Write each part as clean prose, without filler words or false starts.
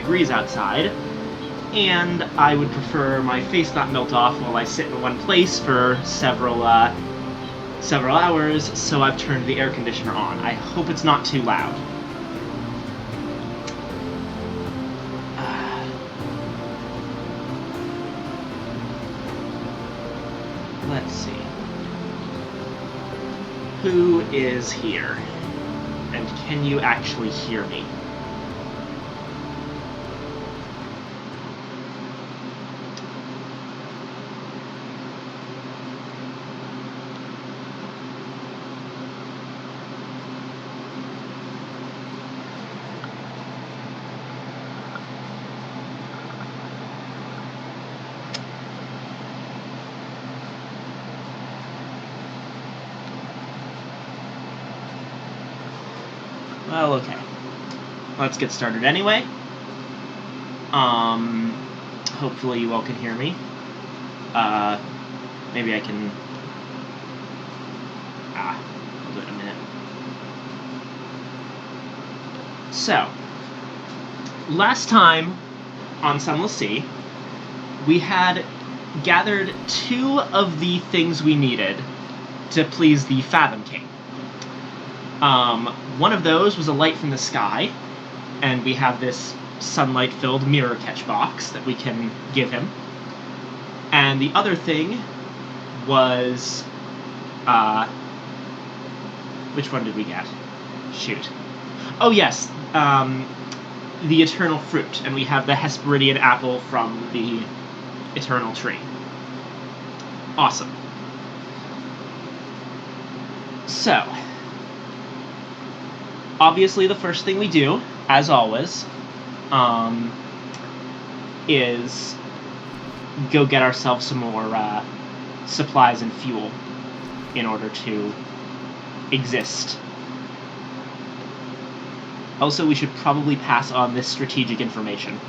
degrees outside, and I would prefer my face not melt off while I sit in one place for several hours, so I've turned the air conditioner on. I hope it's not too loud. Let's see. Who is here? And can you actually hear me? Well, okay. Let's get started anyway. Hopefully you all can hear me. Maybe I can... I'll do it in a minute. So, last time on Sunless Sea, we had gathered 2 of the things we needed to please the Fathom King. One of those was a light from the sky, and we have this sunlight-filled mirror catch box that we can give him. And the other thing was, which one did we get? Shoot. Oh yes, the Eternal Fruit, and we have the Hesperidian apple from the Eternal Tree. Awesome. So, obviously the first thing we do, as always, is go get ourselves some more supplies and fuel in order to exist. Also, we should probably pass on this strategic information.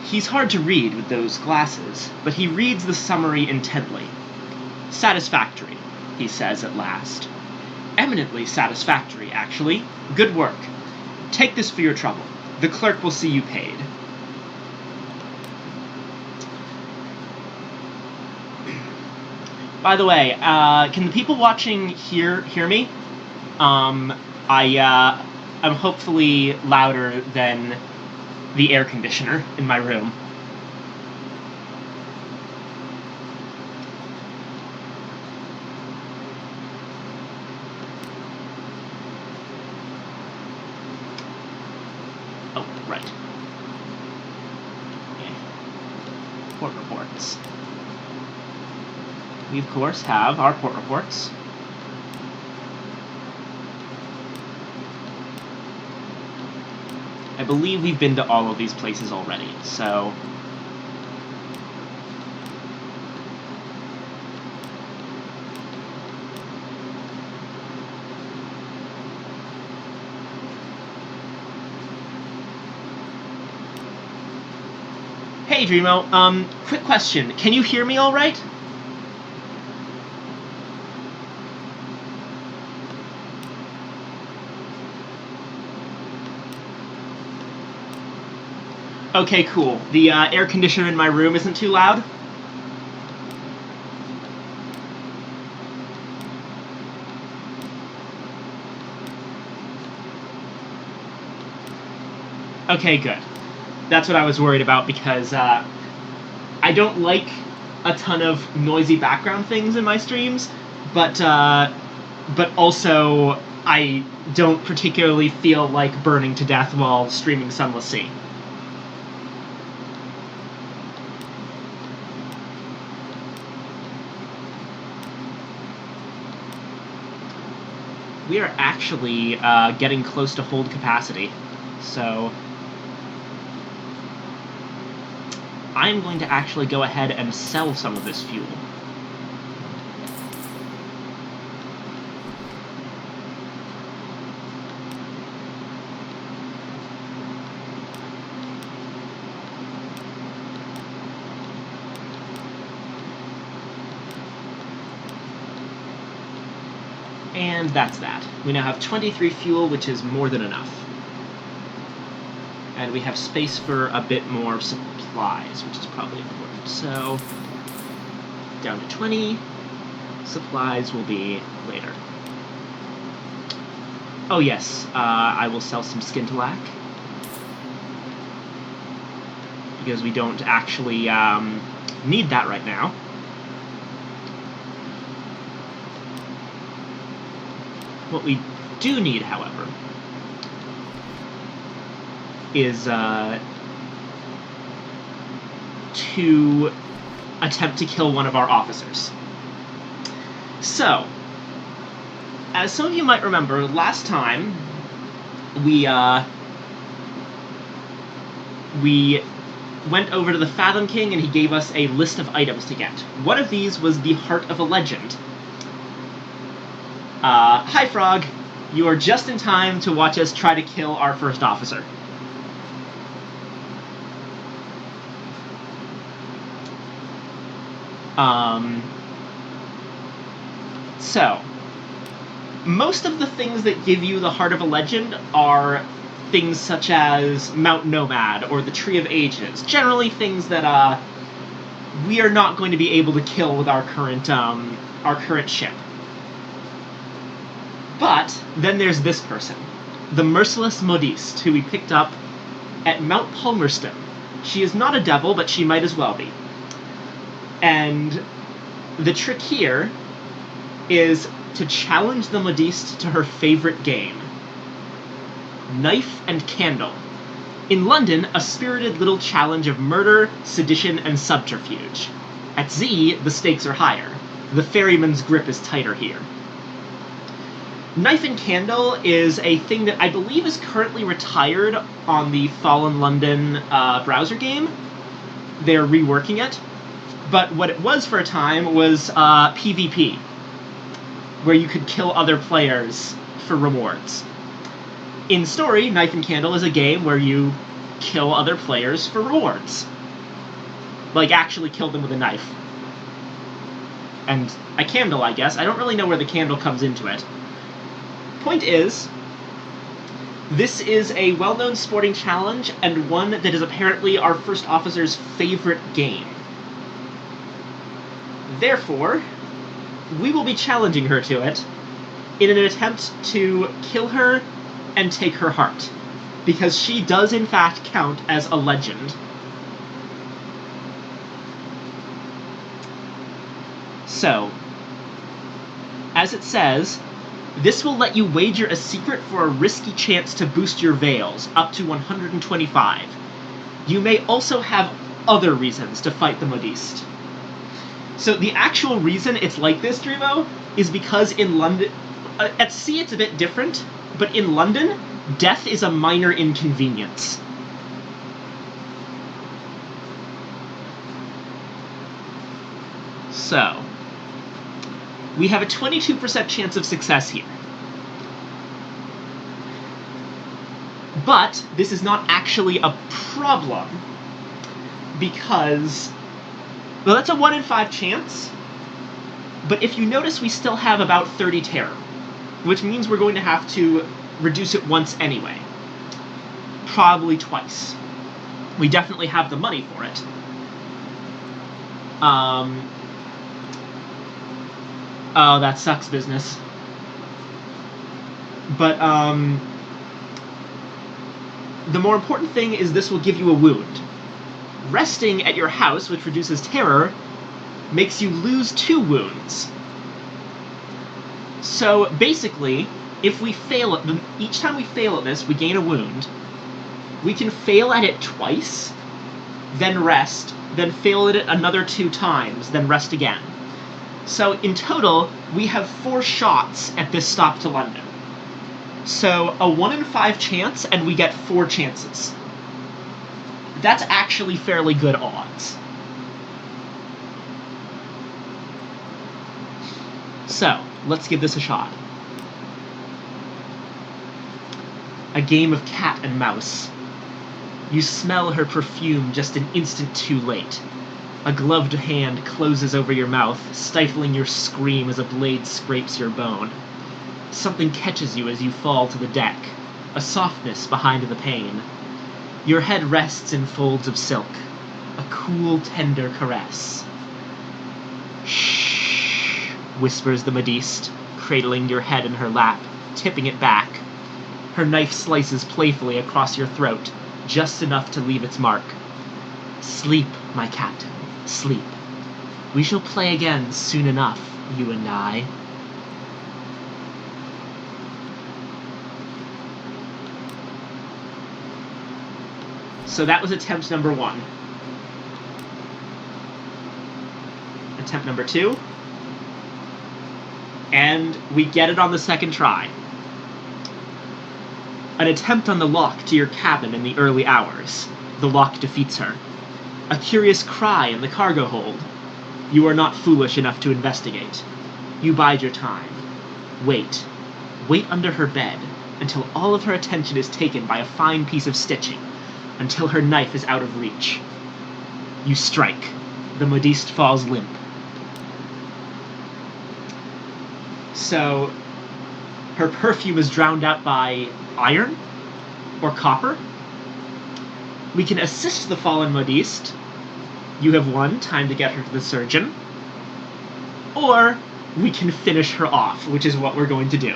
He's hard to read with those glasses, but he reads the summary intently. Satisfactory, he says at last. Eminently satisfactory, actually. Good work. Take this for your trouble. The clerk will see you paid. By the way, can the people watching hear me? I'm hopefully louder than the air conditioner in my room. Oh, right. Okay. Port reports. We, of course, have our port reports. I believe we've been to all of these places already, so... Hey, Dreamo, quick question. Can you hear me all right? Okay, cool. The air conditioner in my room isn't too loud? Okay, good. That's what I was worried about, because I don't like a ton of noisy background things in my streams, but also I don't particularly feel like burning to death while streaming Sunless Sea. We are actually getting close to hold capacity, so I'm going to actually go ahead and sell some of this fuel. And that's that. We now have 23 fuel, which is more than enough. And we have space for a bit more supplies, which is probably important. So, down to 20. Supplies will be later. Oh yes, I will sell some Skintalac. Because we don't actually need that right now. What we do need, however, is to attempt to kill one of our officers. So, as some of you might remember, last time we went over to the Fathom King and he gave us a list of items to get. One of these was the Heart of a Legend. Hi Frog, you are just in time to watch us try to kill our first officer. So, most of the things that give you the Heart of a Legend are things such as Mount Nomad or the Tree of Ages. Generally things that we are not going to be able to kill with our current ship. But then there's this person, the Merciless Modiste, who we picked up at Mount Palmerston. She is not a devil, but she might as well be. And the trick here is to challenge the Modiste to her favorite game, Knife and Candle. In London, a spirited little challenge of murder, sedition, and subterfuge. At Z, the stakes are higher. The ferryman's grip is tighter here. Knife and Candle is a thing that I believe is currently retired on the Fallen London browser game. They're reworking it. But what it was for a time was PvP, where you could kill other players for rewards. In story, Knife and Candle is a game where you kill other players for rewards. Like, actually kill them with a knife. And a candle, I guess. I don't really know where the candle comes into it. Point is, this is a well-known sporting challenge, and one that is apparently our first officer's favorite game. Therefore, we will be challenging her to it in an attempt to kill her and take her heart, because she does in fact count as a legend. So, as it says, this will let you wager a secret for a risky chance to boost your veils, up to 125. You may also have other reasons to fight the Modiste. So the actual reason it's like this, Dreamo, is because in London... at sea it's a bit different, but in London, death is a minor inconvenience. So, we have a 22% chance of success here. But this is not actually a problem, because, well, that's a 1 in 5 chance, but if you notice we still have about 30 terror, which means we're going to have to reduce it once anyway. Probably twice. We definitely have the money for it. Oh, that sucks business. But, the more important thing is this will give you a wound. Resting at your house, which reduces terror, makes you lose 2 wounds. So, basically, if we fail at each time we fail at this, we gain a wound. We can fail at it twice, then rest, then fail at it another 2 times, then rest again. So, in total, we have 4 shots at this stop to London. So, a 1 in 5 chance, and we get 4 chances. That's actually fairly good odds. So, let's give this a shot. A game of cat and mouse. You smell her perfume just an instant too late. A gloved hand closes over your mouth, stifling your scream as a blade scrapes your bone. Something catches you as you fall to the deck, a softness behind the pain. Your head rests in folds of silk, a cool, tender caress. "Shh," whispers the modiste, cradling your head in her lap, tipping it back. Her knife slices playfully across your throat, just enough to leave its mark. "Sleep, my captain, sleep. We shall play again soon enough, you and I." So that was attempt number 1. Attempt number 2. And we get it on the second try. An attempt on the lock to your cabin in the early hours. The lock defeats her. A curious cry in the cargo hold. You are not foolish enough to investigate. You bide your time. Wait. Wait under her bed until all of her attention is taken by a fine piece of stitching, until her knife is out of reach. You strike. The modiste falls limp. So, her perfume is drowned out by iron? Or copper? We can assist the fallen modiste. You have won, time to get her to the surgeon. Or we can finish her off, which is what we're going to do.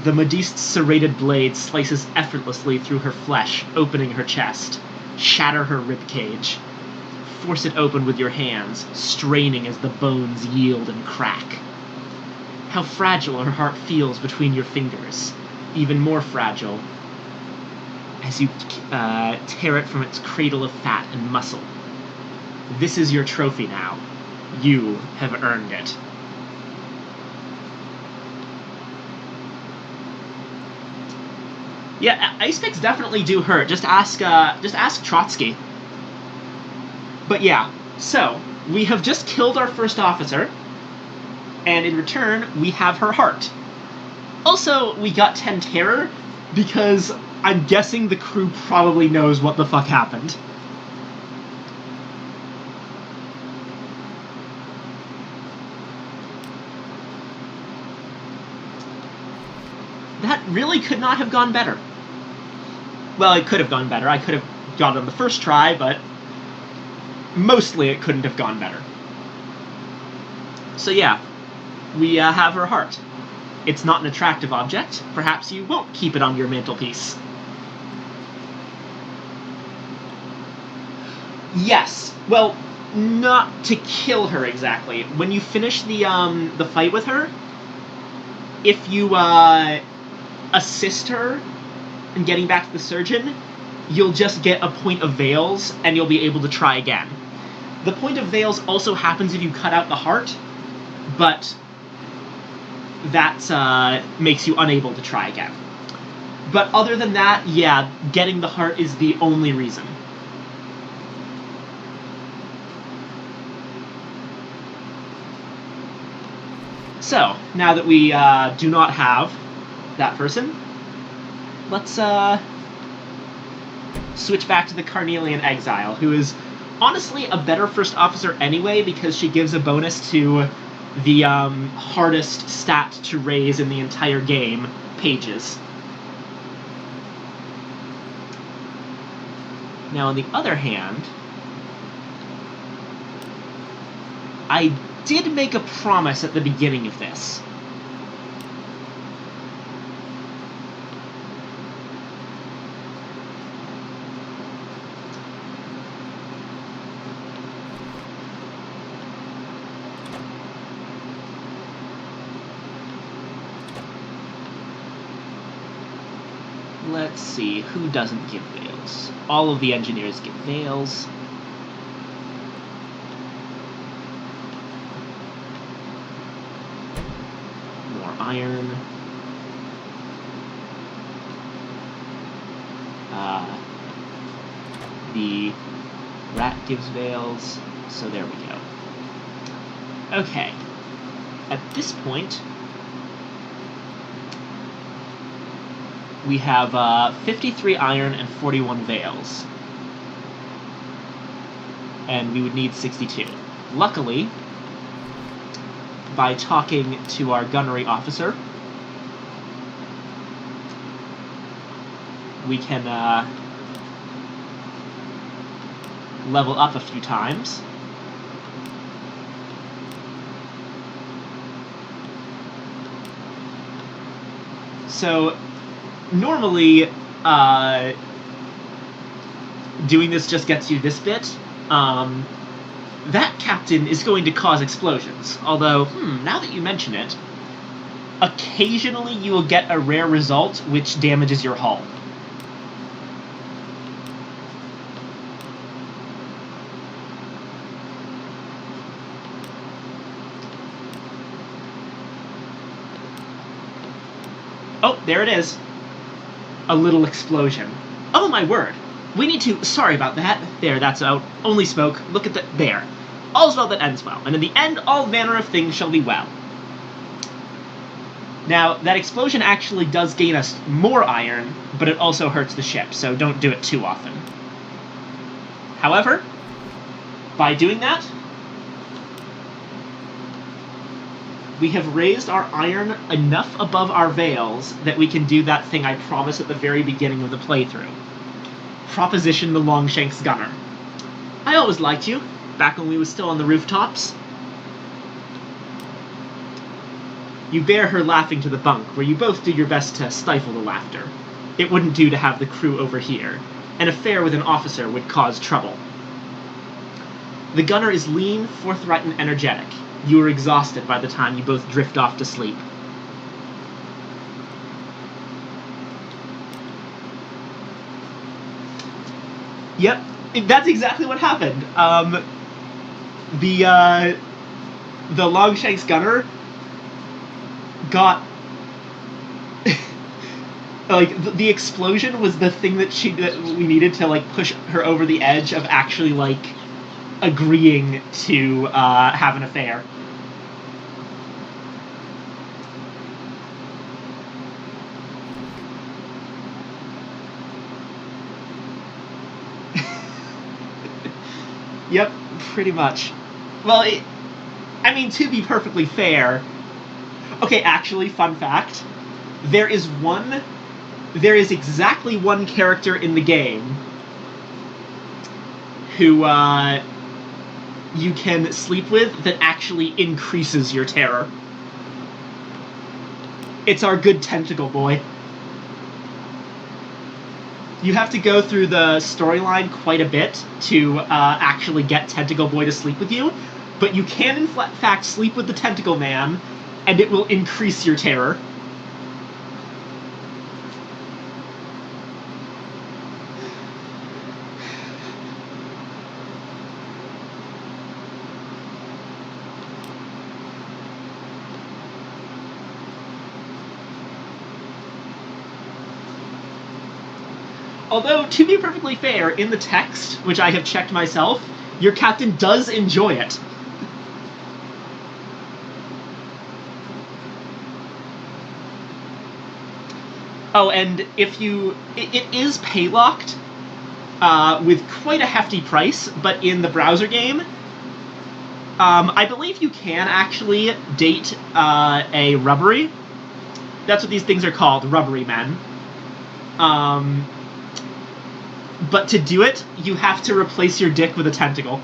The modiste's serrated blade slices effortlessly through her flesh, opening her chest. Shatter her ribcage. Force it open with your hands, straining as the bones yield and crack. How fragile her heart feels between your fingers. Even more fragile as you tear it from its cradle of fat and muscle. This is your trophy now. You have earned it. Yeah, ice picks definitely do hurt. Just ask Trotsky. But yeah, so we have just killed our first officer, and in return, we have her heart. Also, we got 10 terror, because I'm guessing the crew probably knows what the fuck happened. That really could not have gone better. Well, it could have gone better. I could have got it on the first try, but mostly it couldn't have gone better. So yeah, we have her heart. It's not an attractive object. Perhaps you won't keep it on your mantelpiece. Yes. Well, not to kill her exactly. When you finish the fight with her, if you assist her in getting back to the surgeon, you'll just get a point of Veils, and you'll be able to try again. The point of Veils also happens if you cut out the heart, but that makes you unable to try again. But other than that, yeah, getting the heart is the only reason. So, now that we do not have that person, let's switch back to the Carnelian Exile, who is honestly a better first officer anyway, because she gives a bonus to the hardest stat to raise in the entire game, pages. Now, on the other hand, I did make a promise at the beginning of this. Let's see, who doesn't give Veils? All of the engineers give Veils. More iron. The rat gives Veils, so there we go. Okay. At this point, we have 53 iron and 41 Veils. And we would need 62. Luckily, by talking to our gunnery officer. We can level up a few times. So, normally, doing this just gets you this bit. That captain is going to cause explosions. Although, now that you mention it, occasionally you will get a rare result which damages your hull. Oh, there it is. A little explosion. Oh my word. We need to... Sorry about that. There, that's out. Only smoke. Look at the... There. All's well that ends well. And in the end, all manner of things shall be well. Now, that explosion actually does gain us more iron, but it also hurts the ship, so don't do it too often. However, by doing that, we have raised our iron enough above our veils that we can do that thing I promised at the very beginning of the playthrough. Proposition the Longshanks gunner. I always liked you, back when we was still on the rooftops. You bear her laughing to the bunk, where you both do your best to stifle the laughter. It wouldn't do to have the crew overhear. An affair with an officer would cause trouble. The gunner is lean, forthright, and energetic. You are exhausted by the time you both drift off to sleep. Yep, that's exactly what happened. The Longshanks gunner got... like, the explosion was the thing that we needed to, like, push her over the edge of actually, like, agreeing to have an affair. Yep, pretty much. Well, I mean, to be perfectly fair... Okay, actually, fun fact. There is exactly one character in the game who, you can sleep with that actually increases your terror. It's our good tentacle boy. You have to go through the storyline quite a bit to actually get Tentacle Boy to sleep with you, but you can in fact sleep with the Tentacle Man, and it will increase your terror. Although, to be perfectly fair, in the text, which I have checked myself, your captain does enjoy it. Oh, and if you... It is pay-locked, with quite a hefty price, but in the browser game, I believe you can actually date a rubbery. That's what these things are called, rubbery men. But to do it, you have to replace your dick with a tentacle.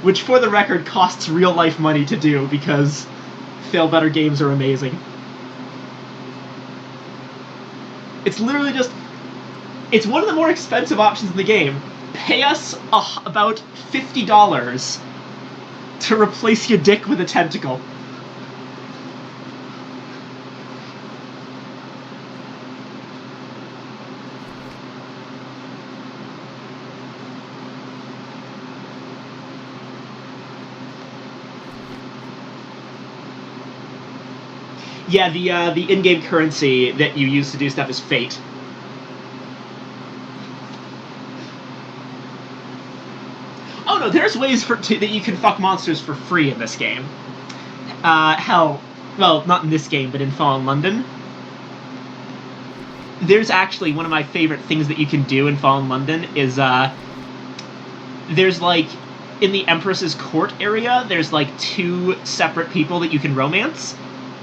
Which, for the record, costs real-life money to do, because Fail Better games are amazing. It's literally just... It's one of the more expensive options in the game. Pay us about $50 to replace your dick with a tentacle. Yeah, the in-game currency that you use to do stuff is fate. Oh no, there's ways that you can fuck monsters for free in this game. Hell, well, not in this game, but in Fallen London. There's actually one of my favorite things that you can do in Fallen London is, there's like in the Empress's court area, there's like 2 separate people that you can romance,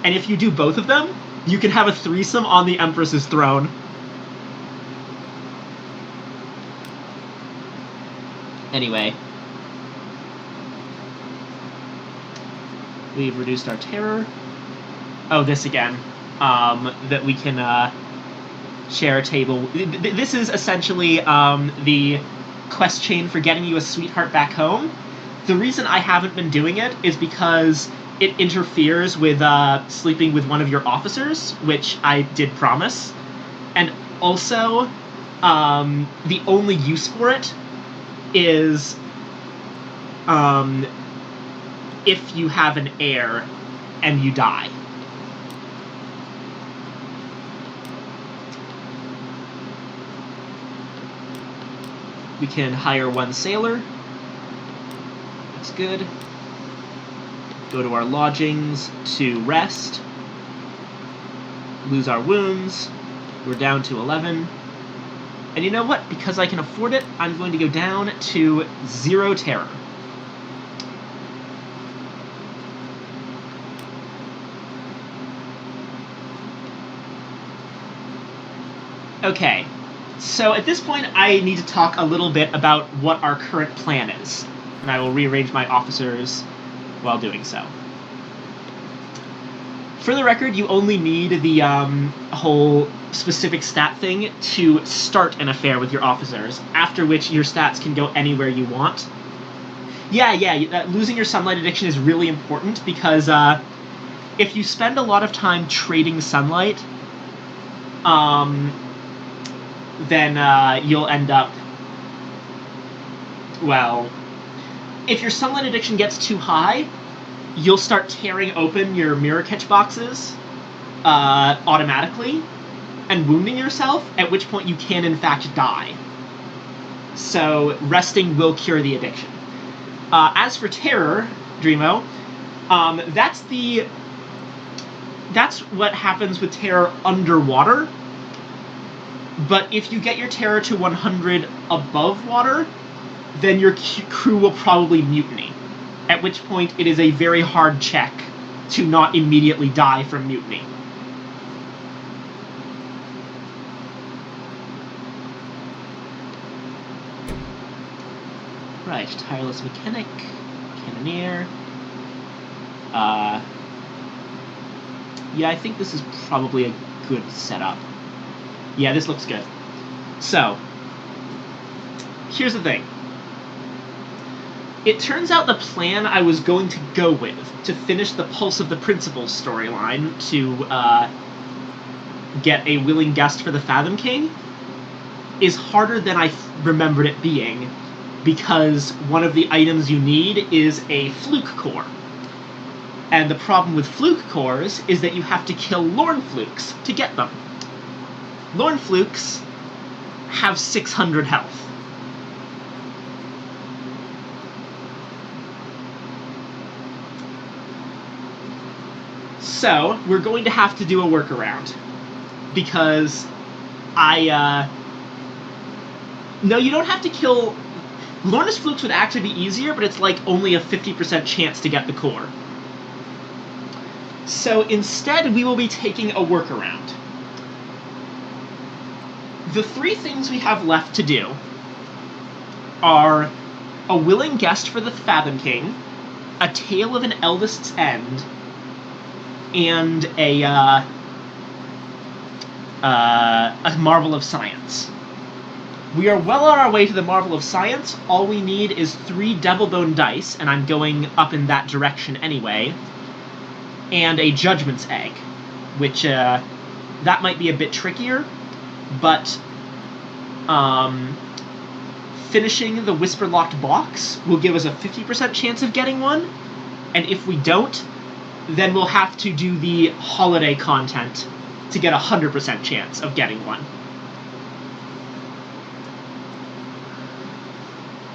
and if you do both of them, you can have a threesome on the Empress's throne. Anyway. We've reduced our terror. Oh, this again. That we can share a table. This is essentially the quest chain for getting you a sweetheart back home. The reason I haven't been doing it is because it interferes with sleeping with one of your officers, which I did promise. And also, the only use for it is if you have an heir and you die. We can hire 1 sailor. That's good. Go to our lodgings to rest. Lose our wounds. We're down to 11. And you know what? Because I can afford it, I'm going to go down to 0 terror. Okay. So at this point, I need to talk a little bit about what our current plan is, and I will rearrange my officers while doing so. For the record, you only need the whole specific stat thing to start an affair with your officers, after which your stats can go anywhere you want. Yeah, losing your sunlight addiction is really important, because if you spend a lot of time trading sunlight, then you'll end up, well, if your sunlight addiction gets too high, you'll start tearing open your mirror catch boxes automatically and wounding yourself, at which point you can in fact die. So resting will cure the addiction. As for terror, Dreamo, that's what happens with terror underwater. But if you get your terror to 100 above water, then your crew will probably mutiny, at which point it is a very hard check to not immediately die from mutiny. Right, tireless mechanic, cannoneer. Yeah, I think this is probably a good setup. Yeah, this looks good. So, here's the thing. It turns out the plan I was going to go with to finish the Pulse of the Principles storyline to get a willing guest for the Fathom King is harder than I remembered it being, because one of the items you need is a fluke core. And the problem with fluke cores is that you have to kill Lorn flukes to get them. Lorn flukes have 600 health. So, we're going to have to do a workaround. Because no, you don't have to kill... Lornus flukes would actually be easier, but it's like only a 50% chance to get the core. So instead, we will be taking a workaround. The 3 things we have left to do are a willing guest for the Fathom King, a Tale of an Eldest's End, and a Marvel of Science. We are well on our way to the Marvel of Science. All we need is 3 Devilbone dice, and I'm going up in that direction anyway, and a Judgment's Egg, which, that might be a bit trickier, but finishing the Whisper-Locked box will give us a 50% chance of getting one, and if we don't, then we'll have to do the holiday content to get a 100% chance of getting one.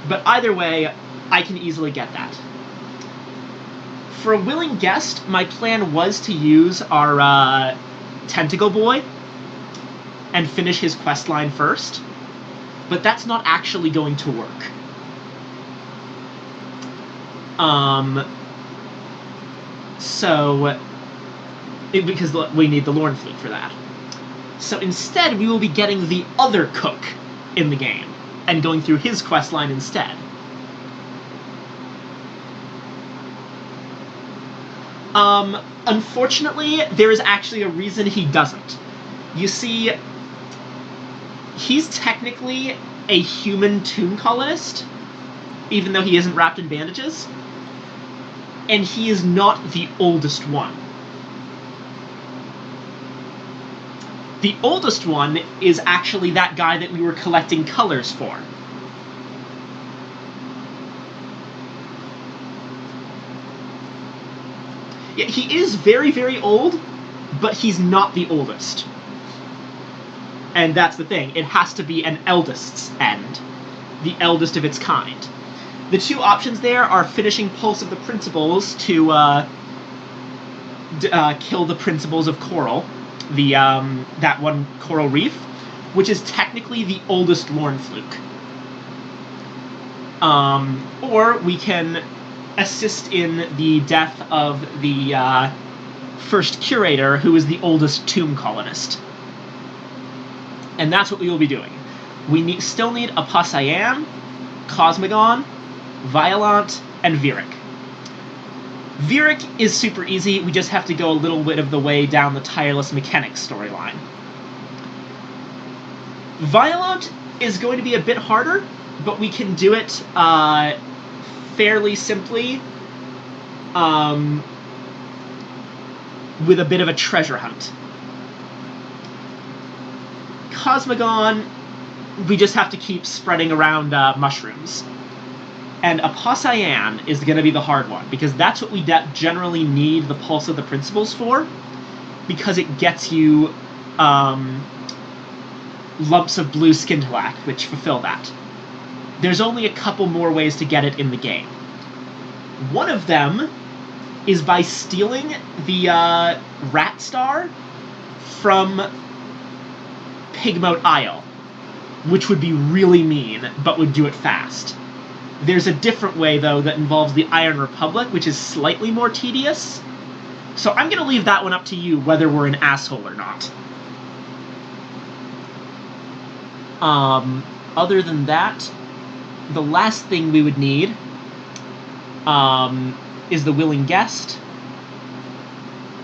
But either way, I can easily get that. For a willing guest, my plan was to use our Tentacle Boy and finish his questline first, but that's not actually going to work. Because we need the Lorn Fleet for that. So instead, we will be getting the other Cook in the game, and going through his questline instead. Unfortunately, there is actually a reason he doesn't. You see, he's technically a human tomb colonist, even though he isn't wrapped in bandages, and he is not the oldest one. The oldest one is actually that guy that we were collecting colors for. Yeah, he is very, very old, but he's not the oldest. And that's the thing. It has to be an eldest's end. The eldest of its kind. The two options there are finishing Pulse of the Principles to kill the Principles of Coral, that one coral reef, which is technically the oldest Lorn Fluke. Or we can assist in the death of the first curator, who is the oldest tomb colonist. And that's what we will be doing. We still need Aposayan, Cosmogon, Violent, and Vieric. Vieric is super easy, we just have to go a little bit of the way down the Tireless Mechanics storyline. Violent is going to be a bit harder, but we can do it fairly simply with a bit of a treasure hunt. Cosmogon, we just have to keep spreading around mushrooms. And Aposayan is going to be the hard one, because that's what we generally need the Pulse of the Principles for, because it gets you lumps of blue Skintalak, which fulfill that. There's only a couple more ways to get it in the game. One of them is by stealing the Rat Star from Pigmote Isle, which would be really mean, but would do it fast. There's a different way, though, that involves the Iron Republic, which is slightly more tedious. So I'm going to leave that one up to you, whether we're an asshole or not. Other than that, the last thing we would need is the Willing Guest,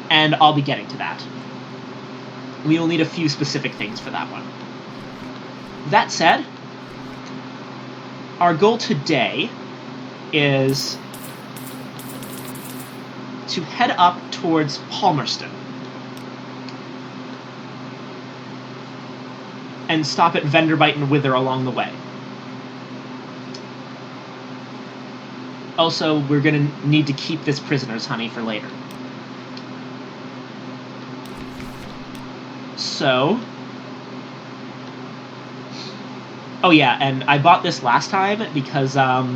and I'll be getting to that. We will need a few specific things for that one. That said, our goal today is to head up towards Palmerston and stop at Venderbite and Wither along the way. Also, we're going to need to keep this prisoner's honey for later. So... Oh yeah, and I bought this last time because I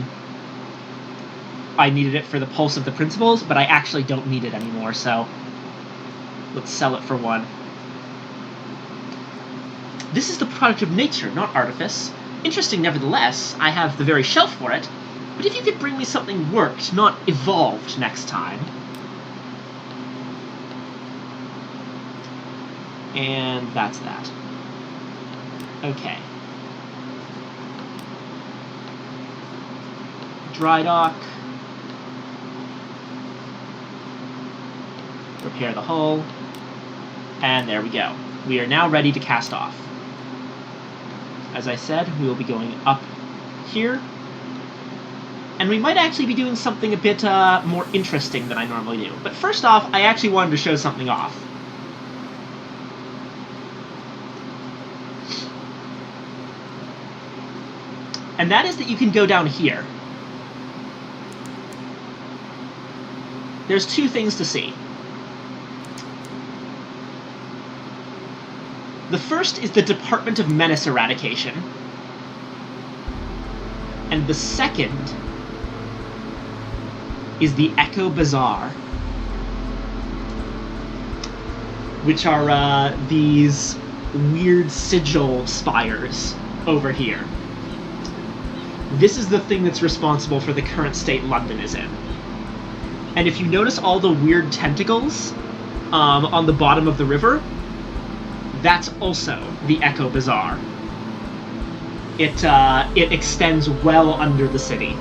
needed it for the Pulse of the Principles, but I actually don't need it anymore, so let's sell it for one. This is the product of nature, not artifice. Interesting nevertheless, I have the very shelf for it, but if you could bring me something worked, not evolved next time. And that's that. Okay. Dry dock. Repair the hull. And there we go. We are now ready to cast off. As I said, we will be going up here. And we might actually be doing something a bit more interesting than I normally do. But first off, I actually wanted to show something off. And that is that you can go down here. There's two things to see. The first is the Department of Menace Eradication. And the second is the Echo Bazaar, which are these weird sigil spires over here. This is the thing that's responsible for the current state London is in. And if you notice all the weird tentacles on the bottom of the river, that's also the Echo Bazaar. It extends well under the city.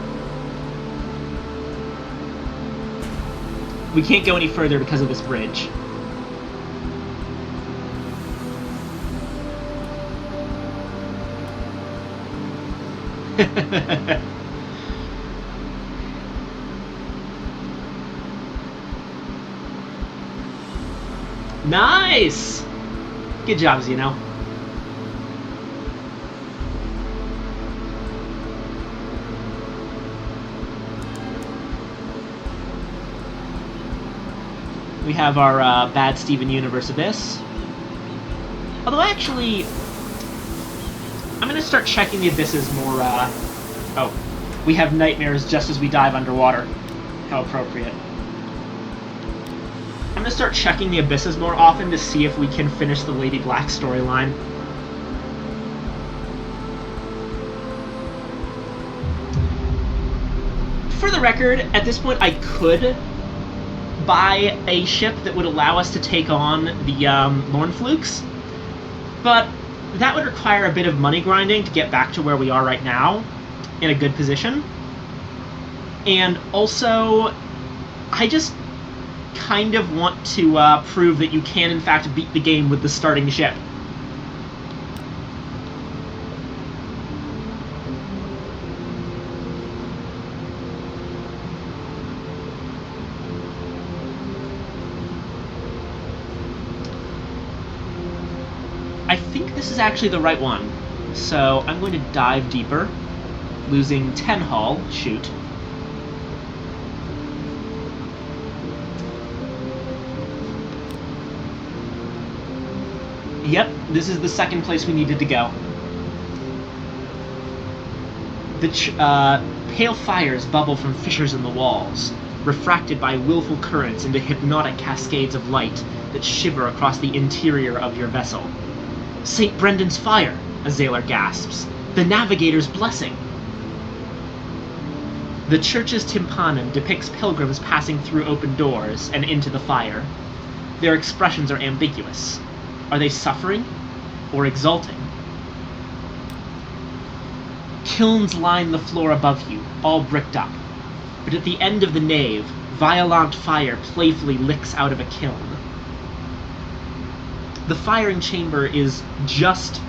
We can't go any further because of this bridge. Nice! Good job, Zeno. We have our Bad Steven Universe Abyss. Although, actually, I'm going to start checking the abysses more. Oh, we have nightmares just as we dive underwater. How appropriate. I'm going to start checking the abysses more often to see if we can finish the Lady Black storyline. For the record, at this point, I could buy a ship that would allow us to take on the Lornflukes, but that would require a bit of money grinding to get back to where we are right now, in a good position. And also, I just kind of want to prove that you can in fact beat the game with the starting ship. I think this is actually the right one, so I'm going to dive deeper, losing 10 hull, shoot. Yep, this is the second place we needed to go. The pale fires bubble from fissures in the walls, refracted by willful currents into hypnotic cascades of light that shiver across the interior of your vessel. St. Brendan's fire, a sailor gasps. The navigator's blessing. The church's tympanum depicts pilgrims passing through open doors and into the fire. Their expressions are ambiguous. Are they suffering or exulting? Kilns line the floor above you, all bricked up. But at the end of the nave, violent fire playfully licks out of a kiln. The firing chamber is just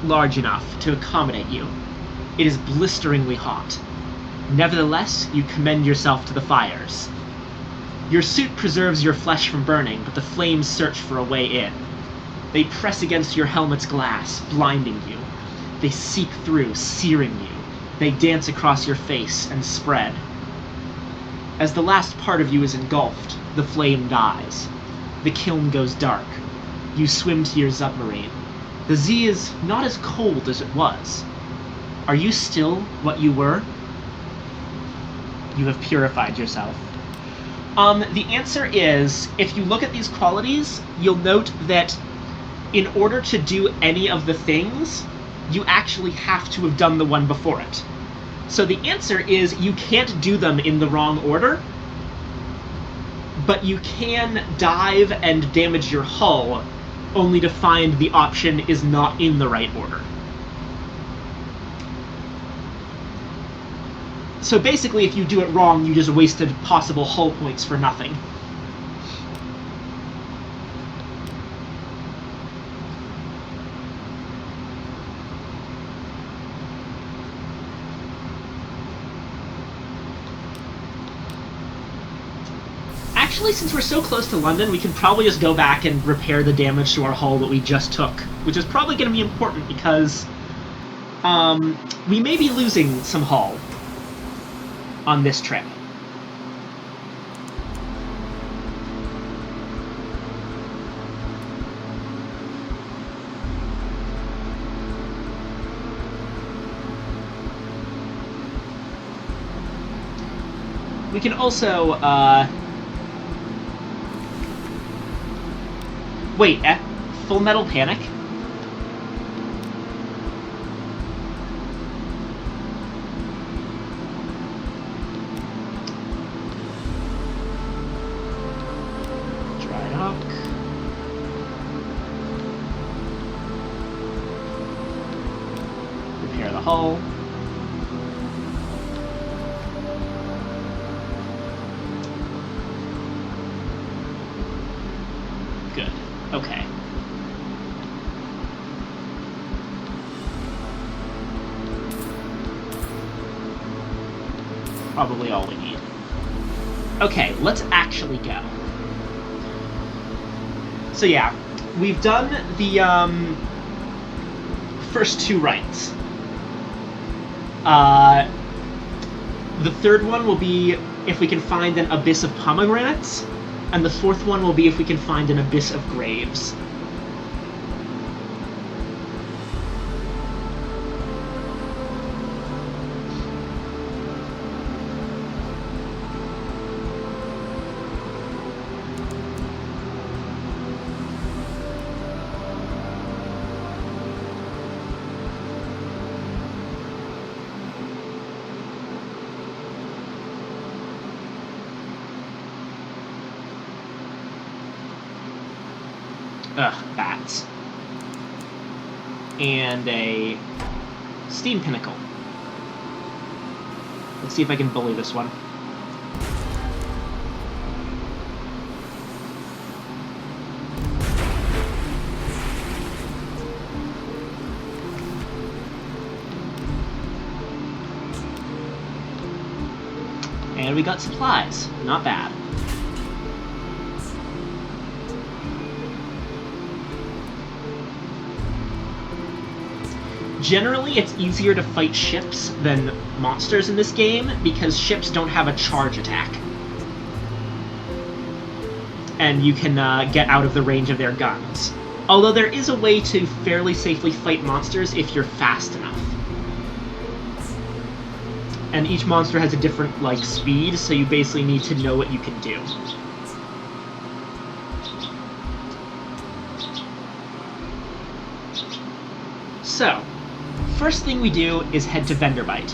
large enough to accommodate you. It is blisteringly hot. Nevertheless, you commend yourself to the fires. Your suit preserves your flesh from burning, but the flames search for a way in. They press against your helmet's glass, blinding you. They seep through, searing you. They dance across your face and spread. As the last part of you is engulfed, the flame dies. The kiln goes dark. You swim to your submarine. The Z is not as cold as it was. Are you still what you were? You have purified yourself. The answer is, if you look at these qualities, you'll note that in order to do any of the things, you actually have to have done the one before it. So the answer is you can't do them in the wrong order, but you can dive and damage your hull, only to find the option is not in the right order. So basically, if you do it wrong, you just wasted possible hull points for nothing. Actually, since we're so close to London, we can probably just go back and repair the damage to our hull that we just took, which is probably going to be important because we may be losing some hull on this trip. We can also, wait, Full Metal Panic? cook. Repair the hull. Good. Okay. Probably all we need. Okay, let's actually go. So yeah, we've done the first two rites. The third one will be if we can find an abyss of pomegranates, and the fourth one will be if we can find an abyss of graves. Ugh, bats. And a steam pinnacle. Let's see if I can bully this one. And we got supplies. Not bad. Generally, it's easier to fight ships than monsters in this game, because ships don't have a charge attack. And you can get out of the range of their guns. Although there is a way to fairly safely fight monsters if you're fast enough. And each monster has a different, like, speed, so you basically need to know what you can do. So, first thing we do is head to Venderbite.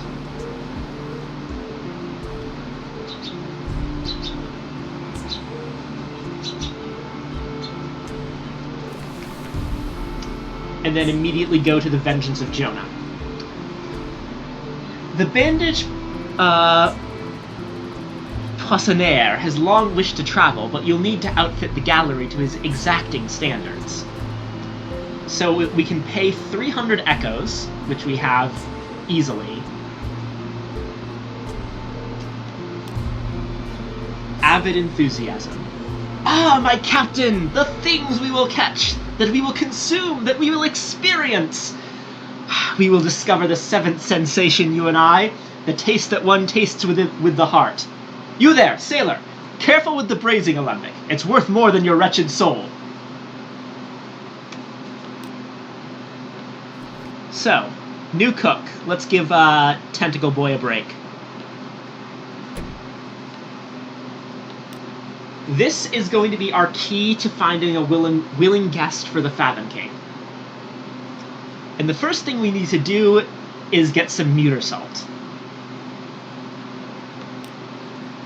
And then immediately go to the Vengeance of Jonah. The bandage Poissonnaire has long wished to travel, but you'll need to outfit the gallery to his exacting standards. So we can pay 300 echoes, which we have easily. Avid enthusiasm. Ah, my captain! The things we will catch, that we will consume, that we will experience! We will discover the seventh sensation, you and I, the taste that one tastes with the heart. You there, sailor! Careful with the brazing alembic. It's worth more than your wretched soul. So, new cook. Let's give Tentacle Boy a break. This is going to be our key to finding a willing guest for the Fathom King. And the first thing we need to do is get some Muter Salt.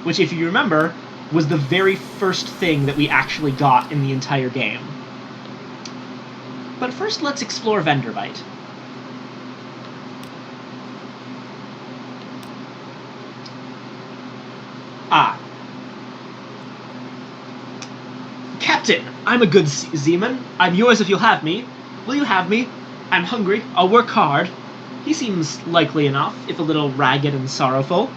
Which, if you remember, was the very first thing that we actually got in the entire game. But first, let's explore Venderbite. Ah. Captain, I'm a good seaman. I'm yours if you'll have me. Will you have me? I'm hungry. I'll work hard. He seems likely enough, if a little ragged and sorrowful.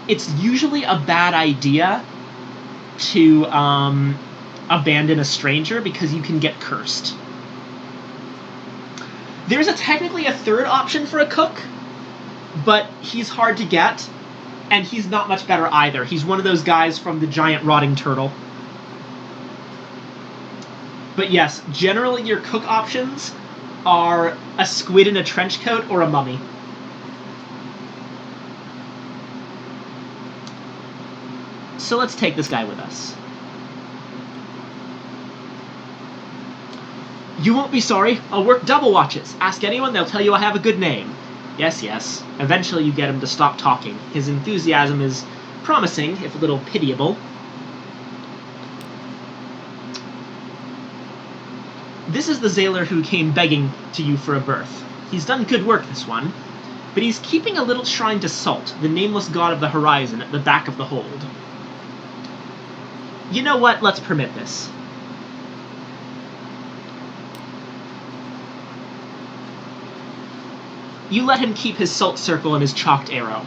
It's usually a bad idea to abandon a stranger because you can get cursed. There's technically a third option for a cook, but he's hard to get, and he's not much better either. He's one of those guys from the giant rotting turtle. But yes, generally your cook options are a squid in a trench coat or a mummy. So let's take this guy with us. You won't be sorry. I'll work double watches. Ask anyone, they'll tell you I have a good name. Yes, yes. Eventually you get him to stop talking. His enthusiasm is Promising, if a little pitiable. This is the Zailor who came begging to you for a berth. He's done good work, this one, but he's keeping a little shrine to Salt, the nameless god of the horizon, at the back of the hold. You know what? Let's permit this. You let him keep his salt circle and his chalked arrow.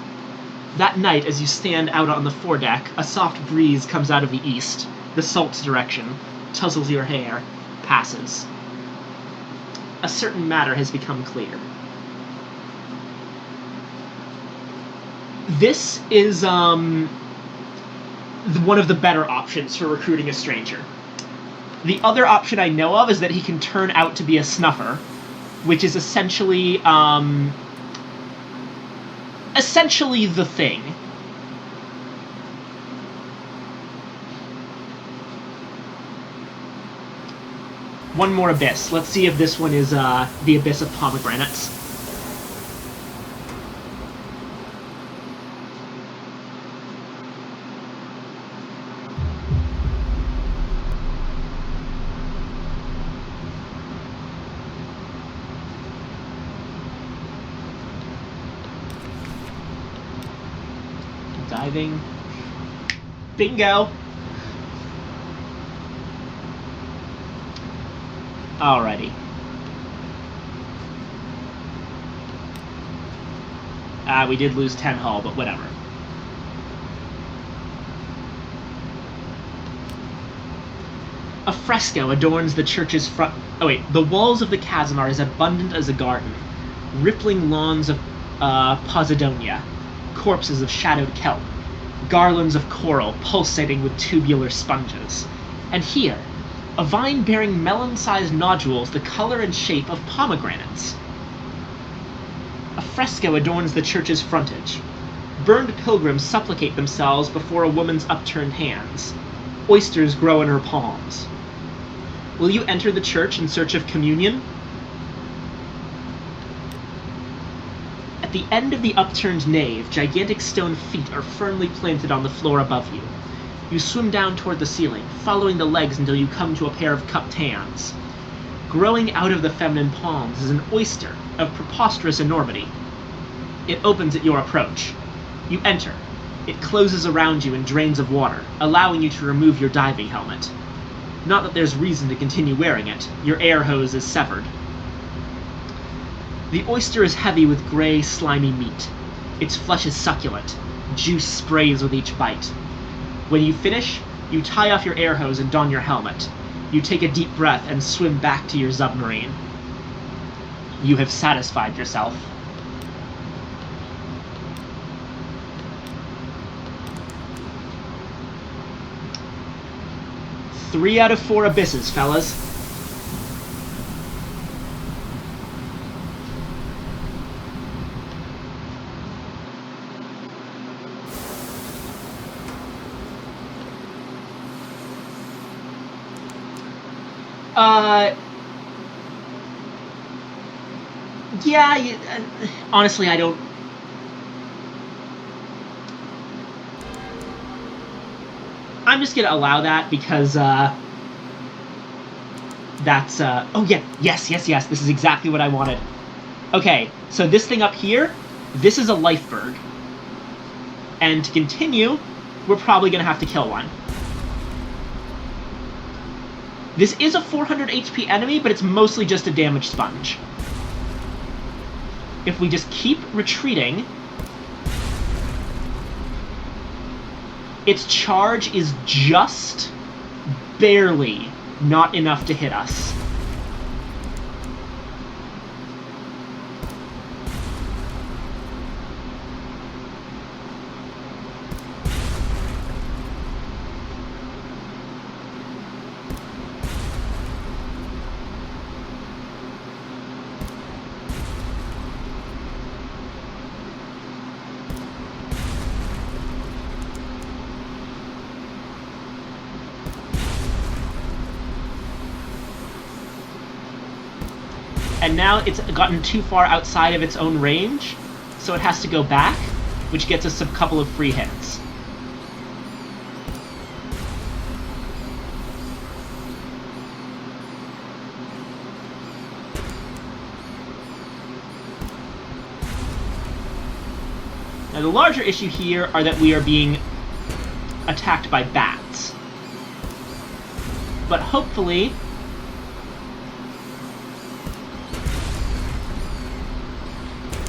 That night, as you stand out on the foredeck, a soft breeze comes out of the east, the salt's direction, tussles your hair, passes. A certain matter has become clear. This is, one of the better options for recruiting a stranger. The other option I know of is that he can turn out to be a snuffer, which is essentially the thing. One more abyss. Let's see if this one is the Abyss of Pomegranates. Diving. Bingo! Alrighty. We did lose 10 hull, but whatever. A fresco adorns the church's front... Oh wait, the walls of the chasm are as abundant as a garden. Rippling lawns of Posidonia, corpses of shadowed kelp, garlands of coral pulsating with tubular sponges. And here, a vine bearing melon-sized nodules the color and shape of pomegranates. A fresco adorns the church's frontage. Burned pilgrims supplicate themselves before a woman's upturned hands. Oysters grow in her palms. Will you enter the church in search of communion? At the end of the upturned nave, gigantic stone feet are firmly planted on the floor above you. You swim down toward the ceiling, following the legs until you come to a pair of cupped hands. Growing out of the feminine palms is an oyster of preposterous enormity. It opens at your approach. You enter. It closes around you in drains of water, allowing you to remove your diving helmet. Not that there's reason to continue wearing it. Your air hose is severed. The oyster is heavy with gray, slimy meat. Its flesh is succulent. Juice sprays with each bite. When you finish, you tie off your air hose and don your helmet. You take a deep breath and swim back to your submarine. You have satisfied yourself. Three out of 4 abysses, fellas. Yeah, honestly, I don't... I'm just gonna allow that because, that's, oh yeah, yes, this is exactly what I wanted. Okay, so this thing up here, this is a lifeberg. And to continue, we're probably gonna have to kill one. This is a 400 HP enemy, but it's mostly just a damage sponge. If we just keep retreating, its charge is just barely not enough to hit us. And now it's gotten too far outside of its own range, so it has to go back, which gets us a couple of free hits. Now, the larger issue here are that we are being attacked by bats. But hopefully...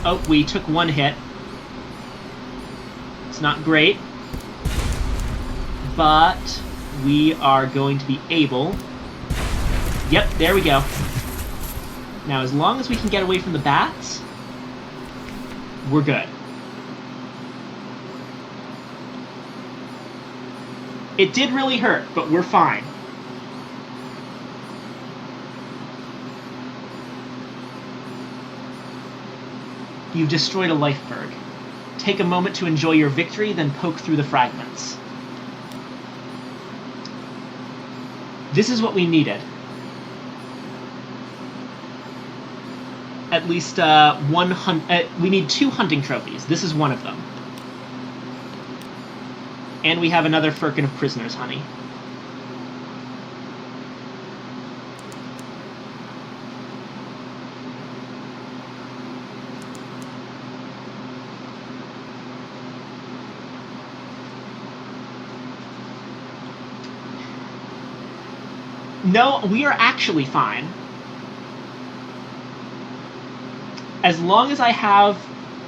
Oh, we took one hit. It's not great. But we are going to be able... Yep, there we go. Now, as long as we can get away from the bats, we're good. It did really hurt, but we're fine. You've destroyed a lifeberg. Take a moment to enjoy your victory, then poke through the fragments. This is what we needed. At least we need 2 hunting trophies. This is one of them. And we have another firkin of prisoner's honey. No, we are actually fine. As long as I have...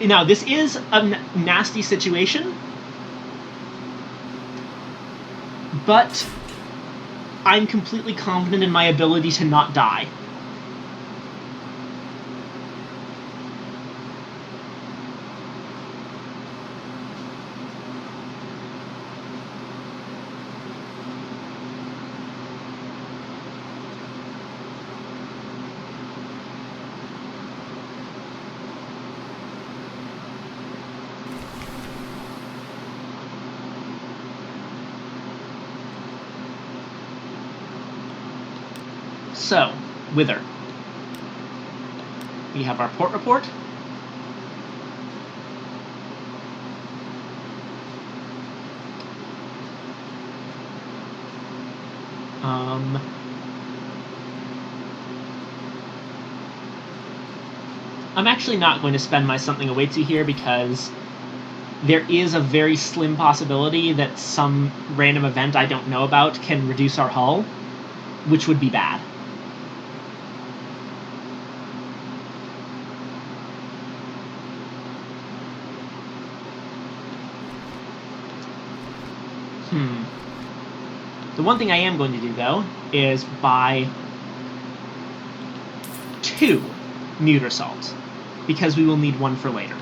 Now, this is a nasty situation, but I'm completely confident in my ability to not die. So, Wither. We have our port report. I'm actually not going to spend my something awaits you here because there is a very slim possibility that some random event I don't know about can reduce our hull, which would be bad. The one thing I am going to do, though, is buy 2 Neuter Salt, because we will need one for later.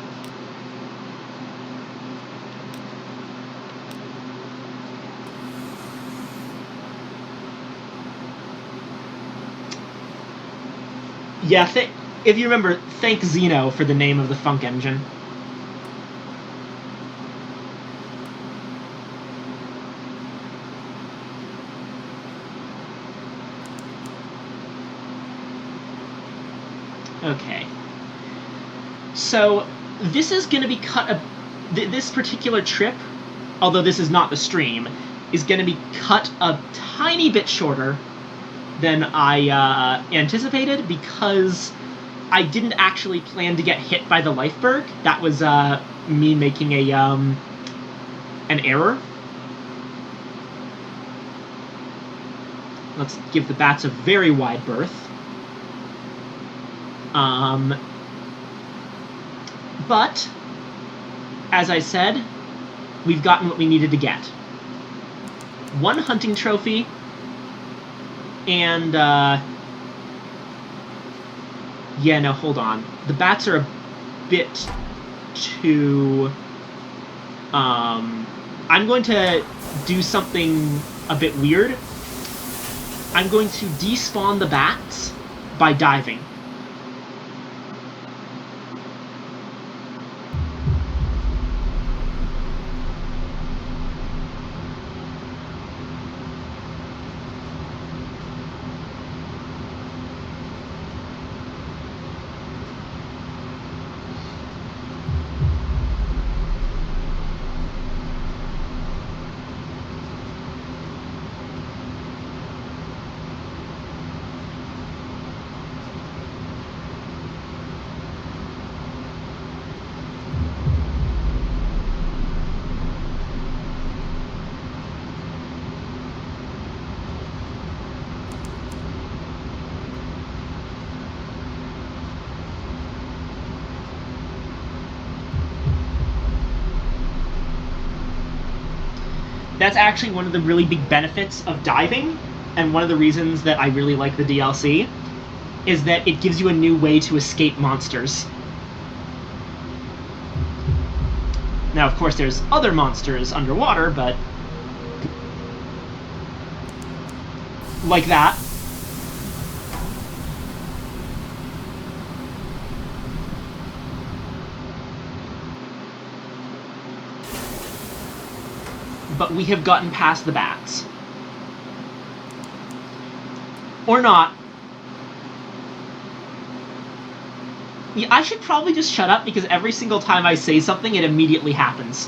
Yeah, if you remember, thank Xeno for the name of the Funk engine. Okay. So, this is going to be this particular trip, although this is not the stream, is going to be cut a tiny bit shorter than I anticipated, because I didn't actually plan to get hit by the lifeberg. That was me making an error. Let's give the bats a very wide berth. But, as I said, we've gotten what we needed to get. 1 hunting trophy, and, yeah, no, hold on. The bats are a bit too... I'm going to do something a bit weird. I'm going to despawn the bats by diving. That's actually one of the really big benefits of diving, and one of the reasons that I really like the DLC, is that it gives you a new way to escape monsters. Now, of course, there's other monsters underwater, but... like that. But we have gotten past the bats. Or not. Yeah, I should probably just shut up, because every single time I say something, it immediately happens.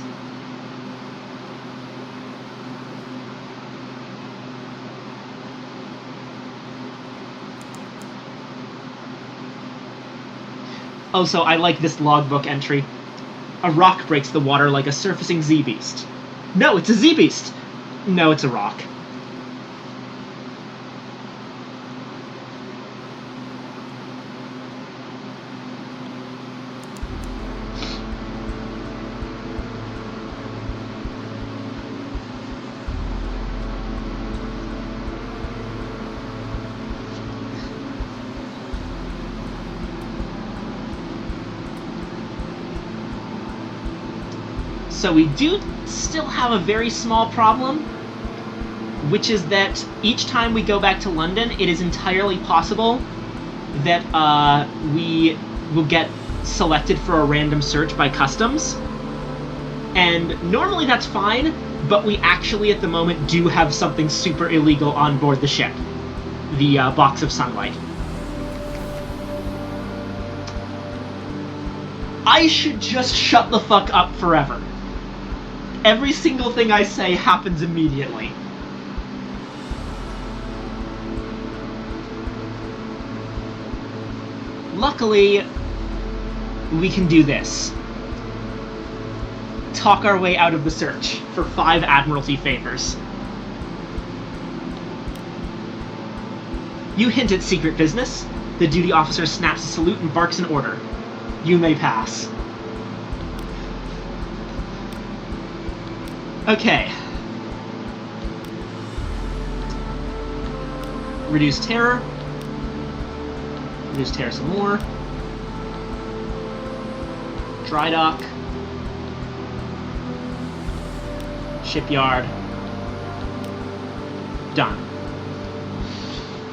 Oh, so I like this logbook entry. A rock breaks the water like a surfacing Z-beast. No, it's a Z-beast! No, it's a rock. So we do still have a very small problem, which is that each time we go back to London, it is entirely possible that we will get selected for a random search by customs. And normally that's fine, but we actually at the moment do have something super illegal on board the ship. The box of sunlight. I should just shut the fuck up forever. Every single thing I say happens immediately. Luckily, we can do this. Talk our way out of the search for 5 Admiralty favors. You hint at secret business. The duty officer snaps a salute and barks an order. You may pass. Okay. Reduce terror. Reduce terror some more. Dry dock. Shipyard. Done.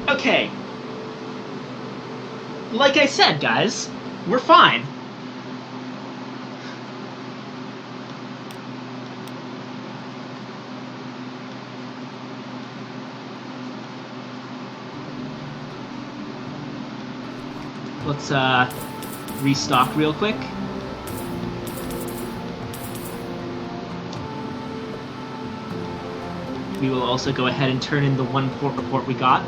Okay. Like I said, guys, we're fine. Let's restock real quick. We will also go ahead and turn in the 1 port report we got.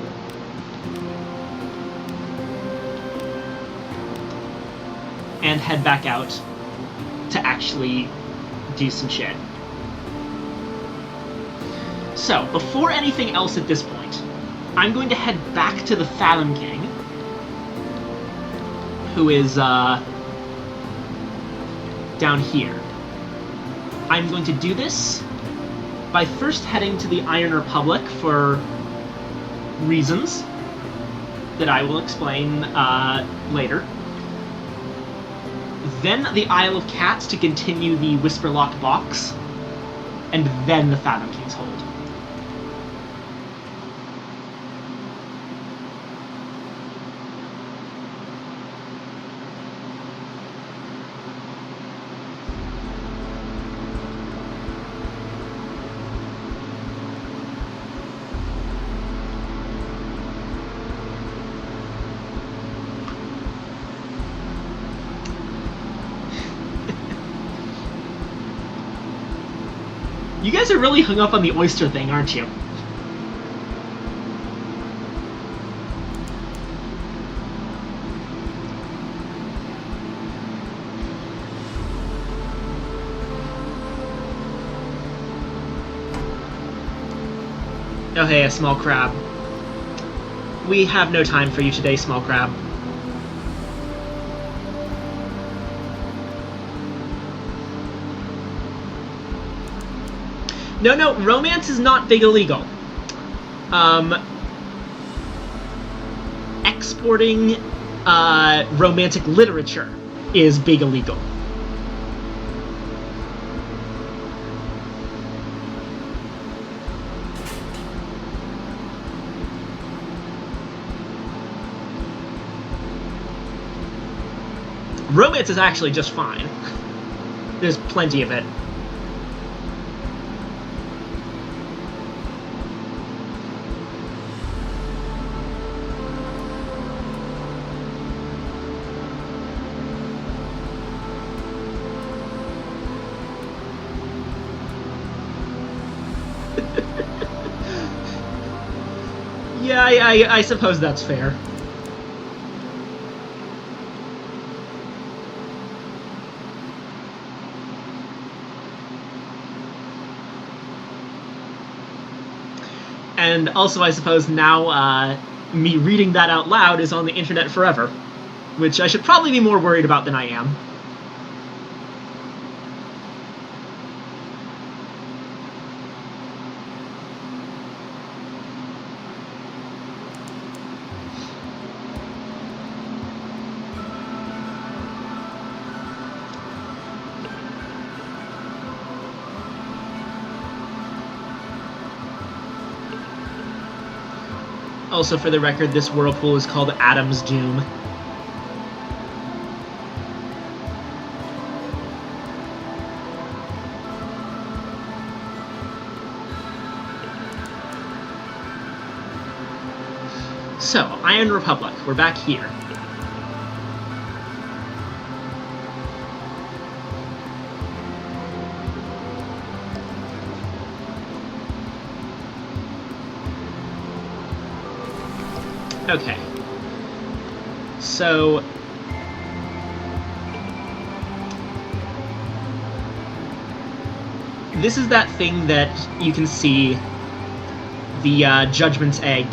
And head back out to actually do some shit. So, before anything else at this point, I'm going to head back to the Fathom King, who is down here. I'm going to do this by first heading to the Iron Republic for reasons that I will explain later. Then the Isle of Cats to continue the Whisperlock box, and then the Fathom King's Hold. You guys are really hung up on the oyster thing, aren't you? Oh hey, a small crab. We have no time for you today, small crab. No, romance is not big illegal. Exporting romantic literature is big illegal. Romance is actually just fine. There's plenty of it. Yeah, I suppose that's fair. And also, I suppose now me reading that out loud is on the internet forever, which I should probably be more worried about than I am. Also, for the record, this whirlpool is called Adam's Doom. So, Iron Republic, we're back here. Okay. So... this is that thing that you can see, the Judgment's Egg.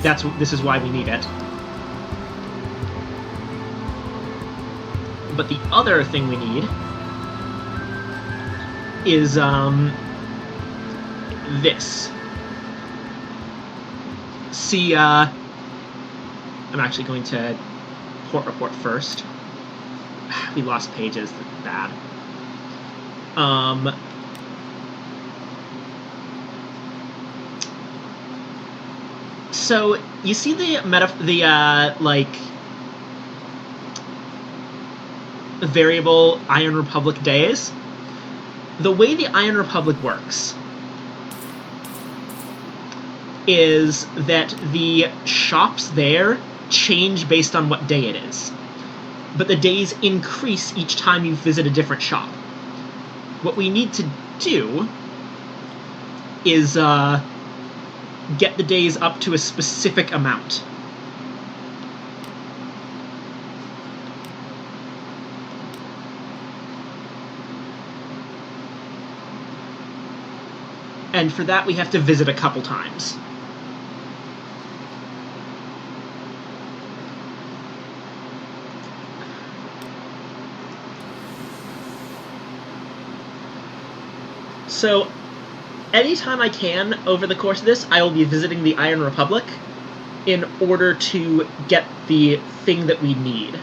This is why we need it. But the other thing we need is, this. See, I'm actually going to port report first. We lost pages, that's bad. So you see the variable Iron Republic days? The way the Iron Republic works is that the shops there change based on what day it is. But the days increase each time you visit a different shop. What we need to do is get the days up to a specific amount. And for that we have to visit a couple times. So, anytime I can over the course of this, I will be visiting the Iron Republic in order to get the thing that we need.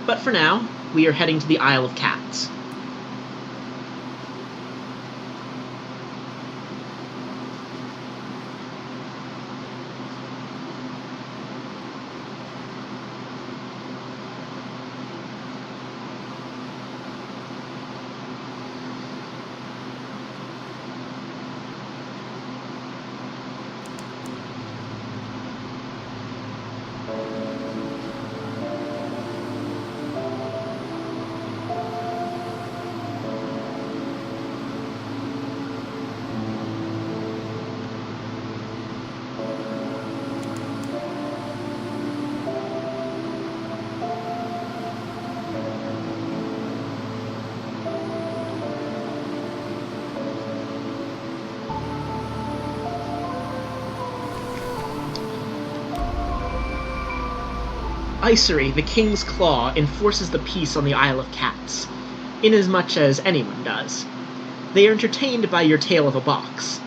But for now, we are heading to the Isle of Cats. Icery, the King's Claw, enforces the peace on the Isle of Cats, inasmuch as anyone does. They are entertained by your tale of a box.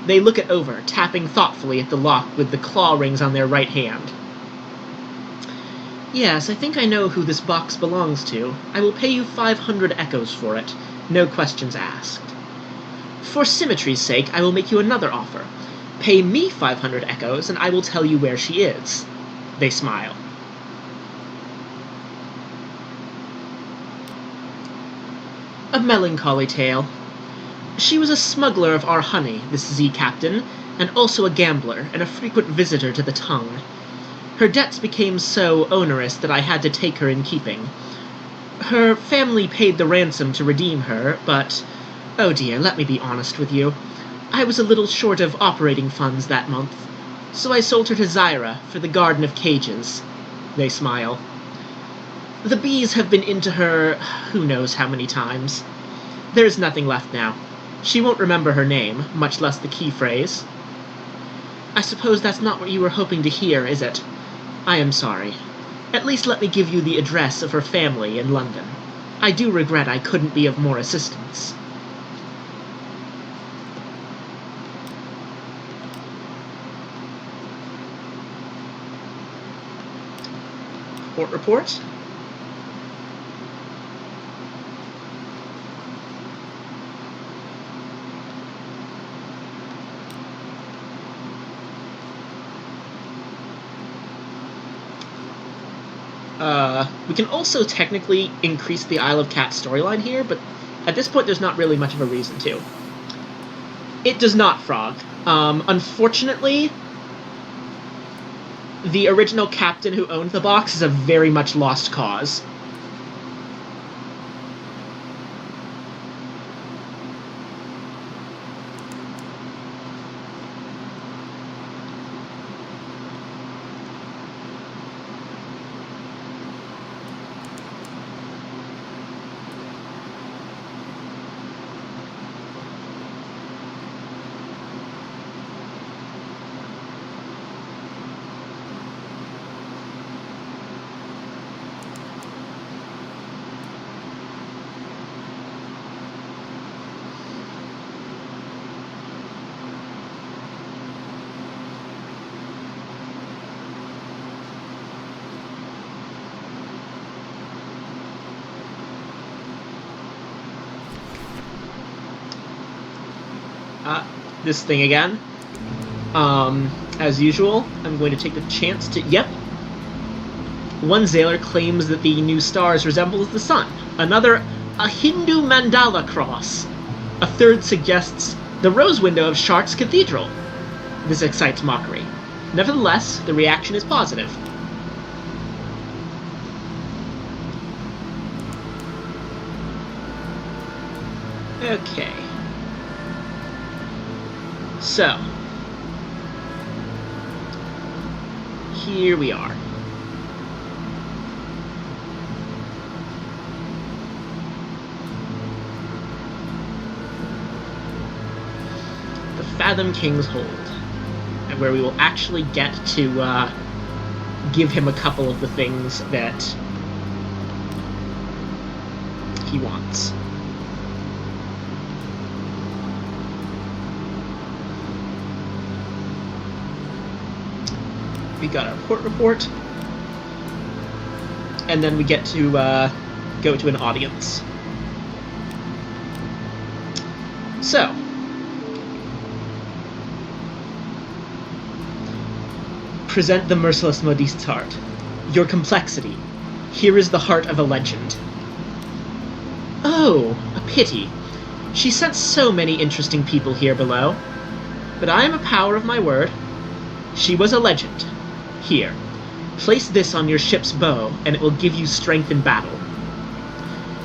They look it over, tapping thoughtfully at the lock with the claw rings on their right hand. Yes, I think I know who this box belongs to. I will pay you 500 echoes for it. No questions asked. For symmetry's sake, I will make you another offer. Pay me 500 echoes, and I will tell you where she is. They smile. A melancholy tale. She was a smuggler of our honey, this Z-Captain, and also a gambler, and a frequent visitor to the Tongue. Her debts became so onerous that I had to take her in keeping. Her family paid the ransom to redeem her, but... oh dear, let me be honest with you. I was a little short of operating funds that month, so I sold her to Zyra for the Garden of Cages. They smile. The bees have been into her who knows how many times. There's nothing left now. She won't remember her name, much less the key phrase. I suppose that's not what you were hoping to hear, is it? I am sorry. At least let me give you the address of her family in London. I do regret I couldn't be of more assistance. Court report? We can also technically increase the Isle of Cats storyline here, but at this point there's not really much of a reason to. It does not, Frog. Unfortunately, the original captain who owned the box is a very much lost cause. This thing again. As usual, I'm going to take the chance to... Yep. One Zaylor claims that the new stars resembles the sun. Another, a Hindu mandala cross. A third suggests the rose window of Shark's Cathedral. This excites mockery. Nevertheless, the reaction is positive. Okay. So, here we are. The Fathom King's Hold, and where we will actually get to give him a couple of the things that he wants. We got our court report, and then we get to go to an audience. So, present the merciless Modiste's heart. Your complexity. Here is the heart of a legend. Oh, a pity. She sent so many interesting people here below. But I am a power of my word. She was a legend. Here, place this on your ship's bow, and it will give you strength in battle.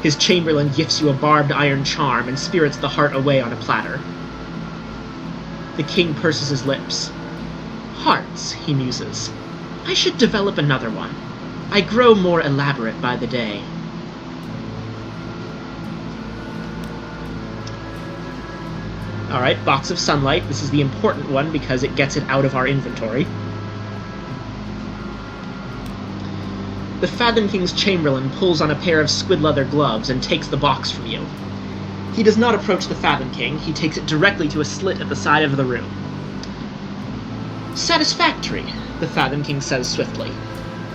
His chamberlain gifts you a barbed iron charm and spirits the heart away on a platter. The king purses his lips. Hearts, he muses. I should develop another one. I grow more elaborate by the day. Alright, Box of Sunlight. This is the important one because it gets it out of our inventory. The Fathom King's Chamberlain pulls on a pair of squid leather gloves and takes the box from you. He does not approach the Fathom King, he takes it directly to a slit at the side of the room. Satisfactory, the Fathom King says swiftly.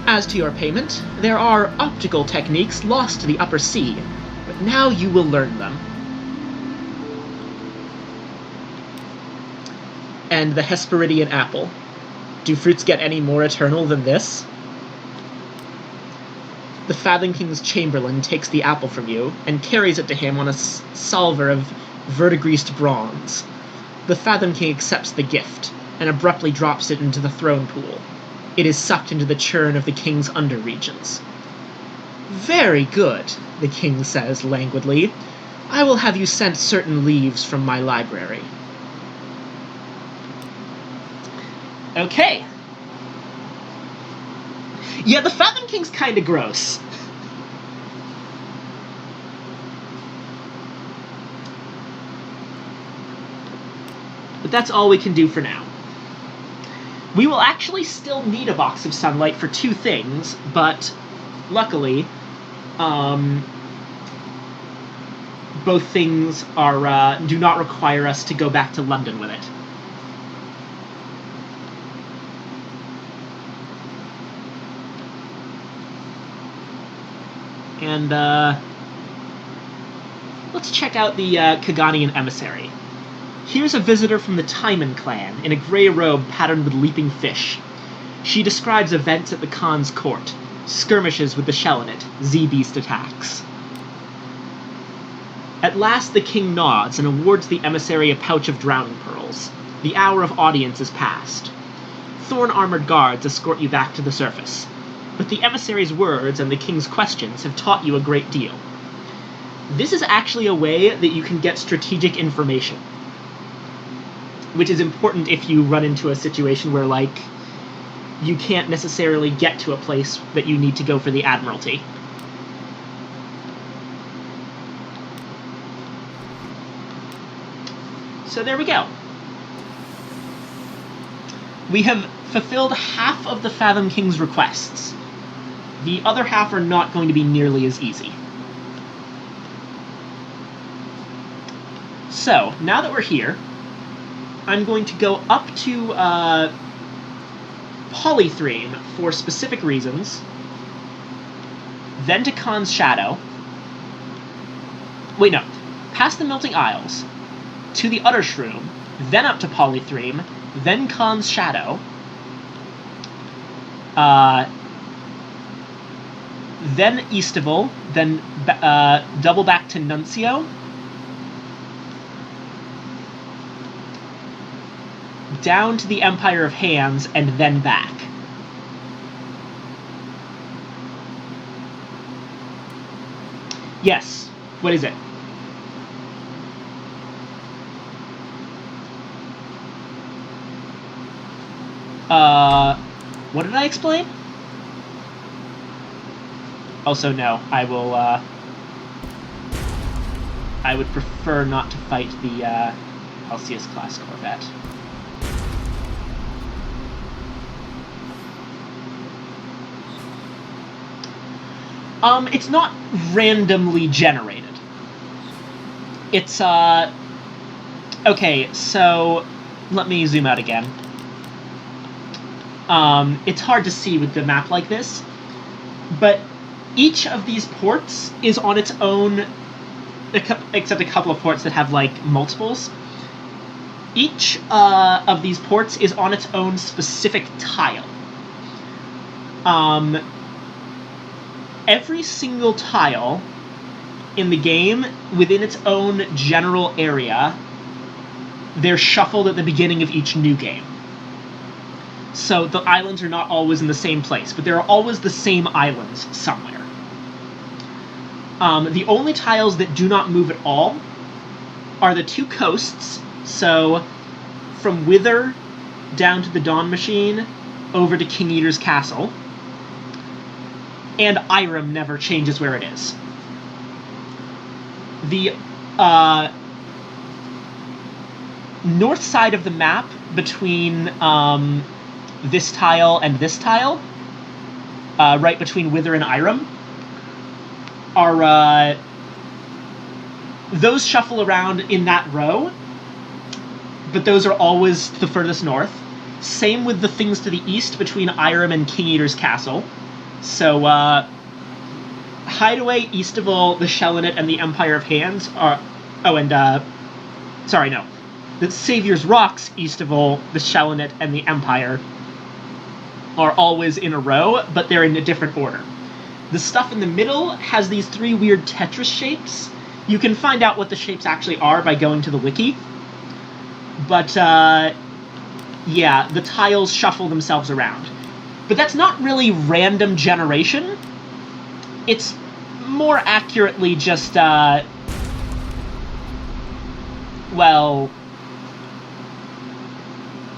As to your payment, there are optical techniques lost to the upper sea, but now you will learn them. And the Hesperidian apple. Do fruits get any more eternal than this? The Fathom King's Chamberlain takes the apple from you and carries it to him on a salver of verdigreased bronze. The Fathom King accepts the gift and abruptly drops it into the throne pool. It is sucked into the churn of the king's underregions. Very good, the king says languidly. I will have you sent certain leaves from my library. Okay. Yeah, the Fathom King's kinda gross. But that's all we can do for now. We will actually still need a box of sunlight for two things, but luckily, both things are do not require us to go back to London with it. And let's check out the Kaganian emissary. Here's a visitor from the Timon clan in a grey robe patterned with leaping fish. She describes events at the Khan's court, skirmishes with the Shellonit, Z-Beast attacks. At last the king nods and awards the emissary a pouch of drowning pearls. The hour of audience is past. Thorn-armored guards escort you back to the surface. But the emissary's words and the king's questions have taught you a great deal. This is actually a way that you can get strategic information, which is important if you run into a situation where, like, you can't necessarily get to a place that you need to go for the Admiralty. So there we go. We have fulfilled half of the Fathom King's requests. The other half are not going to be nearly as easy. So, now that we're here, I'm going to go up to Polythreme for specific reasons, then to Khan's Shadow. Wait, no. Past the Melting Isles, to the Uttershroom, then up to Polythreme, then Khan's Shadow, then Eastival, then double back to Nuncio, down to the Empire of Hands, and then back. Yes. What is it? What did I explain? Also, no, I will, I would prefer not to fight the, Halcyon-class corvette. It's not randomly generated. It's, okay, so, let me zoom out again. It's hard to see with the map like this, but each of these ports is on its own, except a couple of ports that have, like, multiples. Each of these ports is on its own specific tile. Every single tile in the game, within its own general area, they're shuffled at the beginning of each new game. So the islands are not always in the same place, but there are always the same islands somewhere. The only tiles that do not move at all are the two coasts, so from Wither down to the Dawn Machine, over to King Eater's Castle, and Irem never changes where it is. The north side of the map between this tile and this tile right between Wither and Irem, are those shuffle around in that row, but those are always the furthest north. Same with the things to the east between Irem and King Eater's Castle. So, Hideaway, Eastival, the Shellinet, and the Empire of Hands are... Oh, and, sorry, no. The Savior's Rocks, Eastival, the Shellinet, and the Empire are always in a row, but they're in a different order. The stuff in the middle has these 3 weird Tetris shapes. You can find out what the shapes actually are by going to the wiki. But, yeah, the tiles shuffle themselves around. But that's not really random generation. It's more accurately just, well...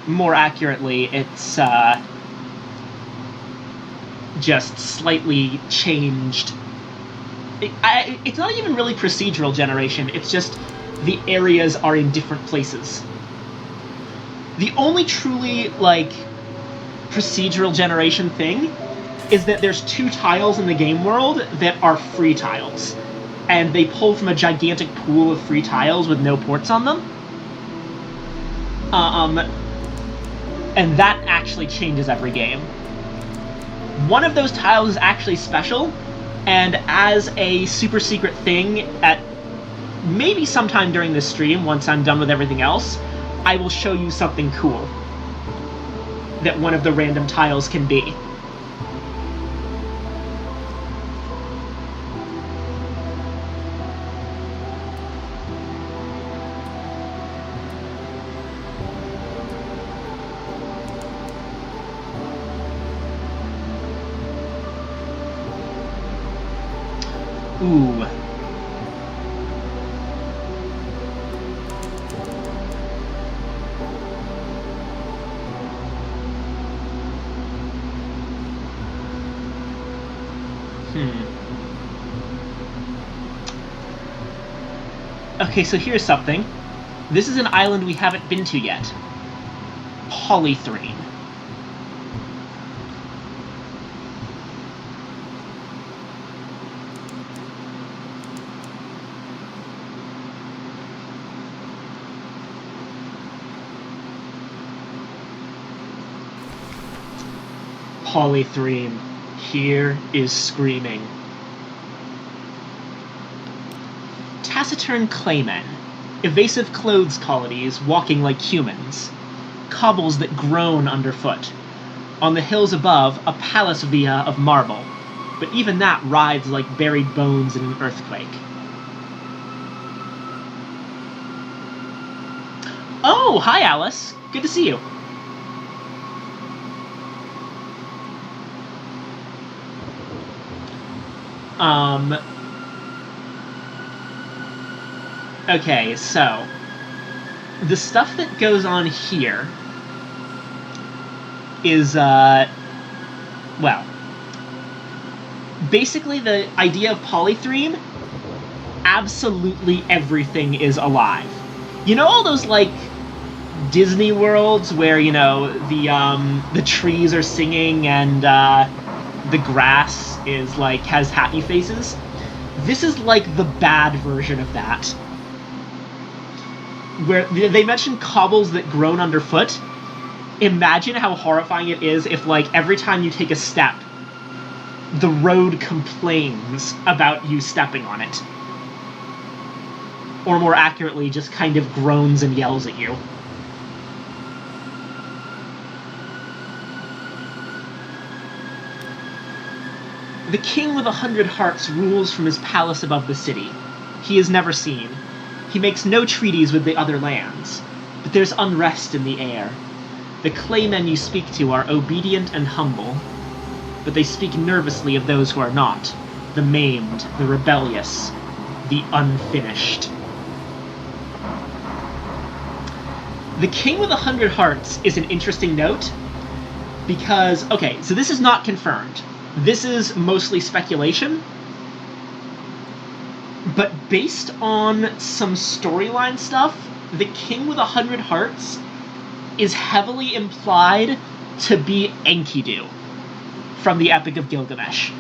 More accurately, it's, just slightly changed. It's not even really procedural generation, it's just the areas are in different places. The only truly, like, procedural generation thing is that there's 2 tiles in the game world that are free tiles, and they pull from a gigantic pool of free tiles with no ports on them. And that actually changes every game. One of those tiles is actually special, and as a super secret thing at maybe sometime during this stream, once I'm done with everything else, I will show you something cool that one of the random tiles can be. Ooh. Okay, so here's something. This is an island we haven't been to yet. Polythrene. Polythrene. Here is screaming. Taciturn claymen. Evasive clothes colonies walking like humans. Cobbles that groan underfoot. On the hills above, a palace villa of marble. But even that writhes like buried bones in an earthquake. Oh, hi Alice. Good to see you. Okay, so the stuff that goes on here is, well, basically the idea of Polythrene, absolutely everything is alive. You know all those, like, Disney worlds where, you know, the trees are singing and, the grass is, like, has happy faces? This is, like, the bad version of that. Where they mentioned cobbles that groan underfoot. Imagine how horrifying it is if, like, every time you take a step, the road complains about you stepping on it. Or more accurately, just kind of groans and yells at you. The king with 100 hearts rules from his palace above the city. He is never seen. He makes no treaties with the other lands. But there's unrest in the air. The claymen you speak to are obedient and humble, but they speak nervously of those who are not. The maimed, the rebellious, the unfinished. The king with 100 hearts is an interesting note, because, okay, so this is not confirmed. This is mostly speculation, but based on some storyline stuff, the king with 100 hearts is heavily implied to be Enkidu. from the Epic of Gilgamesh.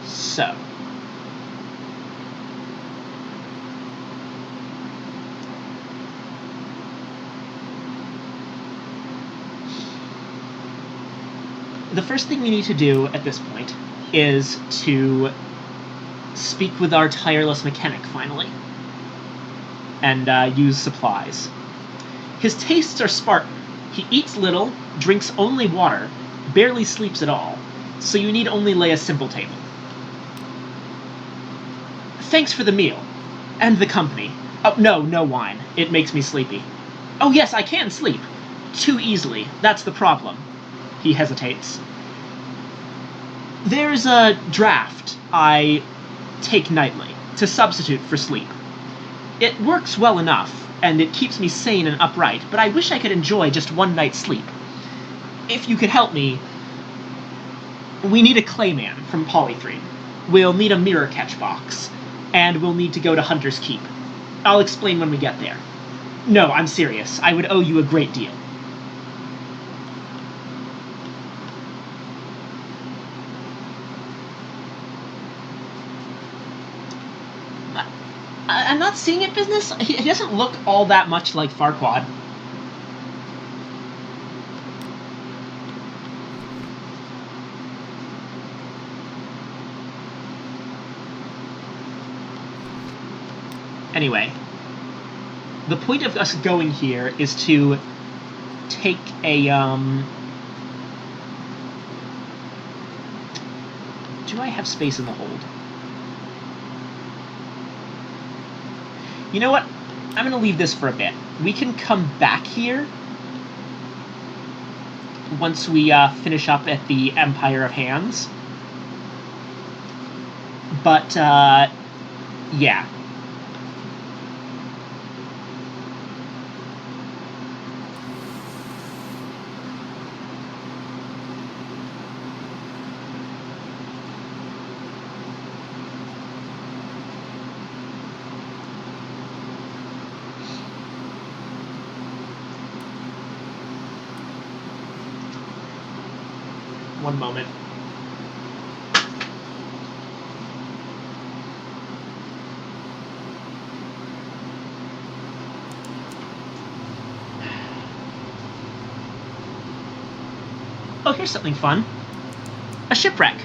So, the first thing we need to do at this point is to speak with our tireless mechanic, finally, and use supplies. His tastes are Spartan. He eats little, drinks only water, barely sleeps at all, so you need only lay a simple table. Thanks for the meal. And the company. Oh, no wine. It makes me sleepy. Oh yes, I can sleep. Too easily. That's the problem. He hesitates. There's a draft I take nightly to substitute for sleep. It works well enough, and it keeps me sane and upright, but I wish I could enjoy just one night's sleep. If you could help me, we need a Clayman from Polythrene. We'll need a mirror catch box, and we'll need to go to Hunter's Keep. I'll explain when we get there. No, I'm serious. I would owe you a great deal. I'm not seeing it, business. He doesn't look all that much like Farquaad. Anyway, the point of us going here is to take a, do I have space in the hold? You know what? I'm going to leave this for a bit. We can come back here once we finish up at the Empire of Hands. But, yeah. One moment. Oh, here's something fun. A shipwreck.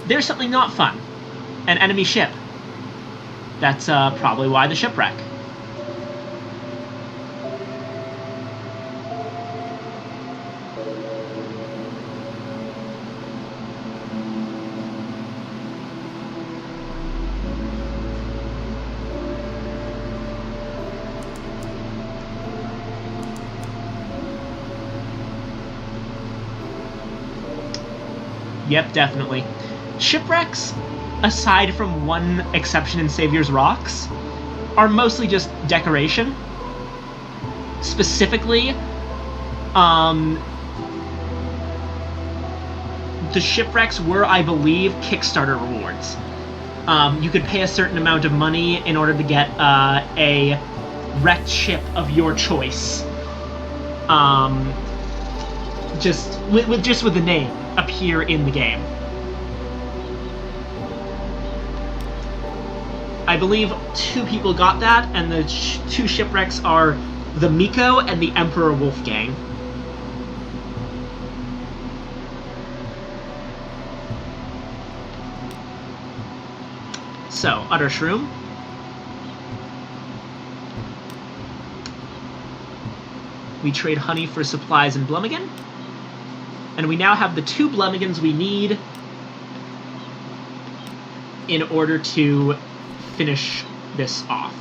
There's something not fun. An enemy ship. That's probably why the shipwreck. Yep, definitely. Shipwrecks, aside from one exception in Savior's Rocks, are mostly just decoration. Specifically, the shipwrecks were, I believe, Kickstarter rewards. You could pay a certain amount of money in order to get a wrecked ship of your choice. Just with the name appear in the game. I believe 2 people got that, and the 2 shipwrecks are the Miko and the Emperor Wolfgang. So, Utter Shroom. We trade honey for supplies in Blummigan. And we now have the 2 Blummigans we need in order to finish this off.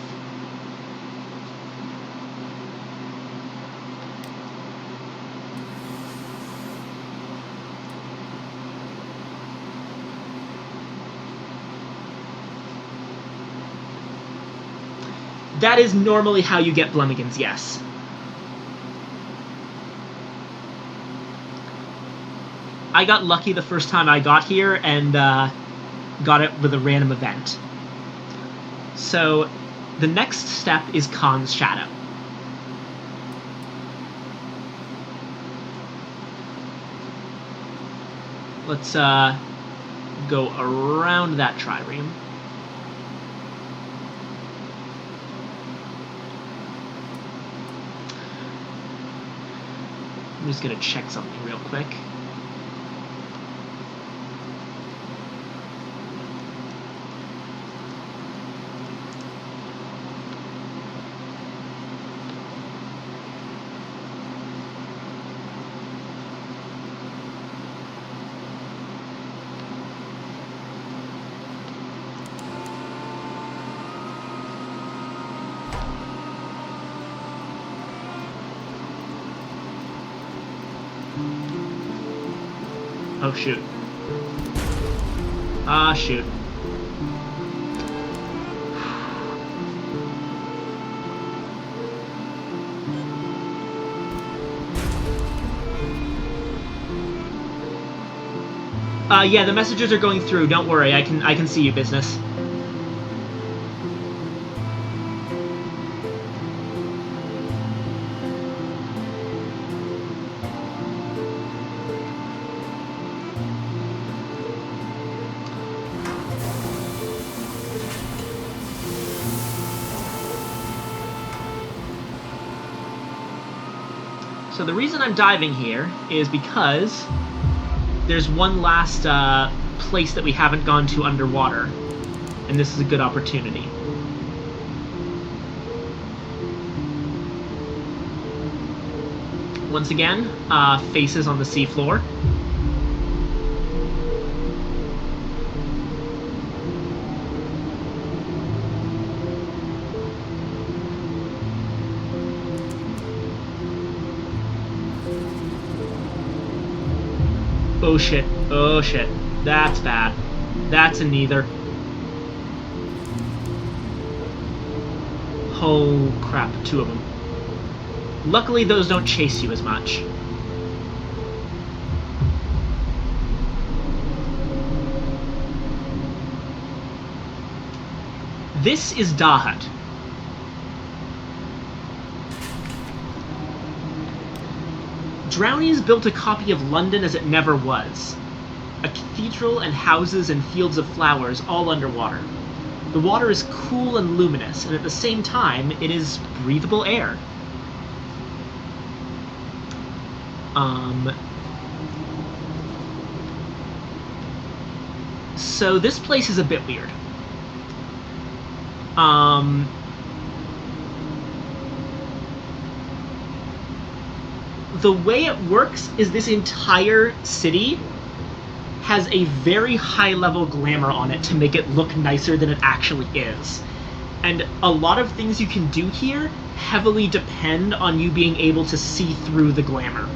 That is normally how you get Blummigans, yes. I got lucky the first time I got here and got it with a random event. So the next step is Khan's Shadow. Let's go around that trireme. I'm just gonna check something real quick. Oh, shoot. Ah, shoot. Yeah, the messages are going through. Don't worry, I can see you, business. So the reason I'm diving here is because there's one last place that we haven't gone to underwater, and this is a good opportunity. Once again, faces on the seafloor. Oh shit, oh shit, that's bad. That's a neither. Oh crap, two of them. Luckily those don't chase you as much. This is Dahat. Drownies built a copy of London as it never was. A cathedral and houses and fields of flowers all underwater. The water is cool and luminous, and at the same time, it is breathable air. So this place is a bit weird. The way it works is this entire city has a very high level glamour on it to make it look nicer than it actually is. And a lot of things you can do here heavily depend on you being able to see through the glamour.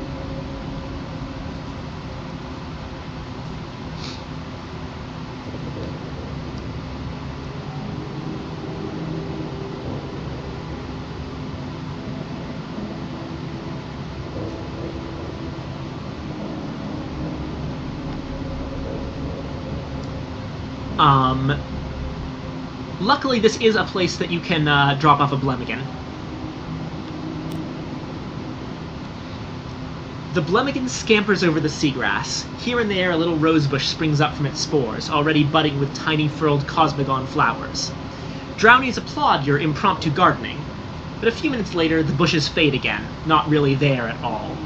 Luckily, this is a place that you can drop off a Blemigan. The Blemigan scampers over the seagrass. Here and there, a little rosebush springs up from its spores, already budding with tiny furled cosmogon flowers. Drownies applaud your impromptu gardening, but a few minutes later, the bushes fade again, not really there at all.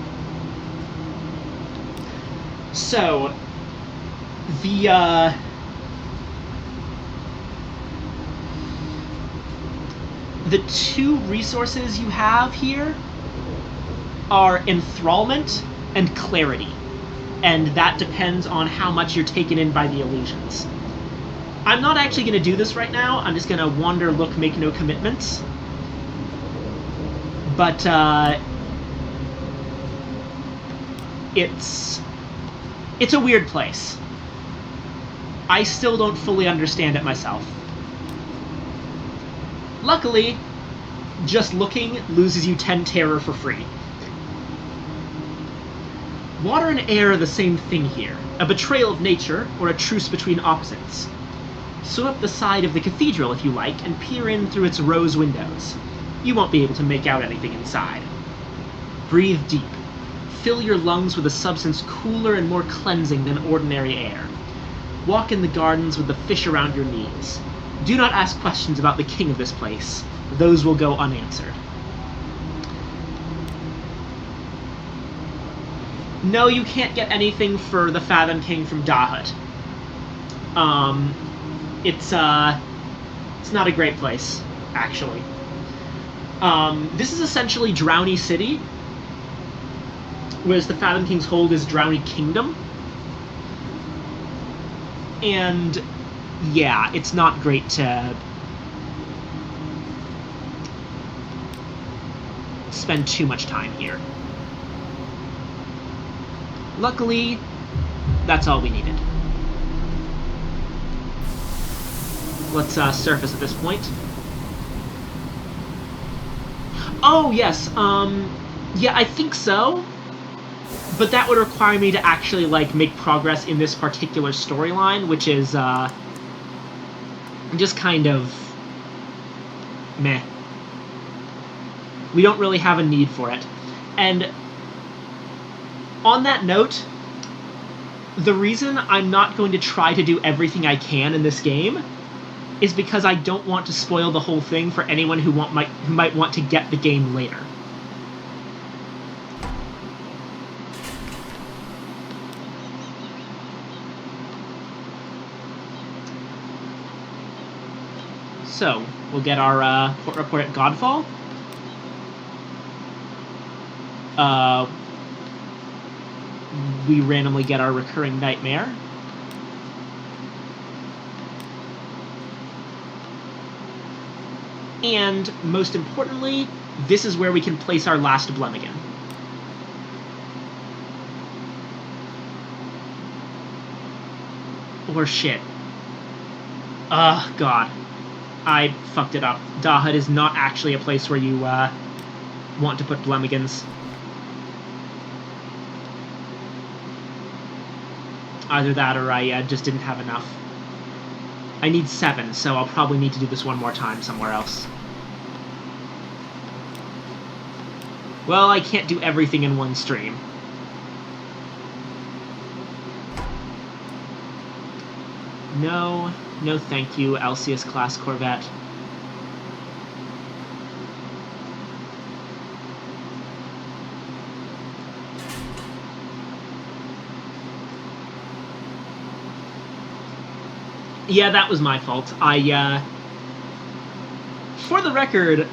So, the two resources you have here are enthrallment and clarity, and that depends on how much you're taken in by the illusions. I'm not actually going to do this right now. I'm just going to wander, look, make no commitments. But it's a weird place. I still don't fully understand it myself. Luckily, just looking loses you 10 terror for free. Water and air are the same thing here, a betrayal of nature or a truce between opposites. Swim up the side of the cathedral if you like and peer in through its rose windows. You won't be able to make out anything inside. Breathe deep. Fill your lungs with a substance cooler and more cleansing than ordinary air. Walk in the gardens with the fish around your knees. Do not ask questions about the king of this place. Those will go unanswered. No, you can't get anything for the Fathom King from Dahut. It's not a great place, actually. This is essentially Drowny City, whereas the Fathom King's hold is Drowny Kingdom. And yeah, it's not great to spend too much time here. Luckily, that's all we needed. Let's surface at this point. Oh, yes, yeah, I think so. But that would require me to actually, like, make progress in this particular storyline, which is, just kind of meh. We don't really have a need for it. And on that note, the reason I'm not going to try to do everything I can in this game is because I don't want to spoil the whole thing for anyone who might want to get the game later. So, we'll get our port report at Godfall. We randomly get our recurring nightmare. And, most importantly, this is where we can place our last Blemigan. Or shit. Ugh, God. I fucked it up. Dahut is not actually a place where you, want to put Blemigans. Either that or I just didn't have enough. I need 7, so I'll probably need to do this one more time somewhere else. Well, I can't do everything in one stream. No, no thank you, Alceus-class Corvette. Yeah, that was my fault. For the record,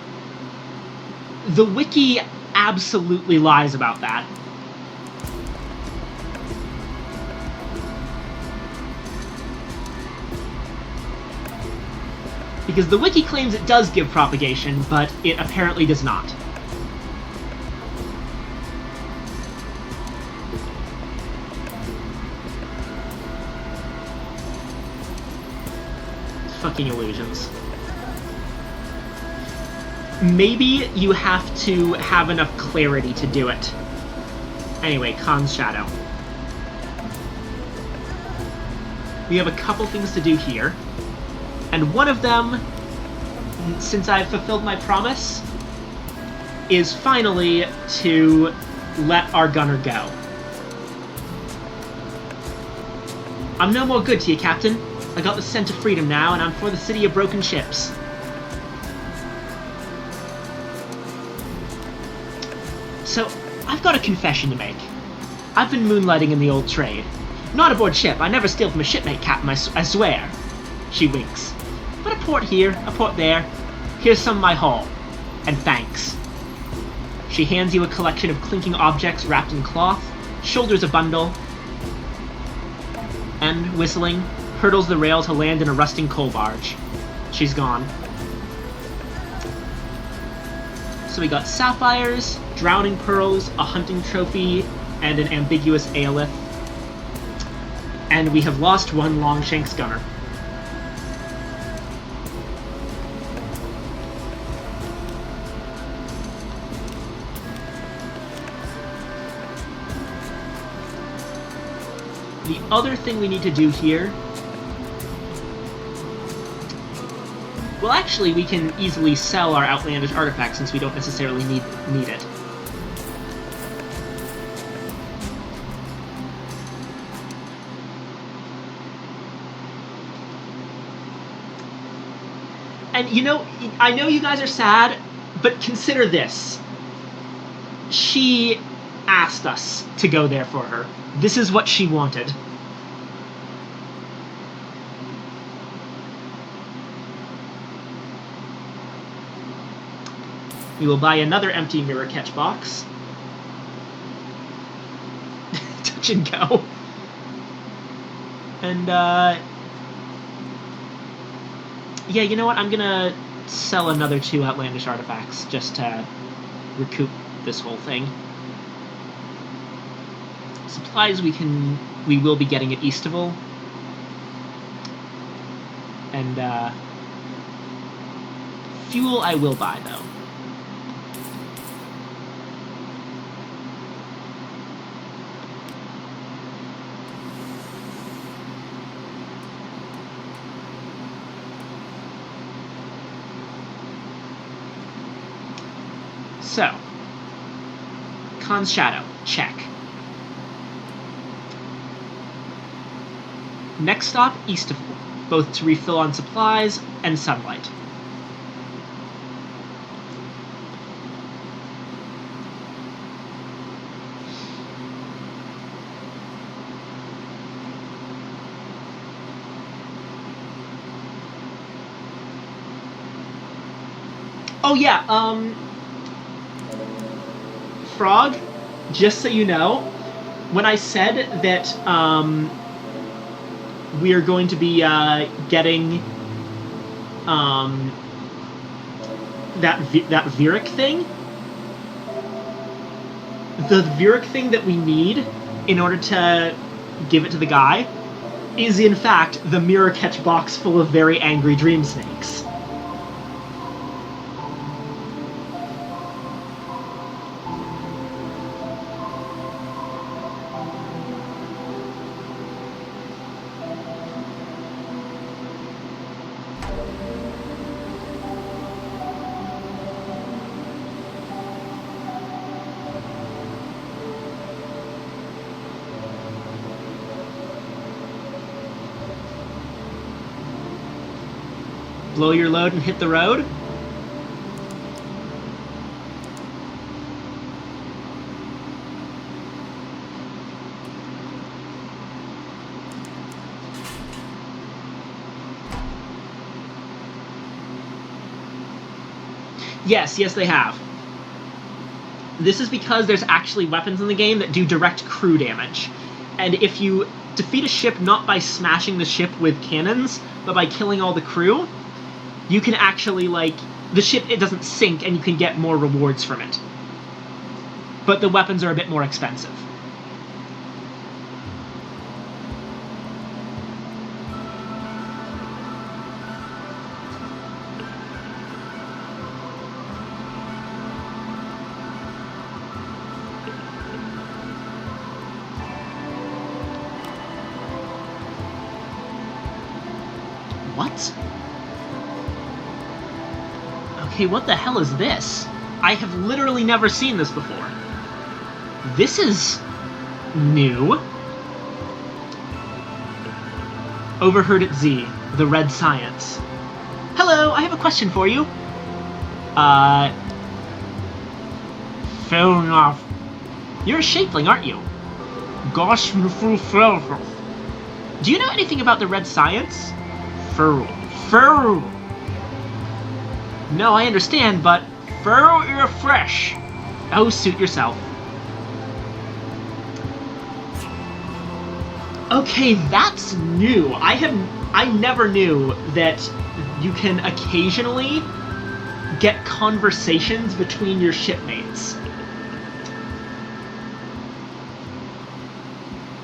the wiki absolutely lies about that. Because the wiki claims it does give propagation, but it apparently does not. Fucking illusions. Maybe you have to have enough clarity to do it. Anyway, Khan's Shadow. We have a couple things to do here. And one of them, since I've fulfilled my promise, is finally to let our gunner go. I'm no more good to you, Captain. I got the scent of freedom now, and I'm for the city of broken ships. So, I've got a confession to make. I've been moonlighting in the old trade. Not aboard ship. I never steal from a shipmate, Captain, I swear. She winks. But a port here, a port there. Here's some of my haul. And thanks. She hands you a collection of clinking objects wrapped in cloth, shoulders a bundle, and, whistling, hurdles the rail to land in a rusting coal barge. She's gone. So we got sapphires, drowning pearls, a hunting trophy, and an ambiguous aolith. And we have lost one Longshanks gunner. the other thing we need to do here... Well, actually, we can easily sell our outlandish artifact since we don't necessarily need it. And, you know, I know you guys are sad, but consider this. She asked us to go there for her. This is what she wanted. We will buy another empty mirror catch box. Touch and go. And, yeah, you know what? I'm gonna sell another 2 outlandish artifacts just to recoup this whole thing. Supplies we will be getting at Eastival. And, fuel I will buy, though. So, Khan's Shadow, check. Next stop, Eastival, both to refill on supplies and sunlight. Oh yeah, Frog, just so you know, when I said that we are going to be getting that Virik thing, the Virik thing that we need in order to give it to the guy is in fact the mirror catch box full of very angry dream snakes. Blow your load and hit the road. Yes, they have. This is because there's actually weapons in the game that do direct crew damage. And if you defeat a ship not by smashing the ship with cannons, but by killing all the crew, you can actually, like, the ship, it doesn't sink and you can get more rewards from it. But the weapons are a bit more expensive. What? Okay, what the hell is this? I have literally never seen this before. This is new. Overheard at Z, the red science. Hello, I have a question for you. Fair enough. You're a shapeling, aren't you? Gosh, do you know anything about the red science? Fur. No, I understand, but fur you're fresh. Oh, suit yourself. Okay, that's new. I never knew that you can occasionally get conversations between your shipmates.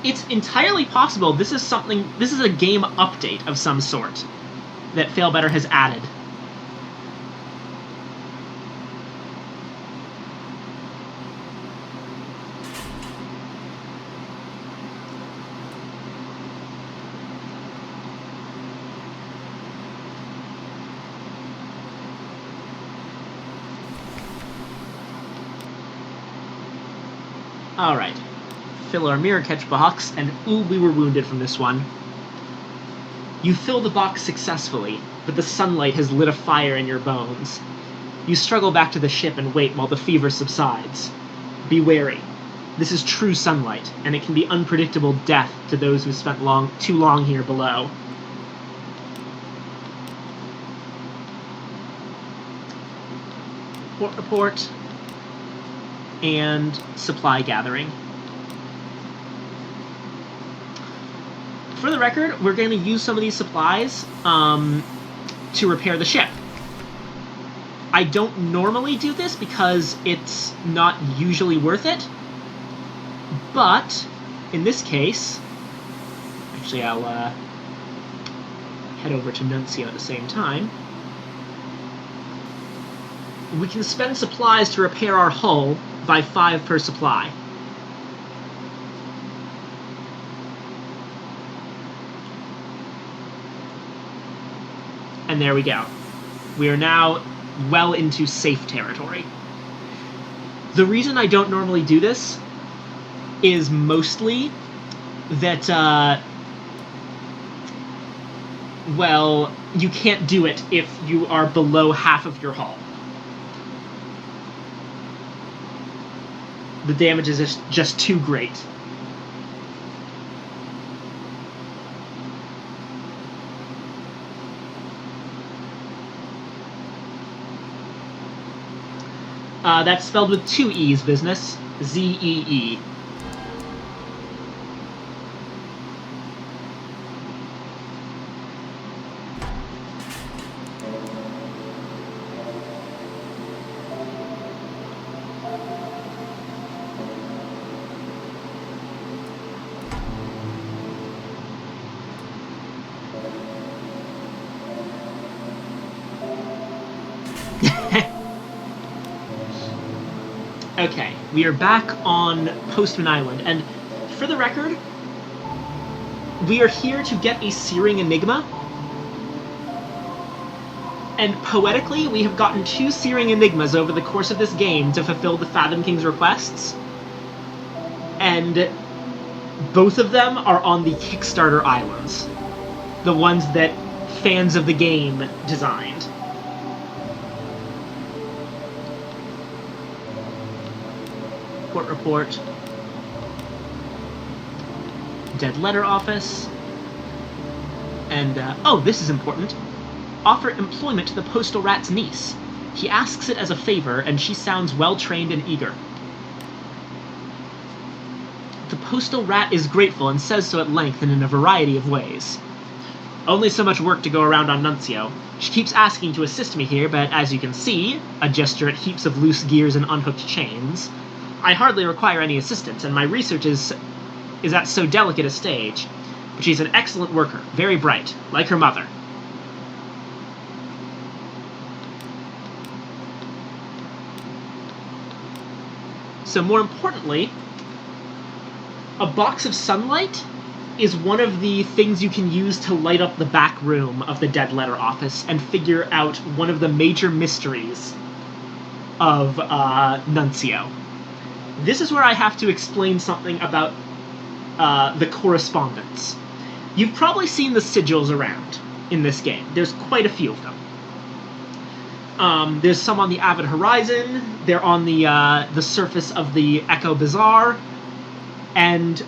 It's entirely possible this is a game update of some sort that Failbetter has added. Alright. Fill our mirror catch box, and ooh, we were wounded from this one. You fill the box successfully, but the sunlight has lit a fire in your bones. You struggle back to the ship and wait while the fever subsides. Be wary. This is true sunlight, and it can be unpredictable death to those who spent too long here below. Port report and supply gathering. For the record, we're going to use some of these supplies to repair the ship. I don't normally do this because it's not usually worth it, but in this case, actually I'll head over to Nuncio at the same time. We can spend supplies to repair our hull by 5 per supply. And there we go. We are now well into safe territory. The reason I don't normally do this is mostly that, well, you can't do it if you are below half of your hull. The damage is just too great. That's spelled with 2 E's, business. Z-E-E. Okay, we are back on Postman Island, and for the record, we are here to get a Searing Enigma, and poetically, we have gotten 2 Searing Enigmas over the course of this game to fulfill the Fathom King's requests, and both of them are on the Kickstarter islands, the ones that fans of the game designed. Port report. Dead letter office. And, oh, this is important. Offer employment to the postal rat's niece. He asks it as a favor, and she sounds well-trained and eager. The postal rat is grateful and says so at length and in a variety of ways. Only so much work to go around on Nuncio. She keeps asking to assist me here, but as you can see, a gesture at heaps of loose gears and unhooked chains, I hardly require any assistance, and my research is at so delicate a stage. But she's an excellent worker, very bright, like her mother. So more importantly, a box of sunlight is one of the things you can use to light up the back room of the Dead Letter Office and figure out one of the major mysteries of Nuncio. This is where I have to explain something about the correspondence. You've probably seen the sigils around in this game. There's quite a few of them. There's some on the Avid Horizon, they're on the surface of the Echo Bazaar, and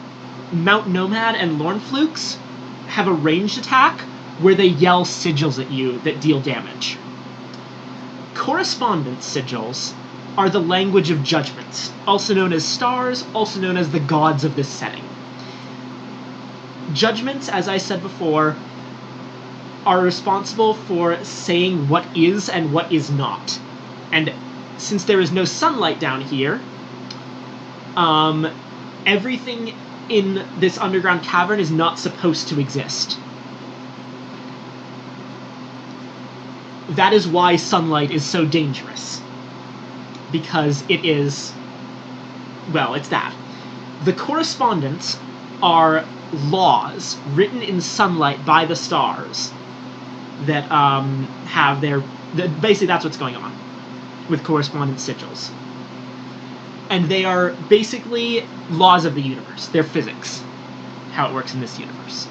Mount Nomad and Lornflukes have a ranged attack where they yell sigils at you that deal damage. Correspondence sigils are the language of judgments, also known as stars, also known as the gods of this setting. Judgments, as I said before, are responsible for saying what is and what is not. And since there is no sunlight down here, everything in this underground cavern is not supposed to exist. That is why sunlight is so dangerous. Because it is, well, it's that. The correspondence are laws written in sunlight by the stars that have their... basically, that's what's going on with correspondence sigils. And they are basically laws of the universe. They're physics, how it works in this universe.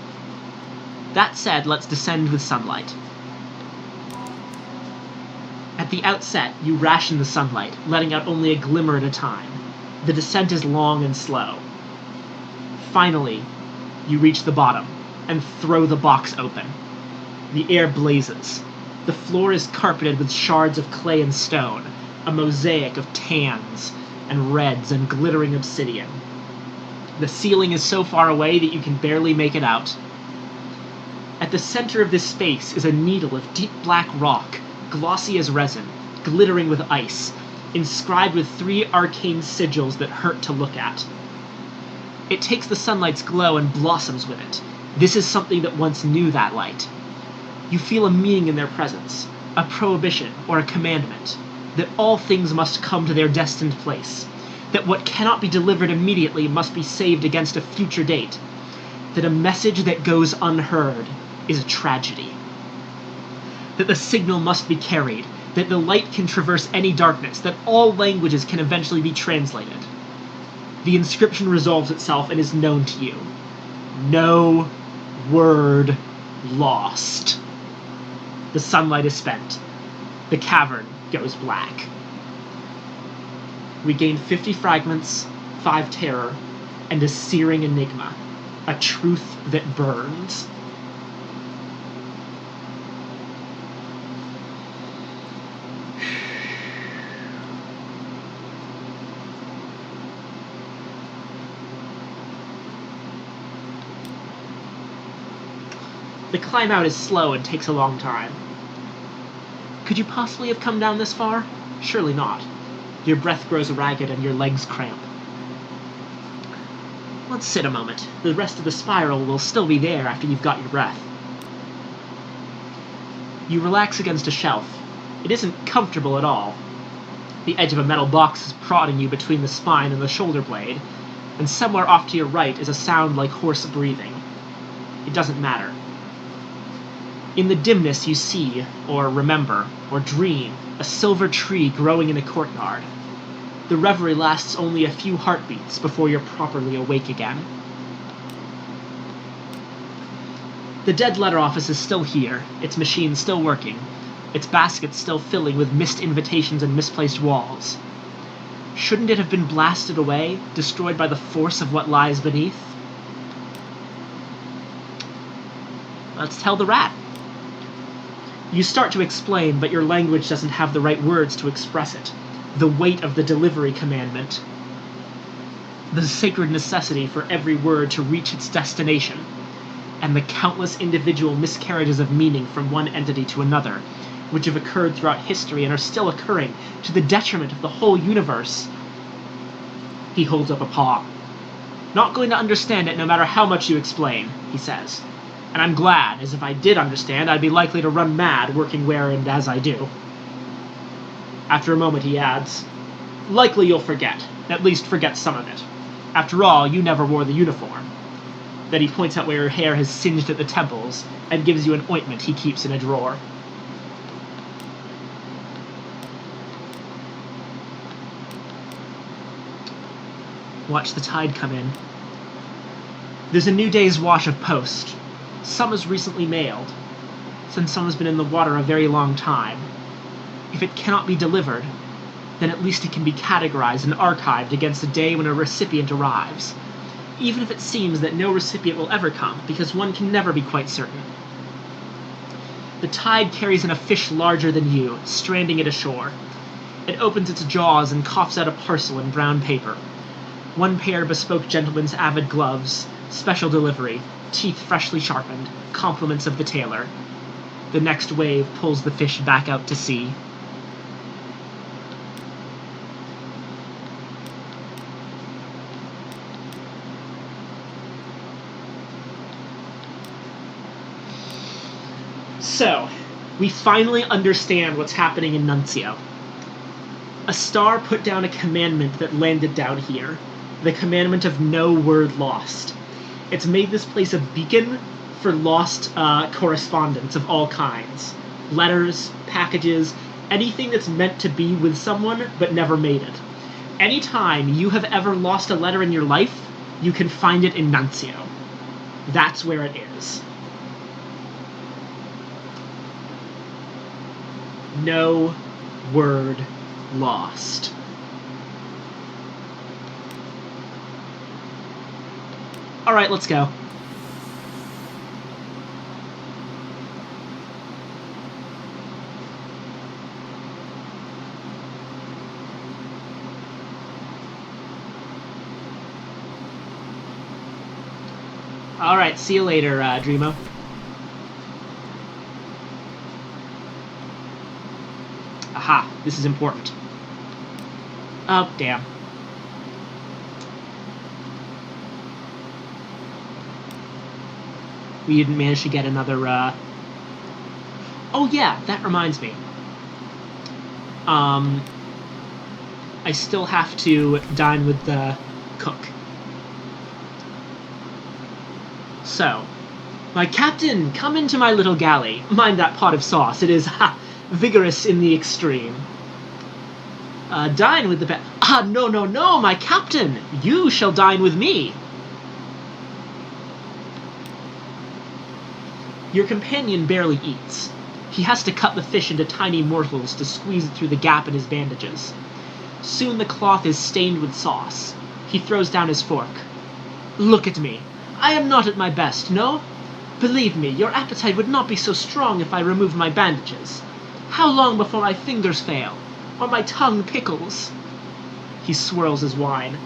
That said, let's descend with sunlight. At the outset, you ration the sunlight, letting out only a glimmer at a time. The descent is long and slow. Finally, you reach the bottom and throw the box open. The air blazes. The floor is carpeted with shards of clay and stone, a mosaic of tans and reds and glittering obsidian. The ceiling is so far away that you can barely make it out. At the center of this space is a needle of deep black rock, glossy as resin, glittering with ice, inscribed with 3 arcane sigils that hurt to look at. It takes the sunlight's glow and blossoms with it. This is something that once knew that light. You feel a meaning in their presence, a prohibition or a commandment, that all things must come to their destined place, that what cannot be delivered immediately must be saved against a future date, that a message that goes unheard is a tragedy, that the signal must be carried, that the light can traverse any darkness, that all languages can eventually be translated. The inscription resolves itself and is known to you. No word lost. The sunlight is spent. The cavern goes black. We gain 50 fragments, 5 terror, and a searing enigma. A truth that burns. The climb out is slow and takes a long time. Could you possibly have come down this far? Surely not. Your breath grows ragged and your legs cramp. Let's sit a moment. The rest of the spiral will still be there after you've got your breath. You relax against a shelf. It isn't comfortable at all. The edge of a metal box is prodding you between the spine and the shoulder blade, and somewhere off to your right is a sound like hoarse breathing. It doesn't matter. In the dimness you see, or remember, or dream, a silver tree growing in a courtyard. The reverie lasts only a few heartbeats before you're properly awake again. The dead letter office is still here, its machine still working, its baskets still filling with missed invitations and misplaced walls. Shouldn't it have been blasted away, destroyed by the force of what lies beneath? Let's tell the rat. You start to explain, but your language doesn't have the right words to express it. The weight of the delivery commandment. The sacred necessity for every word to reach its destination. And the countless individual miscarriages of meaning from one entity to another, which have occurred throughout history and are still occurring to the detriment of the whole universe. He holds up a paw. Not going to understand it no matter how much you explain, he says. And I'm glad, as if I did understand, I'd be likely to run mad working where and as I do. After a moment he adds, likely you'll forget, at least forget some of it. After all, you never wore the uniform. Then he points out where your hair has singed at the temples, and gives you an ointment he keeps in a drawer. Watch the tide come in. There's a new day's wash of post. Some is recently mailed, since some has been in the water a very long time. If it cannot be delivered, then at least it can be categorized and archived against a day when a recipient arrives, even if it seems that no recipient will ever come, because one can never be quite certain. The tide carries in a fish larger than you, stranding it ashore. It opens its jaws and coughs out a parcel in brown paper. 1 pair bespoke gentleman's avid gloves, special delivery, teeth freshly sharpened, compliments of the tailor. The next wave pulls the fish back out to sea. So, we finally understand what's happening in Nuncio. A star put down a commandment that landed down here. The commandment of no word lost. It's made this place a beacon for lost correspondence of all kinds. Letters, packages, anything that's meant to be with someone but never made it. Anytime you have ever lost a letter in your life, you can find it in Nuncio. That's where it is. No word lost. Alright, let's go. Alright, see you later, Dreamo. Aha, this is important. Oh, damn. We didn't manage to get another, Oh yeah, that reminds me. I still have to dine with the cook. So, my captain, come into my little galley. Mind that pot of sauce. It is, vigorous in the extreme. Dine with the no, my captain! You shall dine with me! Your companion barely eats. He has to cut the fish into tiny morsels to squeeze it through the gap in his bandages. Soon the cloth is stained with sauce. He throws down his fork. Look at me. I am not at my best, no? Believe me, your appetite would not be so strong if I removed my bandages. How long before my fingers fail? Or my tongue pickles? He swirls his wine.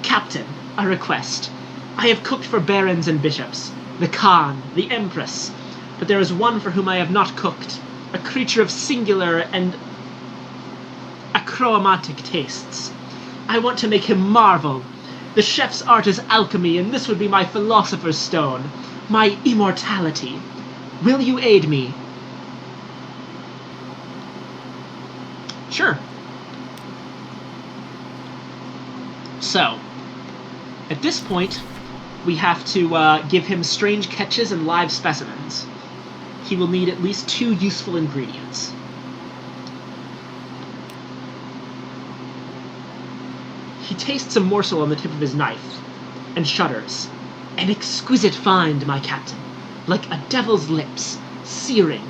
Captain, a request. I have cooked for barons and bishops, the Khan, the Empress, but there is one for whom I have not cooked, a creature of singular and achromatic tastes. I want to make him marvel. The chef's art is alchemy, and this would be my philosopher's stone, my immortality. Will you aid me? Sure. So, at this point, we have to give him strange catches and live specimens. He will need at least 2 useful ingredients. He tastes a morsel on the tip of his knife, and shudders. An exquisite find, my captain. Like a devil's lips, searing,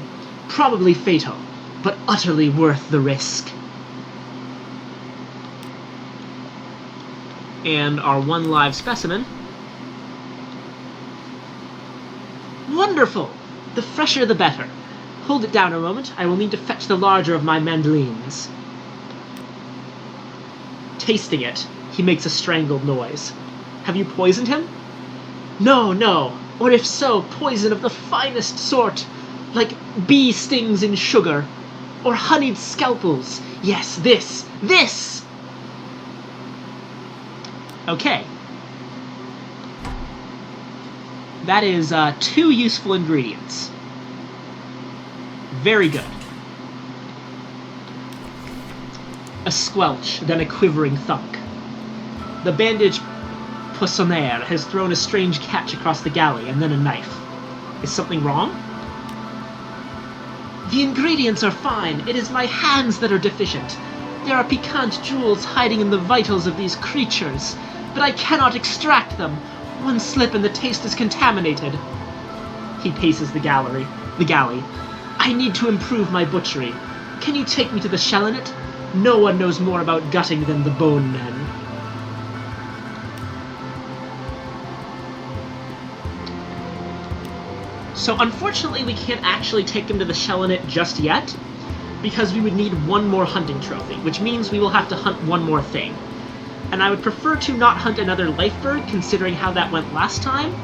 probably fatal, but utterly worth the risk. And our 1 live specimen. Wonderful! The fresher the better. Hold it down a moment. I will need to fetch the larger of my mandolines. Tasting it, he makes a strangled noise. Have you poisoned him? No. Or if so, poison of the finest sort. Like bee stings in sugar. Or honeyed scalpels. Yes, this! Okay. That is 2 useful ingredients. Very good. A squelch, then a quivering thunk. The bandaged poissonniere has thrown a strange catch across the galley, and then a knife. Is something wrong? The ingredients are fine. It is my hands that are deficient. There are piquant jewels hiding in the vitals of these creatures, but I cannot extract them. One slip and the taste is contaminated. He paces the galley. I need to improve my butchery. Can you take me to the Shelinet? No one knows more about gutting than the bone men. So unfortunately we can't actually take him to the Shelinet just yet, because we would need 1 more hunting trophy, which means we will have to hunt 1 more thing. And I would prefer to not hunt another life bird, considering how that went last time,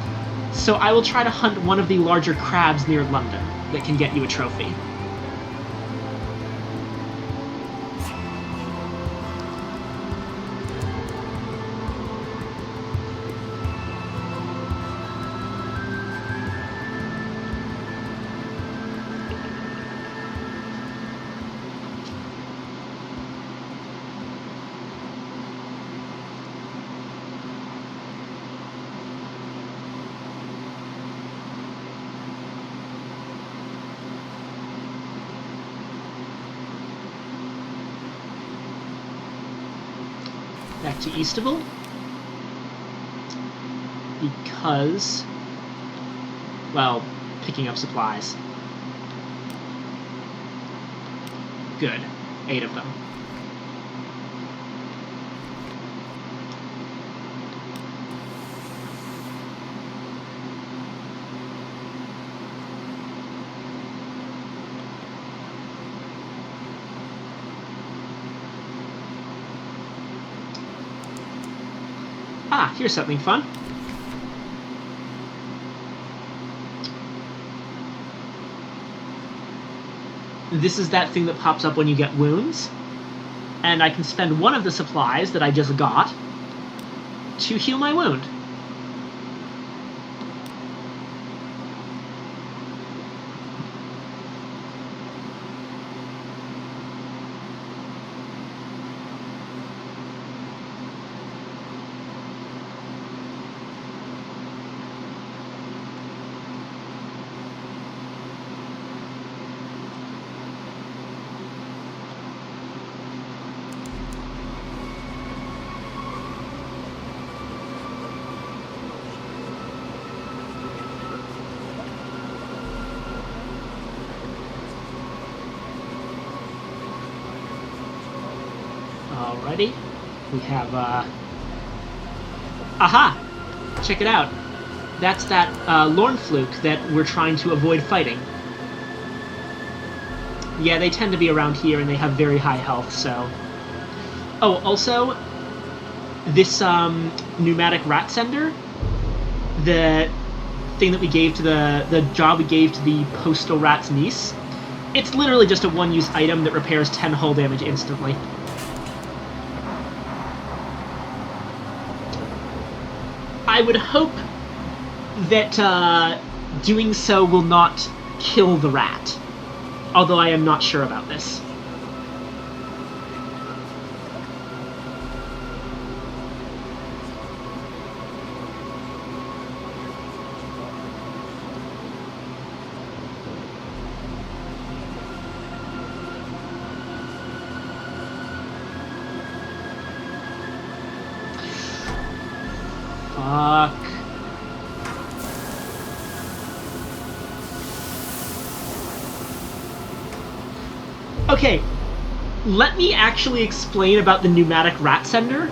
so I will try to hunt one of the larger crabs near London that can get you a trophy. Back to Eastival. Because, well, picking up supplies. Good. 8 of them. Ah, here's something fun. This is that thing that pops up when you get wounds. And I can spend one of the supplies that I just got to heal my wound. Alrighty, we have, aha! Check it out. That's that, Lorn Fluke that we're trying to avoid fighting. Yeah, they tend to be around here, and they have very high health, so... Oh, also, this, pneumatic rat sender, the thing that we gave to the job we gave to the postal rat's niece, it's literally just a one-use item that repairs 10 hull damage instantly. I would hope that doing so will not kill the rat, although I am not sure about this. Fuck. Okay, let me actually explain about the pneumatic rat sender,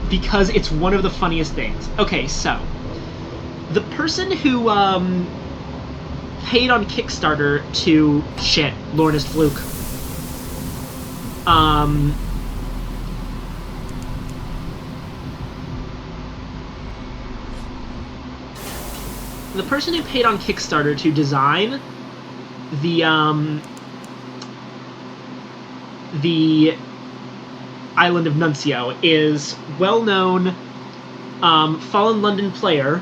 because it's one of the funniest things. Okay, so, the person who, paid on Kickstarter to... Shit, Lornist Fluke. The person who paid on Kickstarter to design the Island of Nuncio is well-known Fallen London player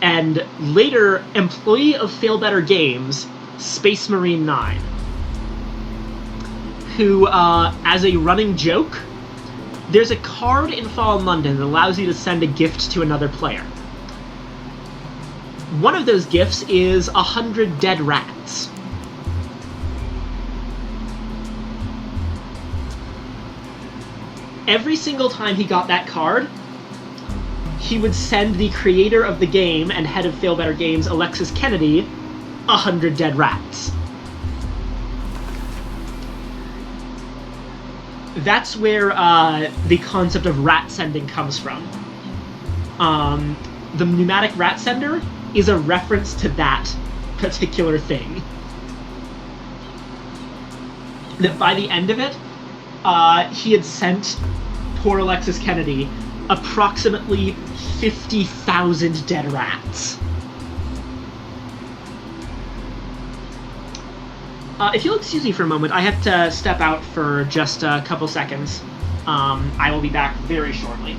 and later employee of Fail Better Games, Space Marine 9, who, as a running joke, there's a card in Fallen London that allows you to send a gift to another player. One of those gifts is 100 dead rats. Every single time he got that card, he would send the creator of the game and head of Fail Better Games, Alexis Kennedy, 100 dead rats. That's where the concept of rat sending comes from. The pneumatic rat sender is a reference to that particular thing. That by the end of it, he had sent poor Alexis Kennedy approximately 50,000 dead rats. If you'll excuse me for a moment, I have to step out for just a couple seconds. I will be back very shortly.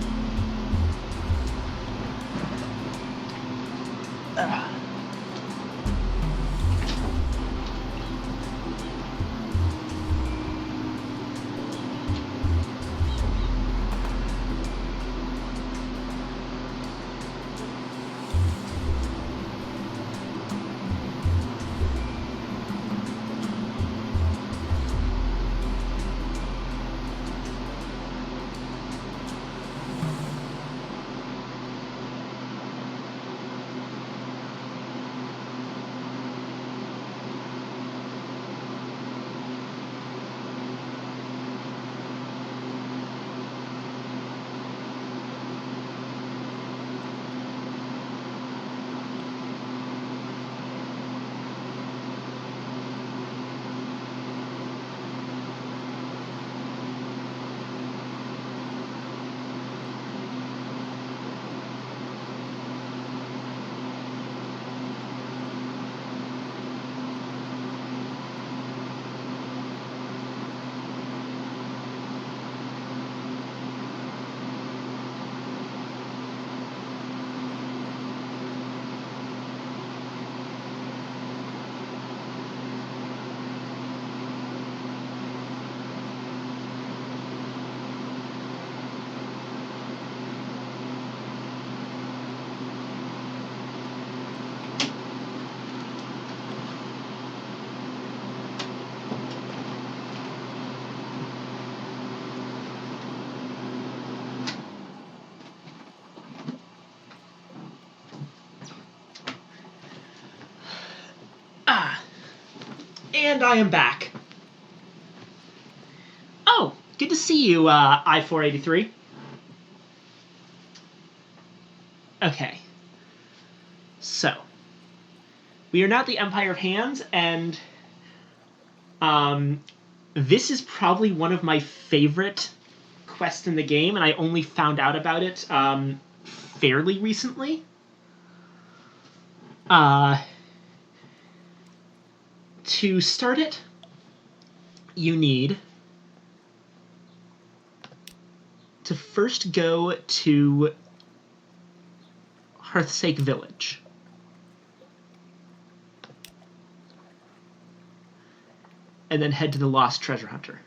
And I am back. Oh, good to see you, I-483. Okay. So, we are now at the Empire of Hands, and this is probably one of my favorite quests in the game, and I only found out about it fairly recently. To start it, you need to first go to Hearthsake Village. And then head to the Lost Treasure Hunter.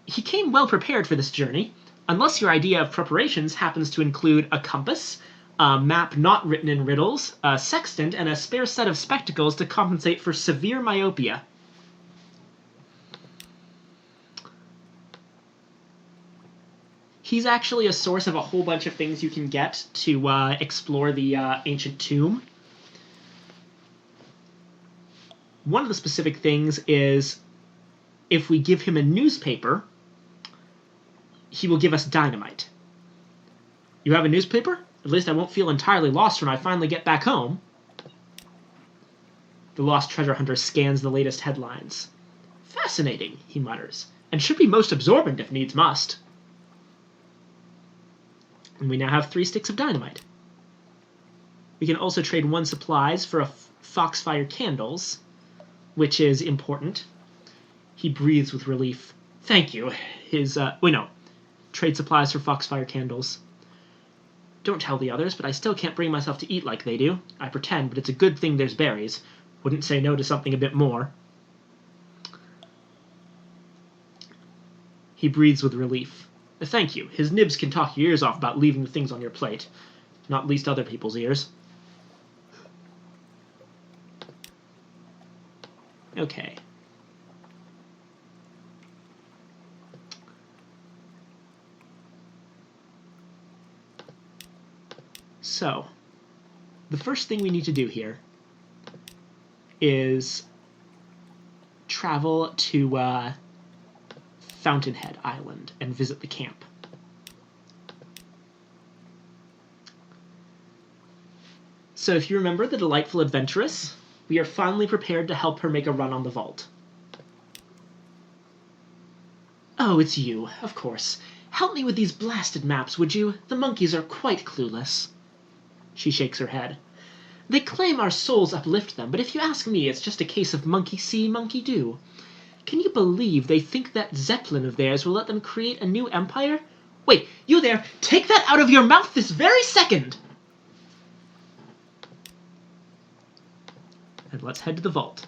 He came well prepared for this journey, unless your idea of preparations happens to include a compass, a map not written in riddles, a sextant, and a spare set of spectacles to compensate for severe myopia. He's actually a source of a whole bunch of things you can get to explore the ancient tomb. One of the specific things is if we give him a newspaper, he will give us dynamite. You have a newspaper? At least I won't feel entirely lost when I finally get back home. The Lost Treasure Hunter scans the latest headlines. Fascinating, he mutters, and should be most absorbent if needs must. And we now have 3 sticks of dynamite. We can also trade 1 supplies for a foxfire candles, which is important. He breathes with relief. Thank you. Trade supplies for foxfire candles. Don't tell the others, but I still can't bring myself to eat like they do. I pretend, but it's a good thing there's berries. Wouldn't say no to something a bit more. He breathes with relief. Thank you. His nibs can talk your ears off about leaving things on your plate. Not least other people's ears. Okay. So, the first thing we need to do here is travel to Fountainhead Island and visit the camp. So if you remember the delightful adventuress, we are finally prepared to help her make a run on the vault. Oh, it's you, of course. Help me with these blasted maps, would you? The monkeys are quite clueless. She shakes her head. They claim our souls uplift them, but if you ask me, it's just a case of monkey see, monkey do. Can you believe they think that Zeppelin of theirs will let them create a new empire? Wait, you there! Take that out of your mouth this very second! And let's head to the vault.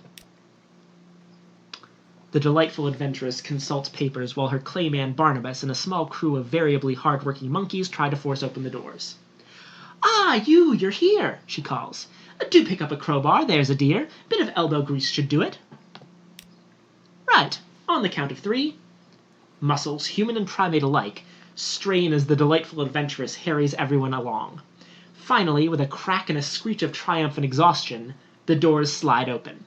The delightful adventuress consults papers while her clayman Barnabas and a small crew of variably hard-working monkeys try to force open the doors. Ah, you're here, she calls. Do pick up a crowbar, there's a dear. Bit of elbow grease should do it. Right, on the count of 3. Muscles, human and primate alike, strain as the delightful adventuress harries everyone along. Finally, with a crack and a screech of triumph and exhaustion, the doors slide open.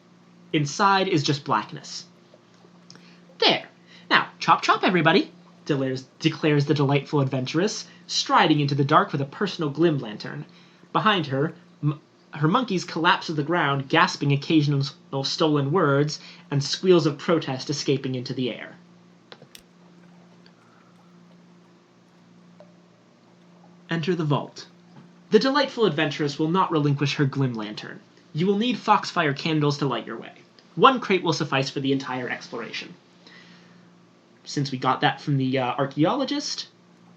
Inside is just blackness. There! Now, chop chop, everybody! Declares the delightful adventuress, striding into the dark with a personal glim lantern. Behind her, her monkeys collapse to the ground, gasping occasional stolen words and squeals of protest escaping into the air. Enter the vault. The delightful adventuress will not relinquish her glim lantern. You will need foxfire candles to light your way. 1 crate will suffice for the entire exploration. Since we got that from the archaeologist,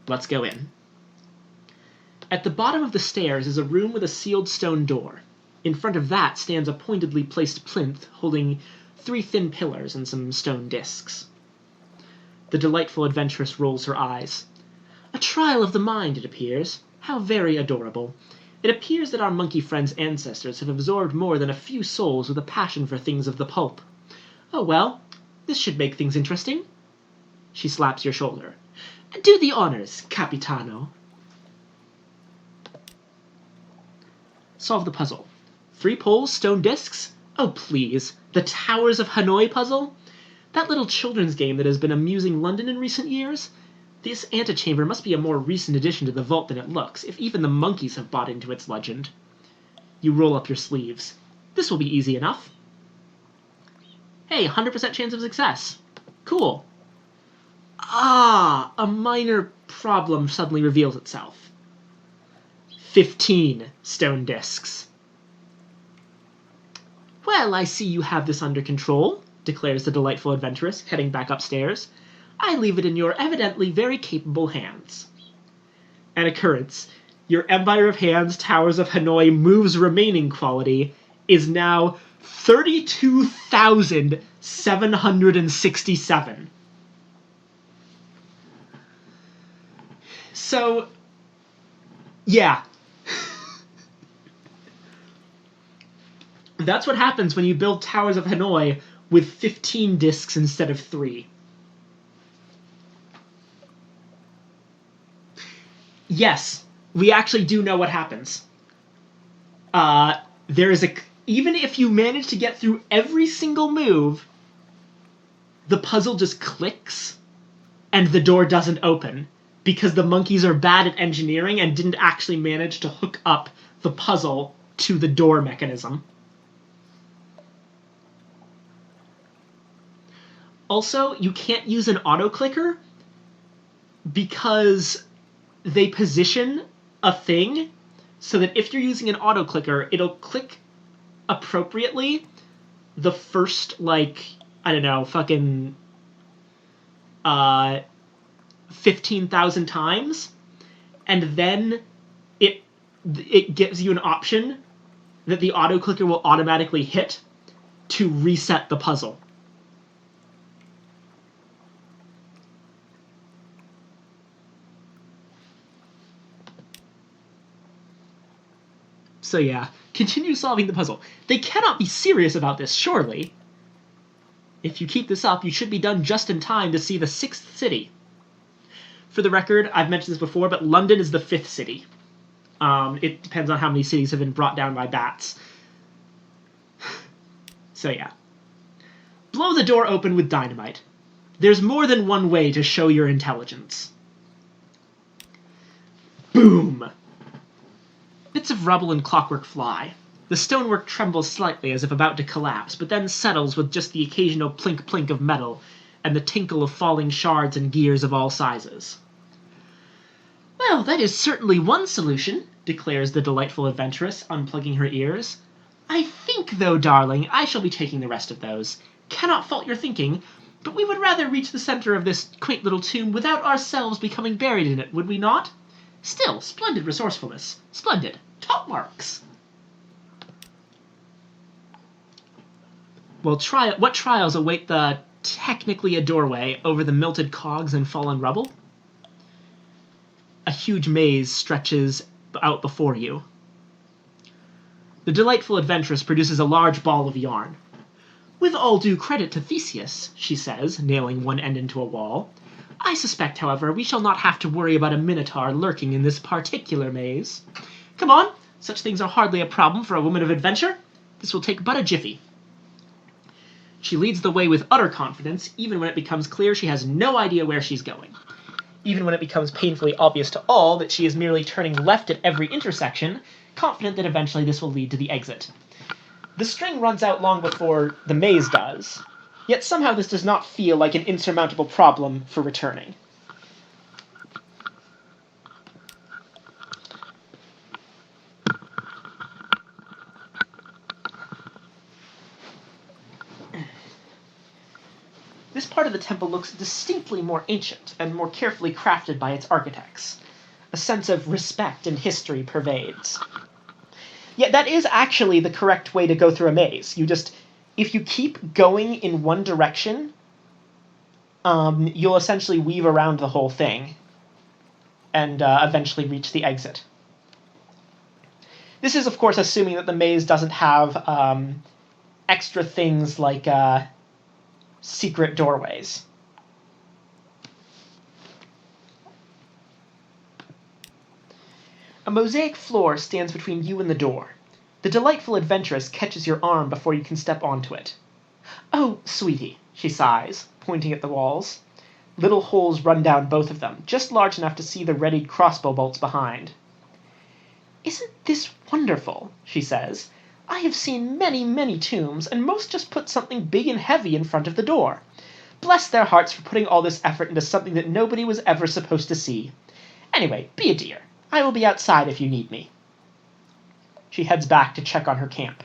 let's go in. At the bottom of the stairs is a room with a sealed stone door. In front of that stands a pointedly placed plinth holding 3 thin pillars and some stone discs. The delightful adventuress rolls her eyes. A trial of the mind, it appears. How very adorable. It appears that our monkey friend's ancestors have absorbed more than a few souls with a passion for things of the pulp. Oh well, this should make things interesting. She slaps your shoulder. Do the honors, Capitano. Solve the puzzle. 3 poles, stone discs? Oh, please. The Towers of Hanoi puzzle? That little children's game that has been amusing London in recent years? This antechamber must be a more recent addition to the vault than it looks, if even the monkeys have bought into its legend. You roll up your sleeves. This will be easy enough. Hey, 100% chance of success. Cool. Ah, a minor problem suddenly reveals itself. 15 stone discs. Well, I see you have this under control, declares the delightful adventuress, heading back upstairs. I leave it in your evidently very capable hands. An occurrence. Your Empire of Hands, Towers of Hanoi moves remaining quality is now 32,767. So, yeah. That's what happens when you build Towers of Hanoi with 15 discs instead of 3. Yes, we actually do know what happens. There is even if you manage to get through every single move, the puzzle just clicks and the door doesn't open because the monkeys are bad at engineering and didn't actually manage to hook up the puzzle to the door mechanism. Also, you can't use an auto-clicker because they position a thing so that if you're using an auto-clicker, it'll click appropriately the first, like, I don't know, fucking 15,000 times, and then it gives you an option that the auto-clicker will automatically hit to reset the puzzle. So yeah, continue solving the puzzle. They cannot be serious about this, surely. If you keep this up, you should be done just in time to see the 6th city. For the record, I've mentioned this before, but London is the 5th city. It depends on how many cities have been brought down by bats. So yeah. Blow the door open with dynamite. There's more than one way to show your intelligence. Boom! Bits of rubble and clockwork fly. The stonework trembles slightly as if about to collapse, but then settles with just the occasional plink-plink of metal and the tinkle of falling shards and gears of all sizes. Well, that is certainly one solution, declares the delightful adventuress, unplugging her ears. I think, though, darling, I shall be taking the rest of those. Cannot fault your thinking, but we would rather reach the center of this quaint little tomb without ourselves becoming buried in it, would we not? Still, splendid resourcefulness. Splendid. Top marks. Well, what trials await the technically a doorway over the melted cogs and fallen rubble? A huge maze stretches out before you. The delightful adventuress produces a large ball of yarn. With all due credit to Theseus, she says, nailing one end into a wall. I suspect, however, we shall not have to worry about a minotaur lurking in this particular maze. Come on, such things are hardly a problem for a woman of adventure. This will take but a jiffy. She leads the way with utter confidence, even when it becomes clear she has no idea where she's going. Even when it becomes painfully obvious to all that she is merely turning left at every intersection, confident that eventually this will lead to the exit. The string runs out long before the maze does, yet somehow this does not feel like an insurmountable problem for returning. This part of the temple looks distinctly more ancient and more carefully crafted by its architects. A sense of respect and history pervades. Yet that is actually the correct way to go through a maze. If you keep going in one direction, you'll essentially weave around the whole thing and eventually reach the exit. This is, of course, assuming that the maze doesn't have extra things like secret doorways. A mosaic floor stands between you and the door. The delightful adventuress catches your arm before you can step onto it. "Oh, sweetie," she sighs, pointing at the walls. Little holes run down both of them, just large enough to see the readied crossbow bolts behind. "Isn't this wonderful?" she says. "I have seen many, many tombs, and most just put something big and heavy in front of the door. Bless their hearts for putting all this effort into something that nobody was ever supposed to see. Anyway, be a dear. I will be outside if you need me." She heads back to check on her camp.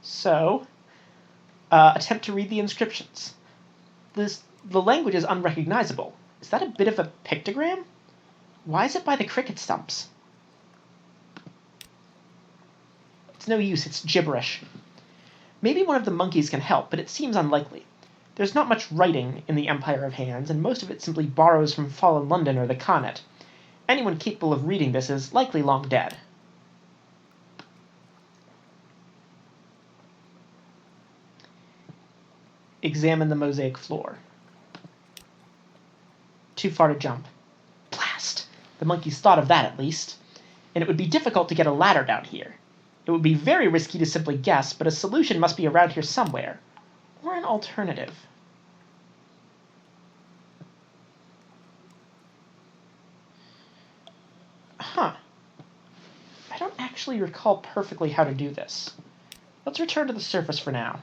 So, attempt to read the inscriptions. The language is unrecognizable. Is that a bit of a pictogram? Why is it by the cricket stumps? It's no use, it's gibberish. Maybe one of the monkeys can help, but it seems unlikely. There's not much writing in the Empire of Hands, and most of it simply borrows from fallen London or the Connaught. Anyone capable of reading this is likely long dead. Examine the mosaic floor. Too far to jump. Blast! The monkeys thought of that at least. And it would be difficult to get a ladder down here. It would be very risky to simply guess, but a solution must be around here somewhere. Or an alternative. Huh. I don't actually recall perfectly how to do this. Let's return to the surface for now.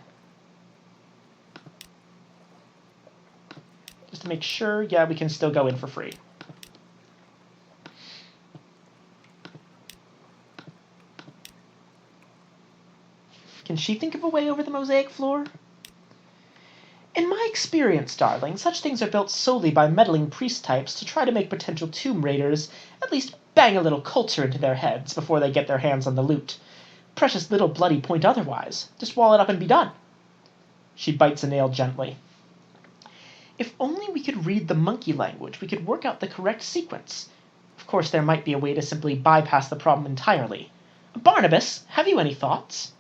Just to make sure, yeah, we can still go in for free. Can she think of a way over the mosaic floor? In my experience, darling, such things are built solely by meddling priest types to try to make potential tomb raiders at least bang a little culture into their heads before they get their hands on the loot. Precious little bloody point otherwise. Just wall it up and be done. She bites a nail gently. If only we could read the monkey language, we could work out the correct sequence. Of course, there might be a way to simply bypass the problem entirely. Barnabas, have you any thoughts?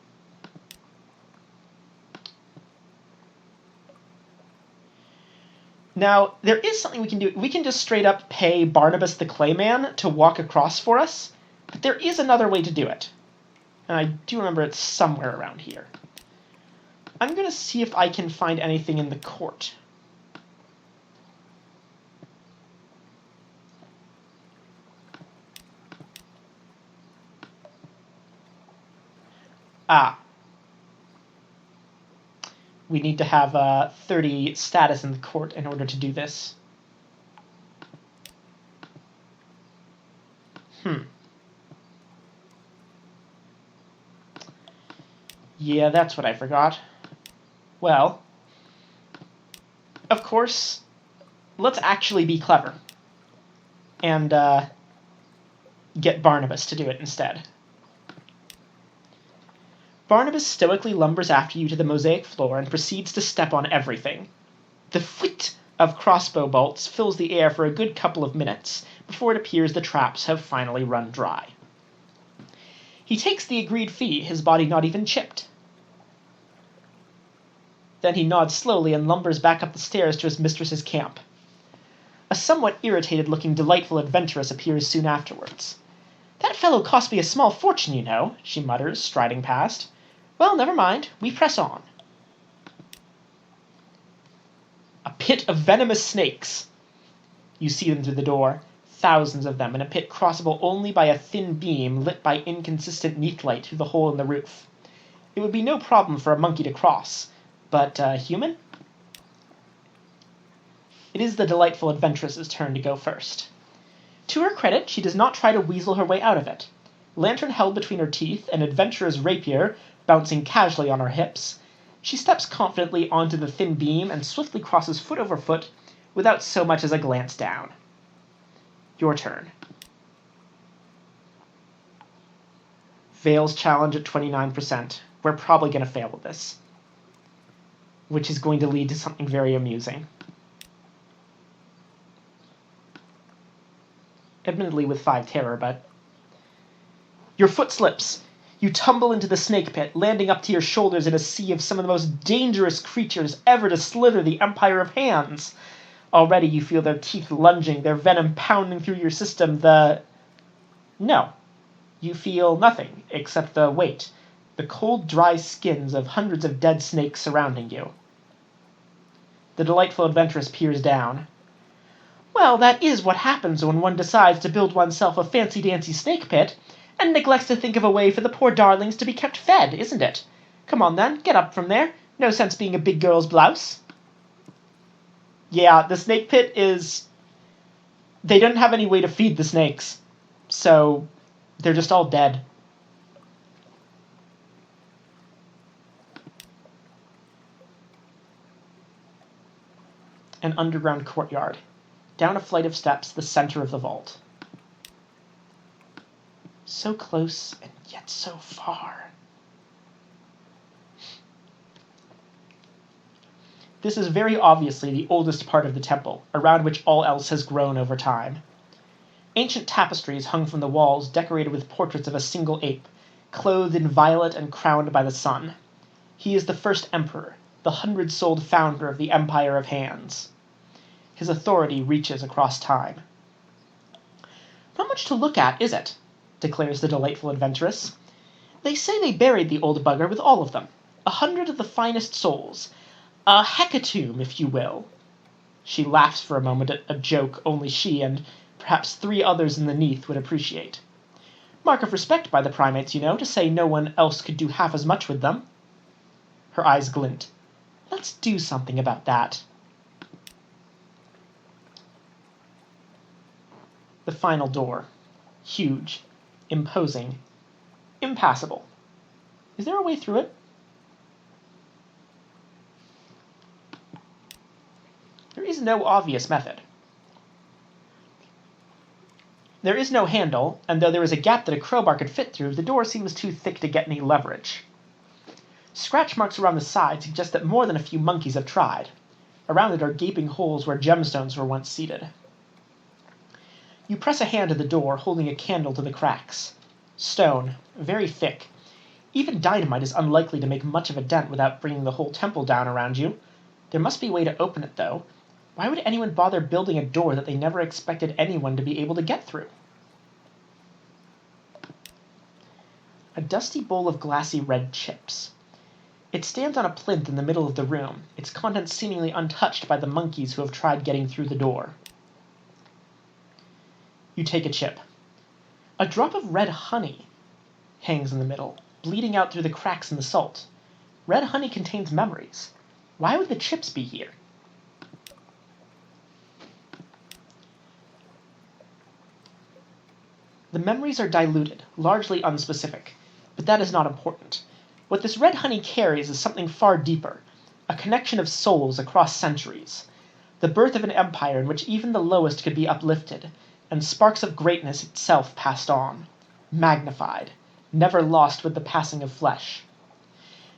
Now, there is something we can do. We can just straight up pay Barnabas the Clayman to walk across for us, but there is another way to do it. And I do remember it's somewhere around here. I'm going to see if I can find anything in the court. We need to have 30 status in the court in order to do this. Yeah, that's what I forgot. Well, of course, let's actually be clever. And get Barnabas to do it instead. Barnabas stoically lumbers after you to the mosaic floor and proceeds to step on everything. The whit of crossbow bolts fills the air for a good couple of minutes before it appears the traps have finally run dry. He takes the agreed fee, his body not even chipped. Then he nods slowly and lumbers back up the stairs to his mistress's camp. A somewhat irritated-looking delightful adventuress appears soon afterwards. "That fellow cost me a small fortune, you know," she mutters, striding past. "Well, never mind. We press on." A pit of venomous snakes. You see them through the door, thousands of them, in a pit crossable only by a thin beam lit by inconsistent neat light through the hole in the roof. It would be no problem for a monkey to cross, but human? It is the delightful adventuress's turn to go first. To her credit, she does not try to weasel her way out of it. Lantern held between her teeth, an adventurer's rapier bouncing casually on her hips, she steps confidently onto the thin beam and swiftly crosses foot over foot without so much as a glance down. Your turn. Veil's challenge at 29%. We're probably going to fail with this, which is going to lead to something very amusing. Admittedly with 5 terror, but... Your foot slips. You tumble into the snake pit, landing up to your shoulders in a sea of some of the most dangerous creatures ever to slither the Empire of Hands. Already you feel their teeth lunging, their venom pounding through your system. No. You feel nothing except the weight, the cold, dry skins of hundreds of dead snakes surrounding you. The delightful adventuress peers down. Well, that is what happens when one decides to build oneself a fancy-dancy snake pit, and neglects to think of a way for the poor darlings to be kept fed, isn't it? Come on, then, get up from there. No sense being a big girl's blouse. Yeah, the snake pit is... They didn't have any way to feed the snakes, so they're just all dead. An underground courtyard. Down a flight of steps, the center of the vault. So close, and yet so far. This is very obviously the oldest part of the temple, around which all else has grown over time. Ancient tapestries hung from the walls, decorated with portraits of a single ape, clothed in violet and crowned by the sun. He is the first emperor, the 100-souled founder of the Empire of Hands. His authority reaches across time. Not much to look at, is it? Declares the delightful adventuress. They say they buried the old bugger with all of them, 100 of the finest souls. A hecatomb, if you will. She laughs for a moment at a joke only she and perhaps 3 others in the Neath would appreciate. Mark of respect by the primates, you know, to say no one else could do half as much with them. Her eyes glint. Let's do something about that. The final door. Huge. Imposing. Impassable. Is there a way through it? There is no obvious method. There is no handle, and though there is a gap that a crowbar could fit through, the door seems too thick to get any leverage. Scratch marks around the side suggest that more than a few monkeys have tried. Around it are gaping holes where gemstones were once seated. You press a hand to the door, holding a candle to the cracks. Stone, very thick. Even dynamite is unlikely to make much of a dent without bringing the whole temple down around you. There must be a way to open it, though. Why would anyone bother building a door that they never expected anyone to be able to get through? A dusty bowl of glassy red chips. It stands on a plinth in the middle of the room, its contents seemingly untouched by the monkeys who have tried getting through the door. You take a chip. A drop of red honey hangs in the middle, bleeding out through the cracks in the salt. Red honey contains memories. Why would the chips be here? The memories are diluted, largely unspecific, but that is not important. What this red honey carries is something far deeper, a connection of souls across centuries, the birth of an empire in which even the lowest could be uplifted, and sparks of greatness itself passed on, magnified, never lost with the passing of flesh.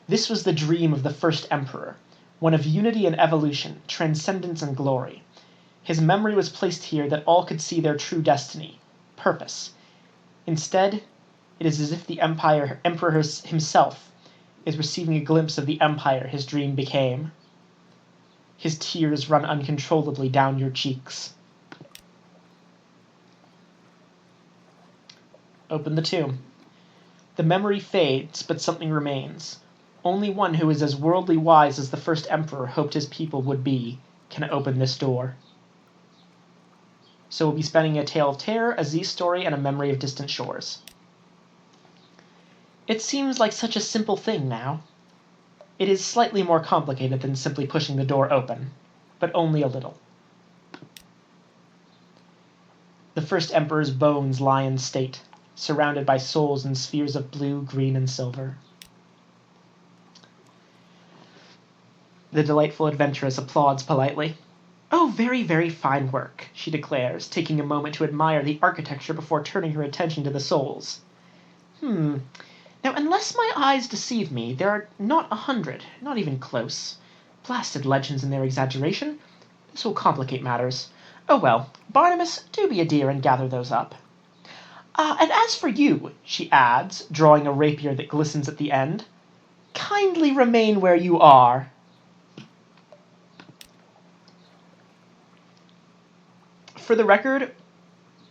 This was the dream of the first emperor, one of unity and evolution, transcendence and glory. His memory was placed here that all could see their true destiny, purpose. Instead, it is as if the emperor himself is receiving a glimpse of the empire his dream became. His tears run uncontrollably down your cheeks. Open the tomb. The memory fades, but something remains. Only one who is as worldly wise as the first emperor hoped his people would be can open this door. So we'll be spending a tale of terror, a Z story, and a memory of distant shores. It seems like such a simple thing now. It is slightly more complicated than simply pushing the door open, but only a little. The first emperor's bones lie in state, surrounded by souls in spheres of blue, green, and silver. The delightful adventuress applauds politely. Oh, very, very fine work, she declares, taking a moment to admire the architecture before turning her attention to the souls. Now, unless my eyes deceive me, there are not 100, not even close. Blasted legends and their exaggeration. This will complicate matters. Oh well, Barnabas, do be a dear and gather those up. And as for you, she adds, drawing a rapier that glistens at the end, kindly remain where you are. For the record,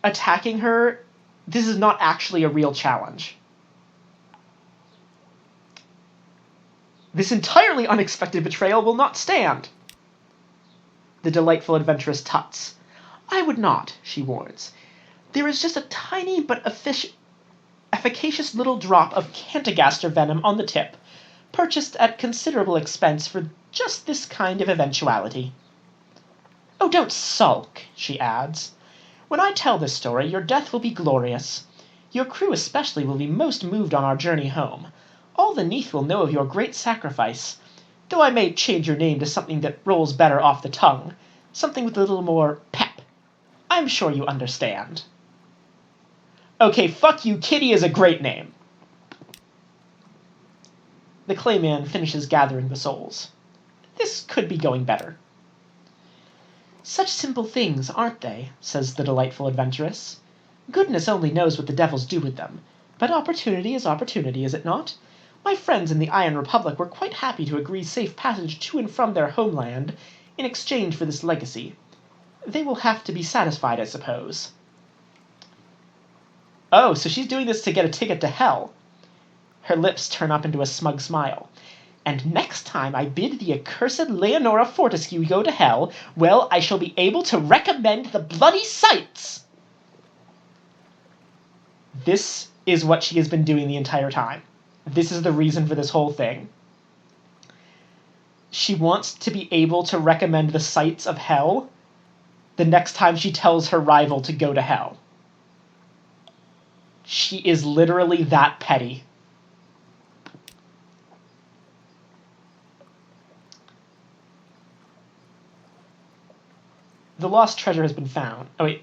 attacking her, this is not actually a real challenge. This entirely unexpected betrayal will not stand. The delightful adventuress tuts. I would not, she warns. There is just a tiny but efficacious little drop of Cantigaster venom on the tip, purchased at considerable expense for just this kind of eventuality. Oh, don't sulk, she adds. When I tell this story, your death will be glorious. Your crew especially will be most moved on our journey home. All the Neath will know of your great sacrifice, though I may change your name to something that rolls better off the tongue, something with a little more pep. I'm sure you understand. Okay, fuck you, Kitty is a great name. The Clayman finishes gathering the souls. This could be going better. Such simple things, aren't they? Says the delightful adventuress. Goodness only knows what the devils do with them, but opportunity is opportunity, is it not? My friends in the Iron Republic were quite happy to agree safe passage to and from their homeland in exchange for this legacy. They will have to be satisfied, I suppose. Oh, so she's doing this to get a ticket to hell. Her lips turn up into a smug smile. And next time I bid the accursed Leonora Fortescue go to hell, well, I shall be able to recommend the bloody sights! This is what she has been doing the entire time. This is the reason for this whole thing. She wants to be able to recommend the sights of hell the next time she tells her rival to go to hell. She is literally that petty. The lost treasure has been found. Oh wait,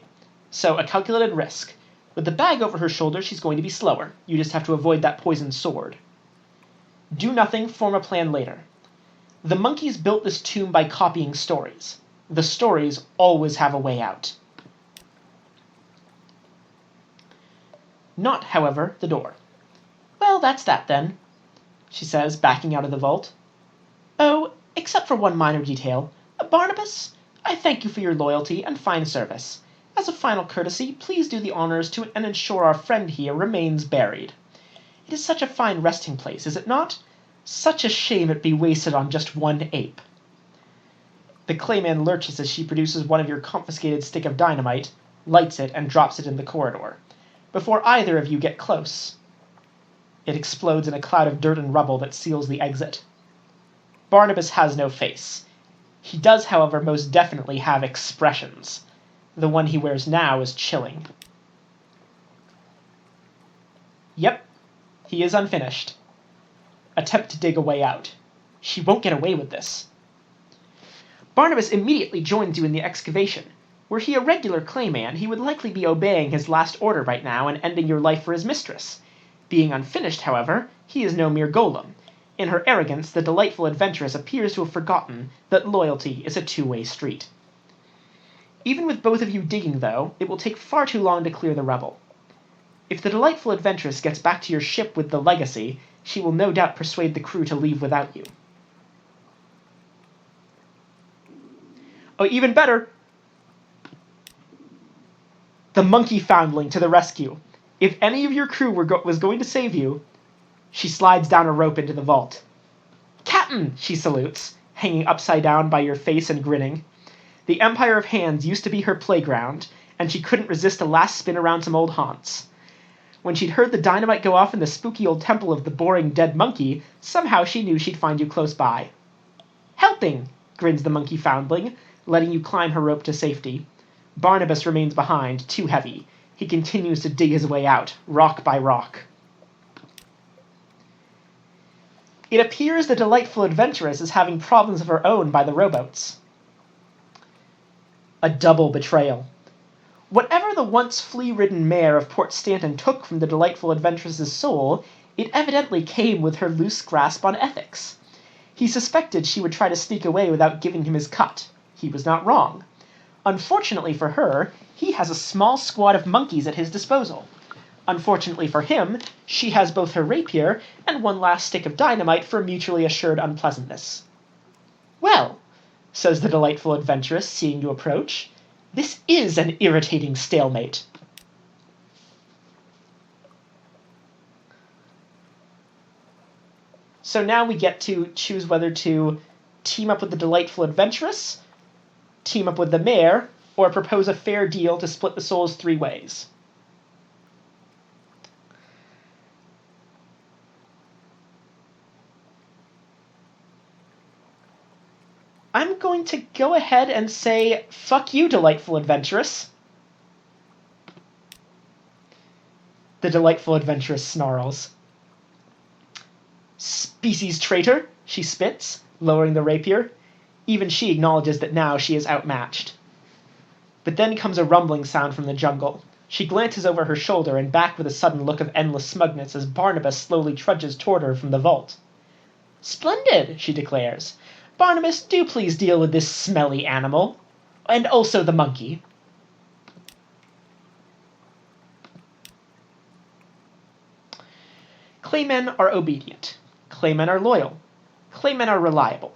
so a calculated risk. With the bag over her shoulder, she's going to be slower. You just have to avoid that poisoned sword. Do nothing, form a plan later. The monkeys built this tomb by copying stories. The stories always have a way out. Not, however, the door. Well, that's that then, she says, backing out of the vault. Oh, except for one minor detail. Barnabas, I thank you for your loyalty and fine service. As a final courtesy, please do the honors to and ensure our friend here remains buried. It is such a fine resting place, is it not? Such a shame it be wasted on just one ape. The Clayman lurches as she produces one of your confiscated stick of dynamite, lights it, and drops it in the corridor. Before either of you get close, it explodes in a cloud of dirt and rubble that seals the exit. Barnabas has no face. He does, however, most definitely have expressions. The one he wears now is chilling. Yep, he is unfinished. Attempt to dig a way out. She won't get away with this. Barnabas immediately joins you in the excavation. Were he a regular Clayman, he would likely be obeying his last order right now and ending your life for his mistress. Being unfinished, however, he is no mere golem. In her arrogance, the delightful adventuress appears to have forgotten that loyalty is a two-way street. Even with both of you digging, though, it will take far too long to clear the rubble. If the delightful adventuress gets back to your ship with the legacy, she will no doubt persuade the crew to leave without you. Oh, even better! The monkey foundling to the rescue. If any of your crew was going to save you, she slides down a rope into the vault. Captain, she salutes, hanging upside down by your face and grinning. The Empire of Hands used to be her playground, and she couldn't resist a last spin around some old haunts. When she'd heard the dynamite go off in the spooky old temple of the boring dead monkey, somehow she knew she'd find you close by. Helping, grins the monkey foundling, letting you climb her rope to safety. Barnabas remains behind, too heavy. He continues to dig his way out, rock by rock. It appears the delightful adventuress is having problems of her own by the rowboats. A double betrayal. Whatever the once flea-ridden mayor of Port Stanton took from the delightful adventuress's soul, it evidently came with her loose grasp on ethics. He suspected she would try to sneak away without giving him his cut. He was not wrong. Unfortunately for her, he has a small squad of monkeys at his disposal. Unfortunately for him, she has both her rapier and one last stick of dynamite for mutually assured unpleasantness. Well, says the delightful adventuress, seeing you approach, This is an irritating stalemate. So now we get to choose whether to team up with the delightful adventuress, team up with the mayor, or propose a fair deal to split the souls 3 ways. I'm going to go ahead and say, fuck you, delightful adventuress. The delightful adventuress snarls. Species traitor, she spits, lowering the rapier. Even she acknowledges that now she is outmatched. But then comes a rumbling sound from the jungle. She glances over her shoulder and back with a sudden look of endless smugness as Barnabas slowly trudges toward her from the vault. Splendid, she declares. Barnabas, do please deal with this smelly animal. And also the monkey. Claymen are obedient. Claymen are loyal. Claymen are reliable.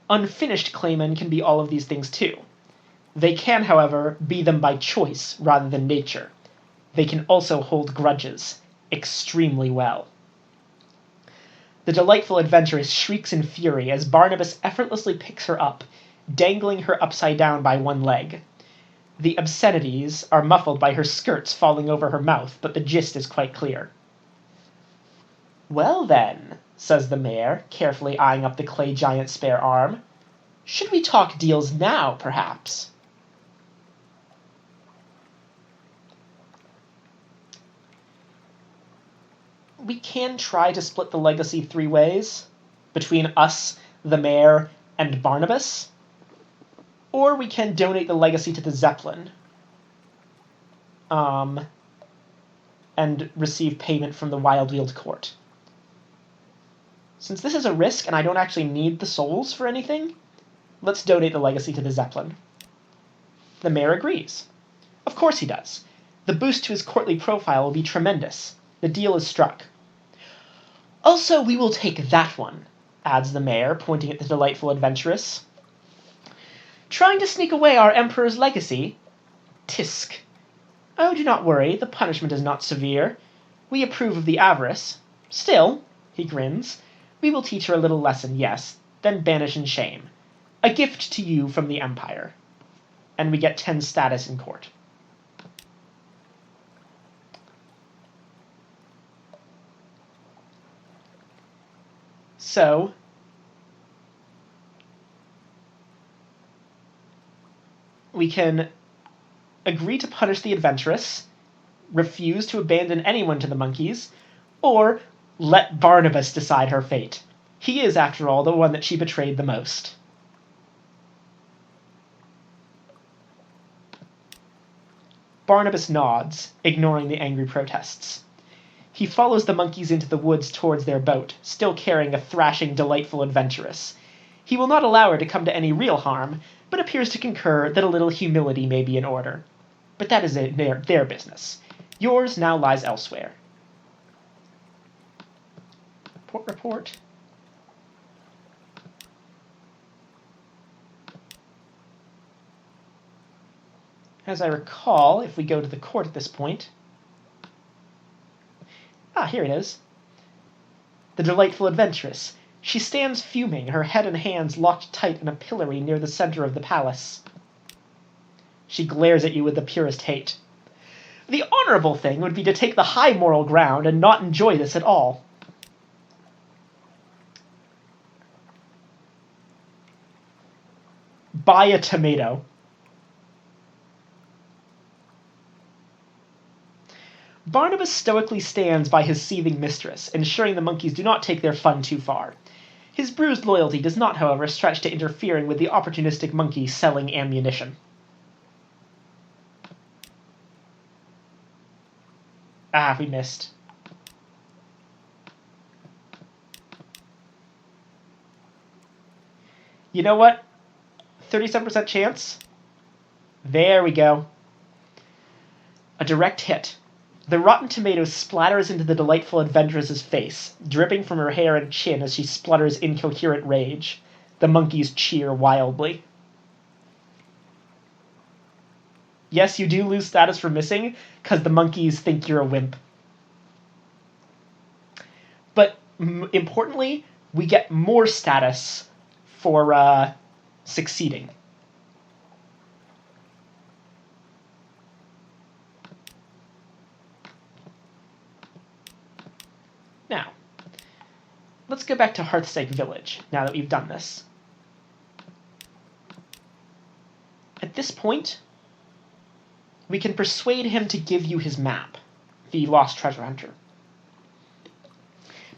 Unfinished claymen can be all of these things too. They can, however, be them by choice rather than nature. They can also hold grudges extremely well. The delightful adventuress shrieks in fury as Barnabas effortlessly picks her up, dangling her upside down by one leg. The obscenities are muffled by her skirts falling over her mouth, but the gist is quite clear. Well then, says the mayor, carefully eyeing up the clay giant's spare arm. Should we talk deals now, perhaps? We can try to split the legacy 3 ways, between us, the mayor, and Barnabas. Or we can donate the legacy to the Zeppelin. And receive payment from the Wildweald Court. Since this is a risk and I don't actually need the souls for anything, let's donate the legacy to the Zeppelin. The mayor agrees. Of course he does. The boost to his courtly profile will be tremendous. The deal is struck. Also, we will take that one, adds the mayor, pointing at the delightful adventuress. Trying to sneak away our emperor's legacy? Tisk. Oh, do not worry, the punishment is not severe. We approve of the avarice. Still, he grins, we will teach her a little lesson, yes, then banish in shame. A gift to you from the Empire. And we get 10 status in court. So, we can agree to punish the adventuress, refuse to abandon anyone to the monkeys, or let Barnabas decide her fate. He is, after all, the one that she betrayed the most. Barnabas nods, ignoring the angry protests. He follows the monkeys into the woods towards their boat, still carrying a thrashing, delightful adventuress. He will not allow her to come to any real harm, but appears to concur that a little humility may be in order. But that is their business. Yours now lies elsewhere. Report. As I recall, if we go to the court at this point... here it is. The delightful adventuress. She stands fuming, her head and hands locked tight in a pillory near the center of the palace. She glares at you with the purest hate. The honorable thing would be to take the high moral ground and not enjoy this at all. Buy a tomato. Barnabas stoically stands by his seething mistress, ensuring the monkeys do not take their fun too far. His bruised loyalty does not, however, stretch to interfering with the opportunistic monkey selling ammunition. We missed. You know what? 37% chance? There we go. A direct hit. The rotten tomato splatters into the delightful adventuress's face, dripping from her hair and chin as she splutters incoherent rage. The monkeys cheer wildly. Yes, you do lose status for missing, because the monkeys think you're a wimp. But importantly, we get more status for succeeding. Now, let's go back to Hearthstake Village, now that we've done this. At this point, we can persuade him to give you his map, the Lost Treasure Hunter.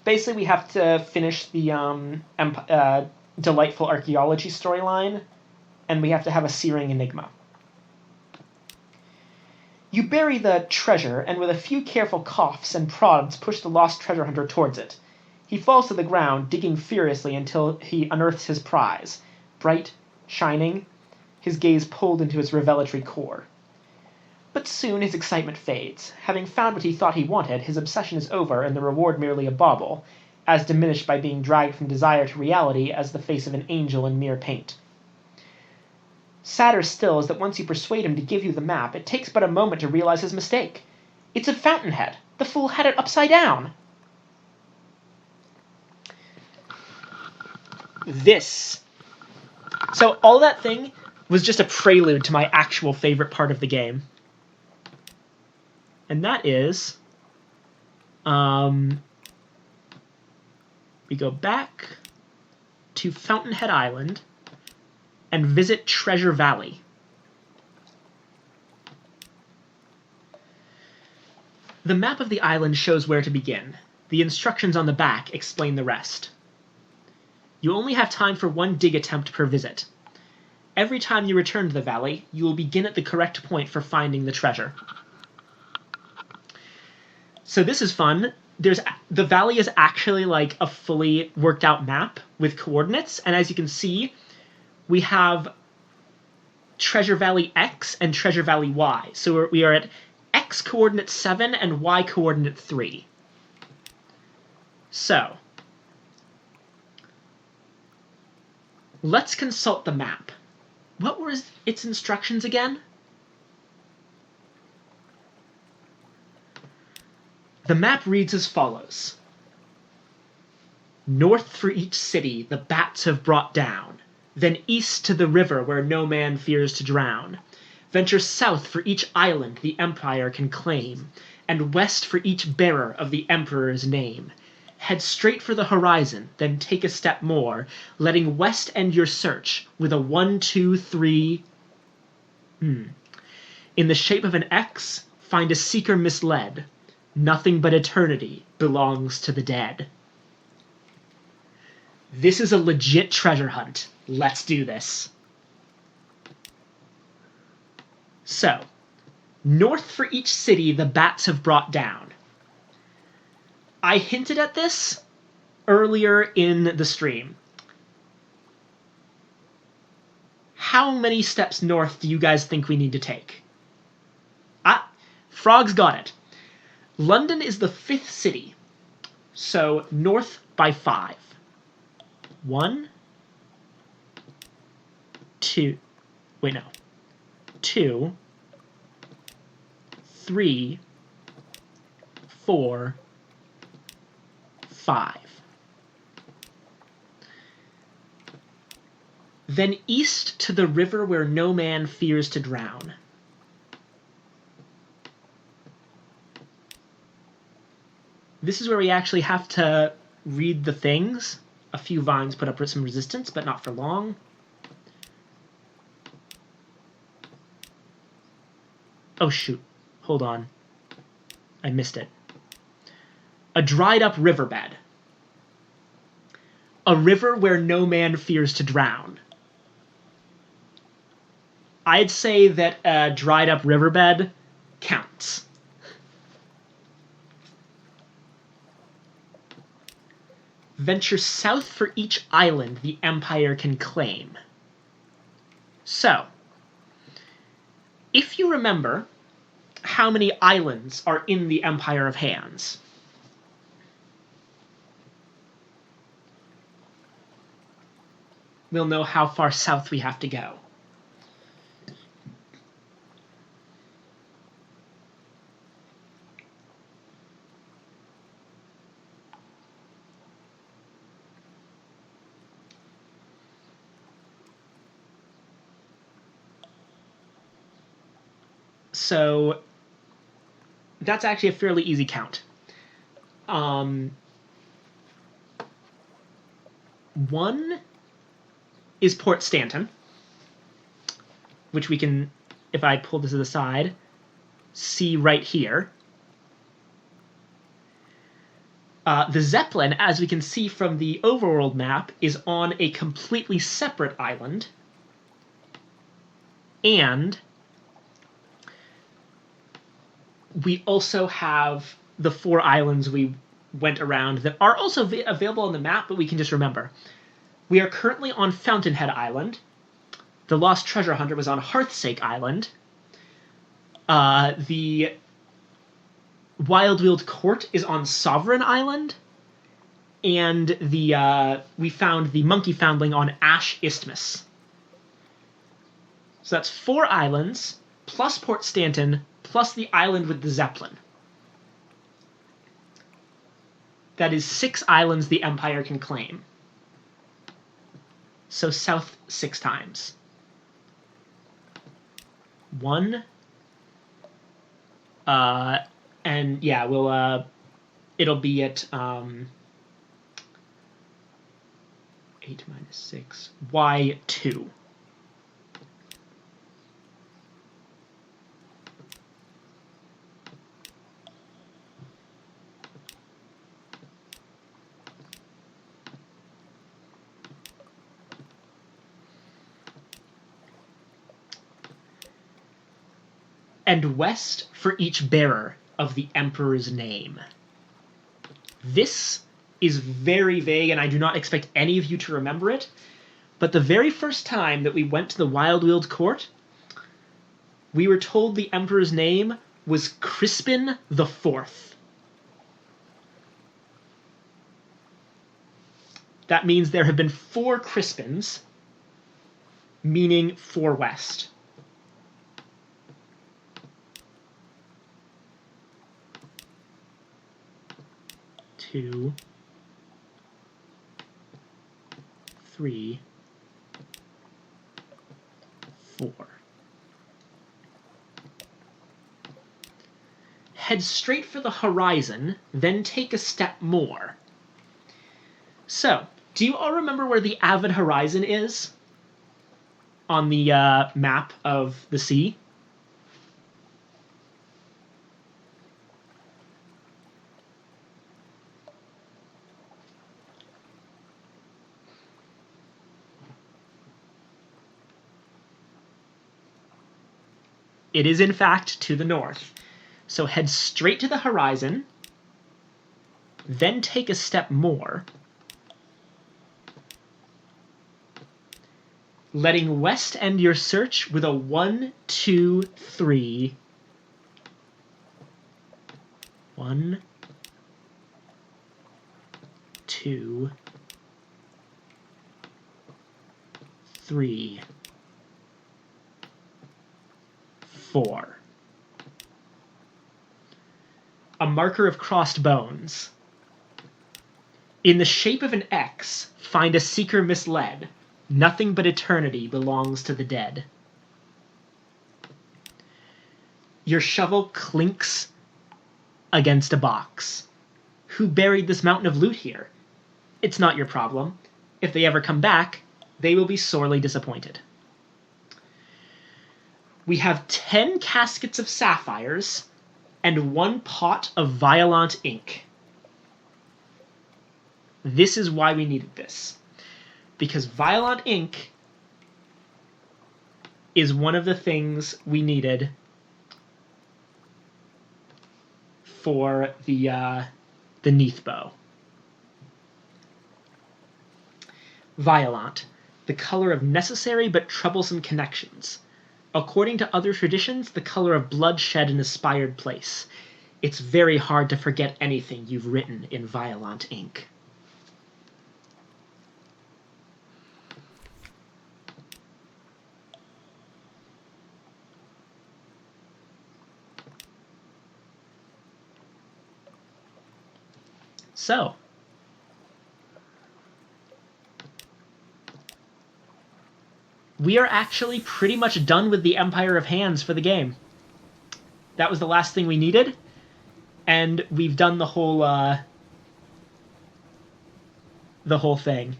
Basically, we have to finish the delightful archaeology storyline, and we have to have a searing enigma. You bury the treasure, and with a few careful coughs and prods push the Lost Treasure Hunter towards it. He falls to the ground, digging furiously until he unearths his prize, bright, shining, his gaze pulled into its revelatory core. But soon his excitement fades. Having found what he thought he wanted, his obsession is over and the reward merely a bauble, as diminished by being dragged from desire to reality as the face of an angel in mere paint. Sadder still is that once you persuade him to give you the map, it takes but a moment to realize his mistake. It's a fountainhead. The fool had it upside down. So all that thing was just a prelude to my actual favorite part of the game. And that is, we go back to Fountainhead Island and visit Treasure Valley. The map of the island shows where to begin. The instructions on the back explain the rest. You only have time for one dig attempt per visit. Every time you return to the valley, you will begin at the correct point for finding the treasure. So this is fun. The valley is actually like a fully worked out map with coordinates, and as you can see, we have Treasure Valley X and Treasure Valley Y. So we are at X coordinate 7 and Y coordinate 3. So, let's consult the map. What were its instructions again? The map reads as follows. North for each city the bats have brought down, then east to the river where no man fears to drown. Venture south for each island the empire can claim, and west for each bearer of the emperor's name. Head straight for the horizon, then take a step more, letting west end your search with a 1, 2, 3... In the shape of an X, find a seeker misled. Nothing but eternity belongs to the dead. This is a legit treasure hunt. Let's do this. So, north for each city the bats have brought down. I hinted at this earlier in the stream. How many steps north do you guys think we need to take? Frog's got it. London is the 5th city, so north by 5. 1, 2, wait no, 2, 3, 4, 5. Then east to the river where no man fears to drown. This is where we actually have to read the things. A few vines put up some resistance, but not for long. Oh shoot, hold on. I missed it. A dried up riverbed. A river where no man fears to drown. I'd say that a dried up riverbed counts. Venture south for each island the empire can claim. So, if you remember how many islands are in the Empire of Hands, we'll know how far south we have to go. So that's actually a fairly easy count. One is Port Stanton, which we can, if I pull this to the side, see right here. The Zeppelin, as we can see from the overworld map, is on a completely separate island. And we also have the 4 islands we went around that are also available on the map, but we can just remember. We are currently on Fountainhead Island. The Lost Treasure Hunter was on Hearthsake Island. The Wildweald Court is on Sovereign Island. And we found the Monkey Foundling on Ash Isthmus. So that's 4 islands, plus Port Stanton, plus the island with the Zeppelin. That is 6 islands the Empire can claim. So south 6 times. 1. And yeah, we'll it'll be at 8 minus 6, y2. And west for each bearer of the Emperor's name. This is very vague, and I do not expect any of you to remember it, but the very first time that we went to the Wildweald Court, we were told the Emperor's name was Crispin the Fourth. That means there have been 4 Crispins, meaning 4 west. Two, 3, 4. Head straight for the horizon, then take a step more. So, do you all remember where the Avid Horizon is on the map of the sea? It is, in fact, to the north. So head straight to the horizon, then take a step more, letting west end your search with a 1, 2, 3. 1, 2, 3, 4. A marker of crossed bones. In the shape of an X, find a seeker misled. Nothing but eternity belongs to the dead. Your shovel clinks against a box. Who buried this mountain of loot here? It's not your problem. If they ever come back, they will be sorely disappointed. We have 10 caskets of sapphires and 1 pot of Violent ink. This is why we needed this. Because Violent ink is one of the things we needed for the Neath bow. Violent, the color of necessary but troublesome connections. According to other traditions, the color of blood shed in a spired place. It's very hard to forget anything you've written in Violent ink. So, we are actually pretty much done with the Empire of Hands for the game. That was the last thing we needed, and we've done the whole thing.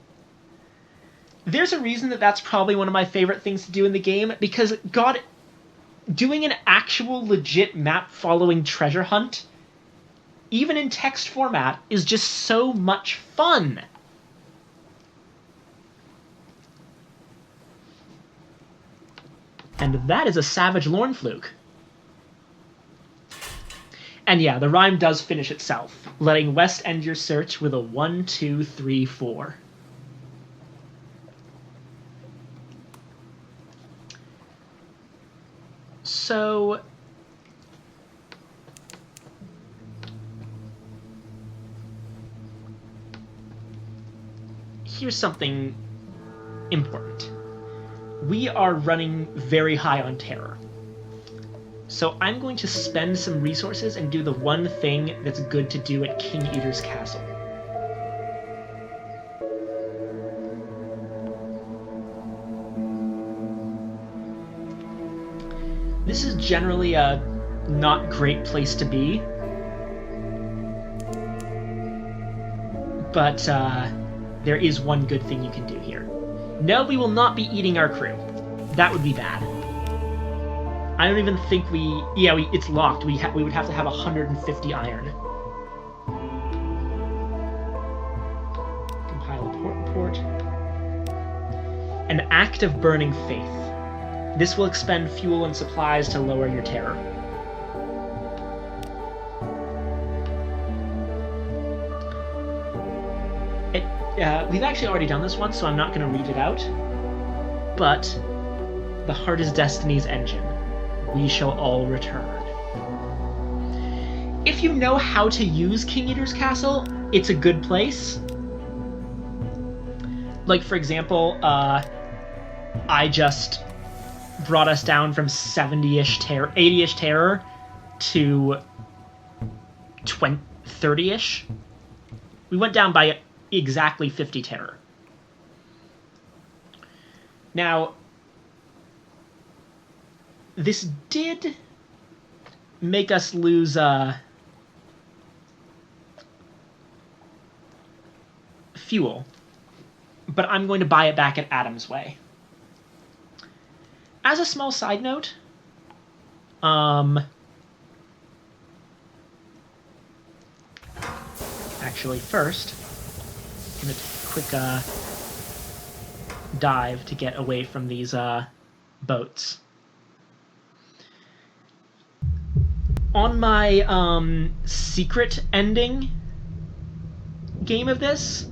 There's a reason that that's probably one of my favorite things to do in the game, because, God, doing an actual legit map-following treasure hunt, even in text format, is just so much fun. And that is a Savage Lornfluke. And yeah, the rhyme does finish itself, letting West end your search with a 1, 2, 3, 4. So here's something important. We are running very high on terror. So I'm going to spend some resources and do the one thing that's good to do at King Eater's Castle. This is generally a not great place to be, but there is one good thing you can do here. No, we will not be eating our crew. That would be bad. I don't even think we... Yeah, it's locked. We would have to have 150 iron. Compile a port report. An Act of Burning Faith. This will expend fuel and supplies to lower your terror. We've actually already done this once, so I'm not going to read it out. But the heart is Destiny's engine. We shall all return. If you know how to use King Eater's Castle, it's a good place. Like, for example, I just brought us down from 70-ish terror, 80-ish terror to 30-ish. We went down by exactly 50 terror. Now, this did make us lose fuel, but I'm going to buy it back at Adam's Way. As a small side note, actually first, I'm going to take a quick dive to get away from these boats. On my secret ending game of this,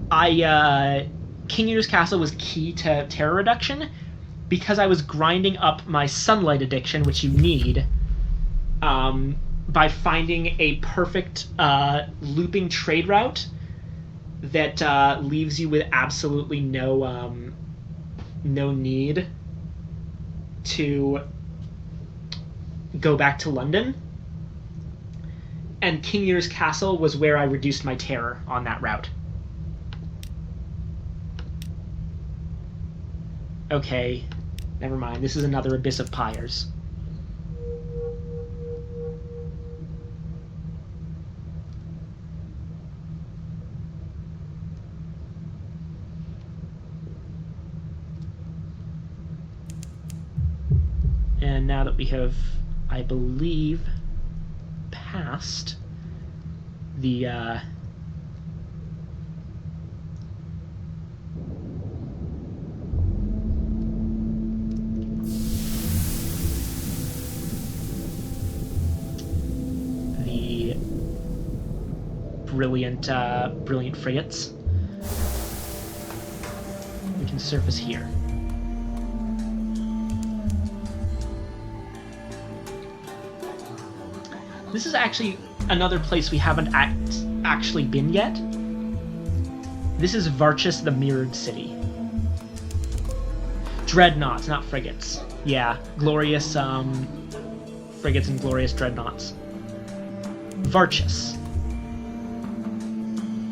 King Eater's Castle was key to terror reduction because I was grinding up my sunlight addiction, which you need, by finding a perfect looping trade route that leaves you with absolutely no need to go back to London. And King Eater's Castle was where I reduced my terror on that route. Okay, never mind. This is another Abyss of Pyres. And now that we have, I believe, passed the brilliant frigates, we can surface here. This is actually another place we haven't actually been yet. This is Varchus, the Mirrored City. Dreadnoughts, not frigates. Yeah, glorious frigates and glorious dreadnoughts. Varchus.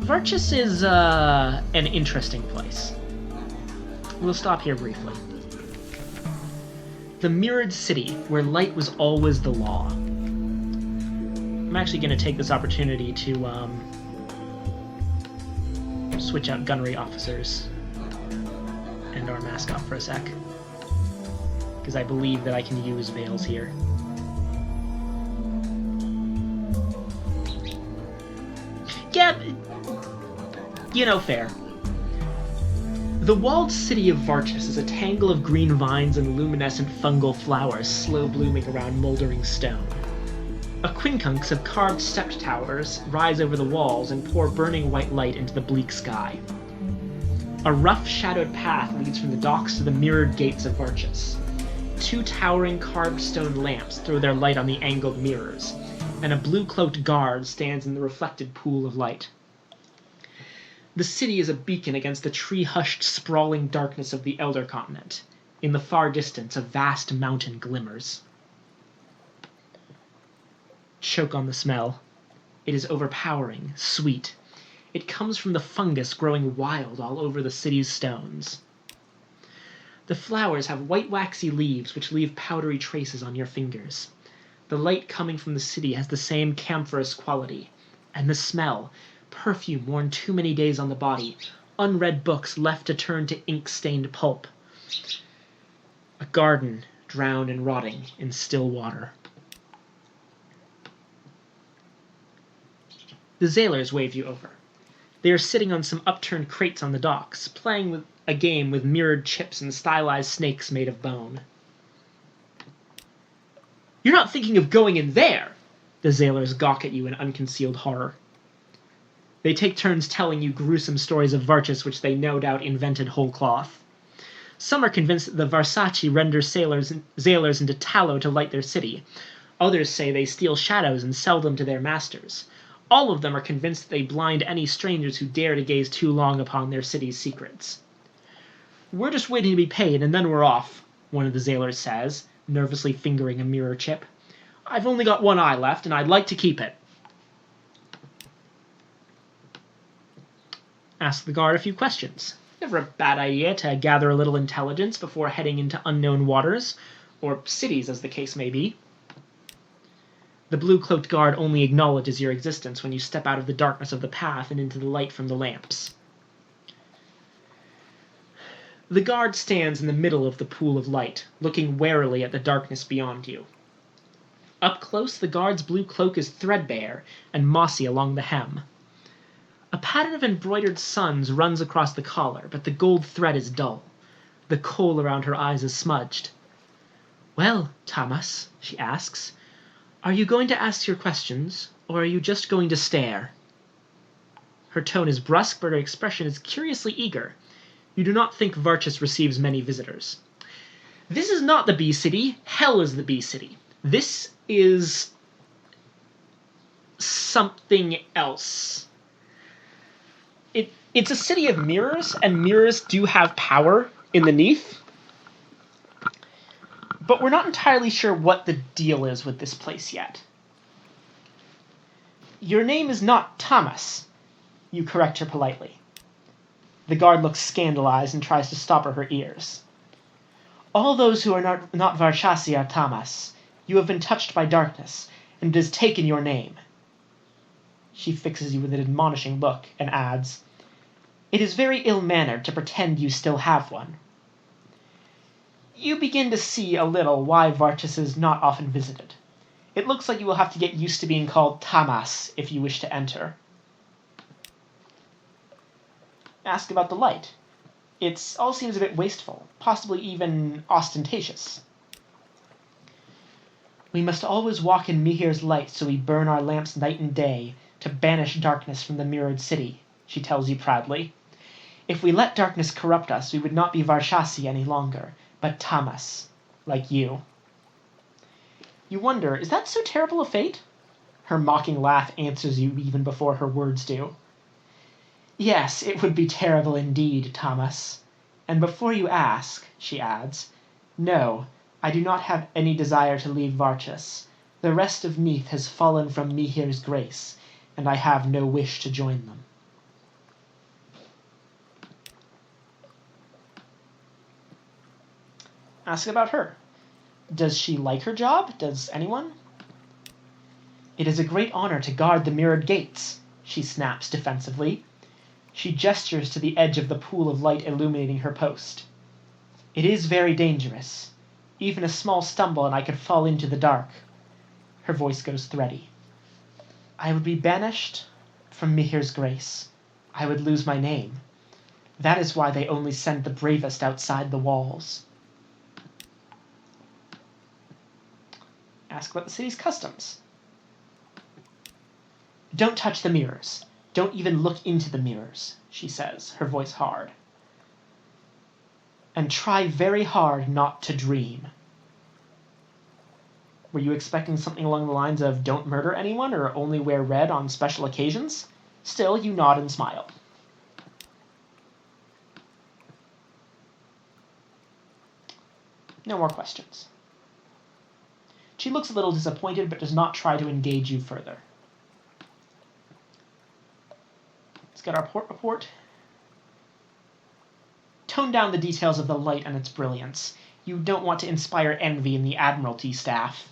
Varchus is an interesting place. We'll stop here briefly. The mirrored city, where light was always the law. I'm actually going to take this opportunity to switch out gunnery officers and our mascot for a sec, because I believe that I can use veils here. Yeah, fair. The walled city of Varchis is a tangle of green vines and luminescent fungal flowers slow blooming around moldering stone. A quincunx of carved stepped towers rise over the walls and pour burning white light into the bleak sky. A rough shadowed path leads from the docks to the mirrored gates of Varchis. 2 towering carved stone lamps throw their light on the angled mirrors, and a blue-cloaked guard stands in the reflected pool of light. The city is a beacon against the tree-hushed, sprawling darkness of the Elder Continent. In the far distance, a vast mountain glimmers. Choke on the smell. It is overpowering, sweet. It comes from the fungus growing wild all over the city's stones. The flowers have white waxy leaves which leave powdery traces on your fingers. The light coming from the city has the same camphorous quality. And the smell, perfume worn too many days on the body, unread books left to turn to ink-stained pulp. A garden drowned and rotting in still water. The sailors wave you over. They are sitting on some upturned crates on the docks, playing with a game with mirrored chips and stylized snakes made of bone. "You're not thinking of going in there!" The sailors gawk at you in unconcealed horror. They take turns telling you gruesome stories of Varchis which they no doubt invented whole cloth. Some are convinced that the Varsaci render sailors into tallow to light their city. Others say they steal shadows and sell them to their masters. All of them are convinced that they blind any strangers who dare to gaze too long upon their city's secrets. "We're just waiting to be paid, and then we're off," one of the sailors says, nervously fingering a mirror chip. "I've only got one eye left, and I'd like to keep it." Ask the guard a few questions. Never a bad idea to gather a little intelligence before heading into unknown waters, or cities as the case may be. The blue-cloaked guard only acknowledges your existence when you step out of the darkness of the path and into the light from the lamps. The guard stands in the middle of the pool of light, looking warily at the darkness beyond you. Up close, the guard's blue cloak is threadbare and mossy along the hem. A pattern of embroidered suns runs across the collar, but the gold thread is dull. The kohl around her eyes is smudged. "Well, Thomas," she asks, "are you going to ask your questions, or are you just going to stare?" Her tone is brusque, but her expression is curiously eager. You do not think Varchis receives many visitors. This is not the Bee City. Hell is the Bee City. This is something else. It's a city of mirrors, and mirrors do have power in the Neath. But we're not entirely sure what the deal is with this place yet. "Your name is not Thomas," you correct her politely. The guard looks scandalized and tries to stop her ears. "All those who are not Varchasi are Thomas. You have been touched by darkness, and it has taken your name." She fixes you with an admonishing look and adds, "It is very ill-mannered to pretend you still have one." You begin to see a little why Varchis is not often visited. It looks like you will have to get used to being called Tamas if you wish to enter. Ask about the light. It all seems a bit wasteful, possibly even ostentatious. "We must always walk in Mihir's light, so we burn our lamps night and day to banish darkness from the mirrored city," she tells you proudly. "If we let darkness corrupt us, we would not be Varchasi any longer, but Tamas, like you." You wonder, is that so terrible a fate? Her mocking laugh answers you even before her words do. "Yes, it would be terrible indeed, Thomas. And before you ask," she adds, "no, I do not have any desire to leave Varchis. The rest of Neath has fallen from Mihir's grace, and I have no wish to join them." Ask about her. Does she like her job? Does anyone? It is a great honor to guard the mirrored gates, she snaps defensively. She gestures to the edge of the pool of light illuminating her post. It is very dangerous. Even a small stumble and I could fall into the dark. Her voice goes thready. I would be banished from Mihir's grace. I would lose my name. That is why they only send the bravest outside the walls. Ask about the city's customs. Don't touch the mirrors. Don't even look into the mirrors, she says, her voice hard. And try very hard not to dream. Were you expecting something along the lines of don't murder anyone or only wear red on special occasions? Still, you nod and smile. No more questions. She looks a little disappointed but does not try to engage you further. Let's get our port report. Tone down the details of the light and its brilliance. You don't want to inspire envy in the Admiralty staff.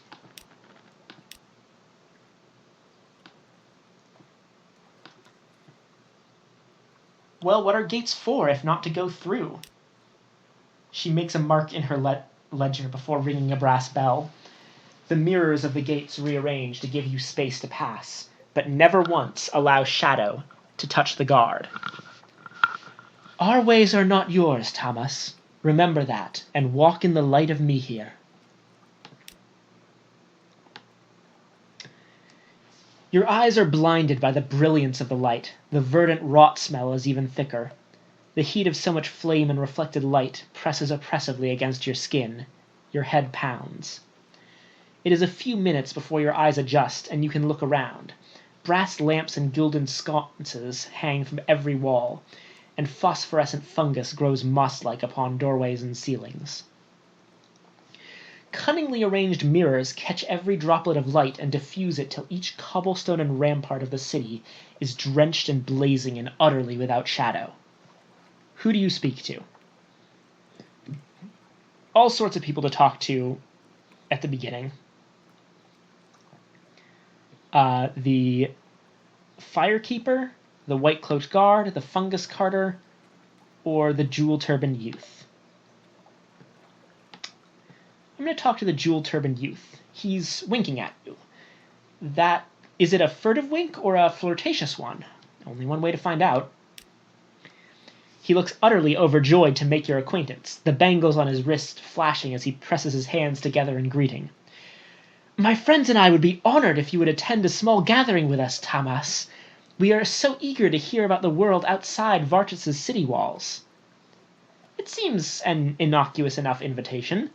Well, what are gates for if not to go through? She makes a mark in her ledger before ringing a brass bell. The mirrors of the gates rearrange to give you space to pass, but never once allow shadow to touch the guard. Our ways are not yours, Thomas. Remember that, and walk in the light of Mihir. Your eyes are blinded by the brilliance of the light. The verdant rot smell is even thicker. The heat of so much flame and reflected light presses oppressively against your skin. Your head pounds. It is a few minutes before your eyes adjust and you can look around. Brass lamps and gilded sconces hang from every wall, and phosphorescent fungus grows moss-like upon doorways and ceilings. Cunningly arranged mirrors catch every droplet of light and diffuse it till each cobblestone and rampart of the city is drenched and blazing and utterly without shadow. Who do you speak to? All sorts of people to talk to at the beginning. The firekeeper, the white-cloaked guard, the fungus carter, or the jewel-turbaned youth. I'm going to talk to the jewel-turbaned youth. He's winking at you. Is it a furtive wink or a flirtatious one? Only one way to find out. He looks utterly overjoyed to make your acquaintance, the bangles on his wrist flashing as he presses his hands together in greeting. My friends and I would be honored if you would attend a small gathering with us, Tamas. We are so eager to hear about the world outside Vartus's city walls. It seems an innocuous enough invitation.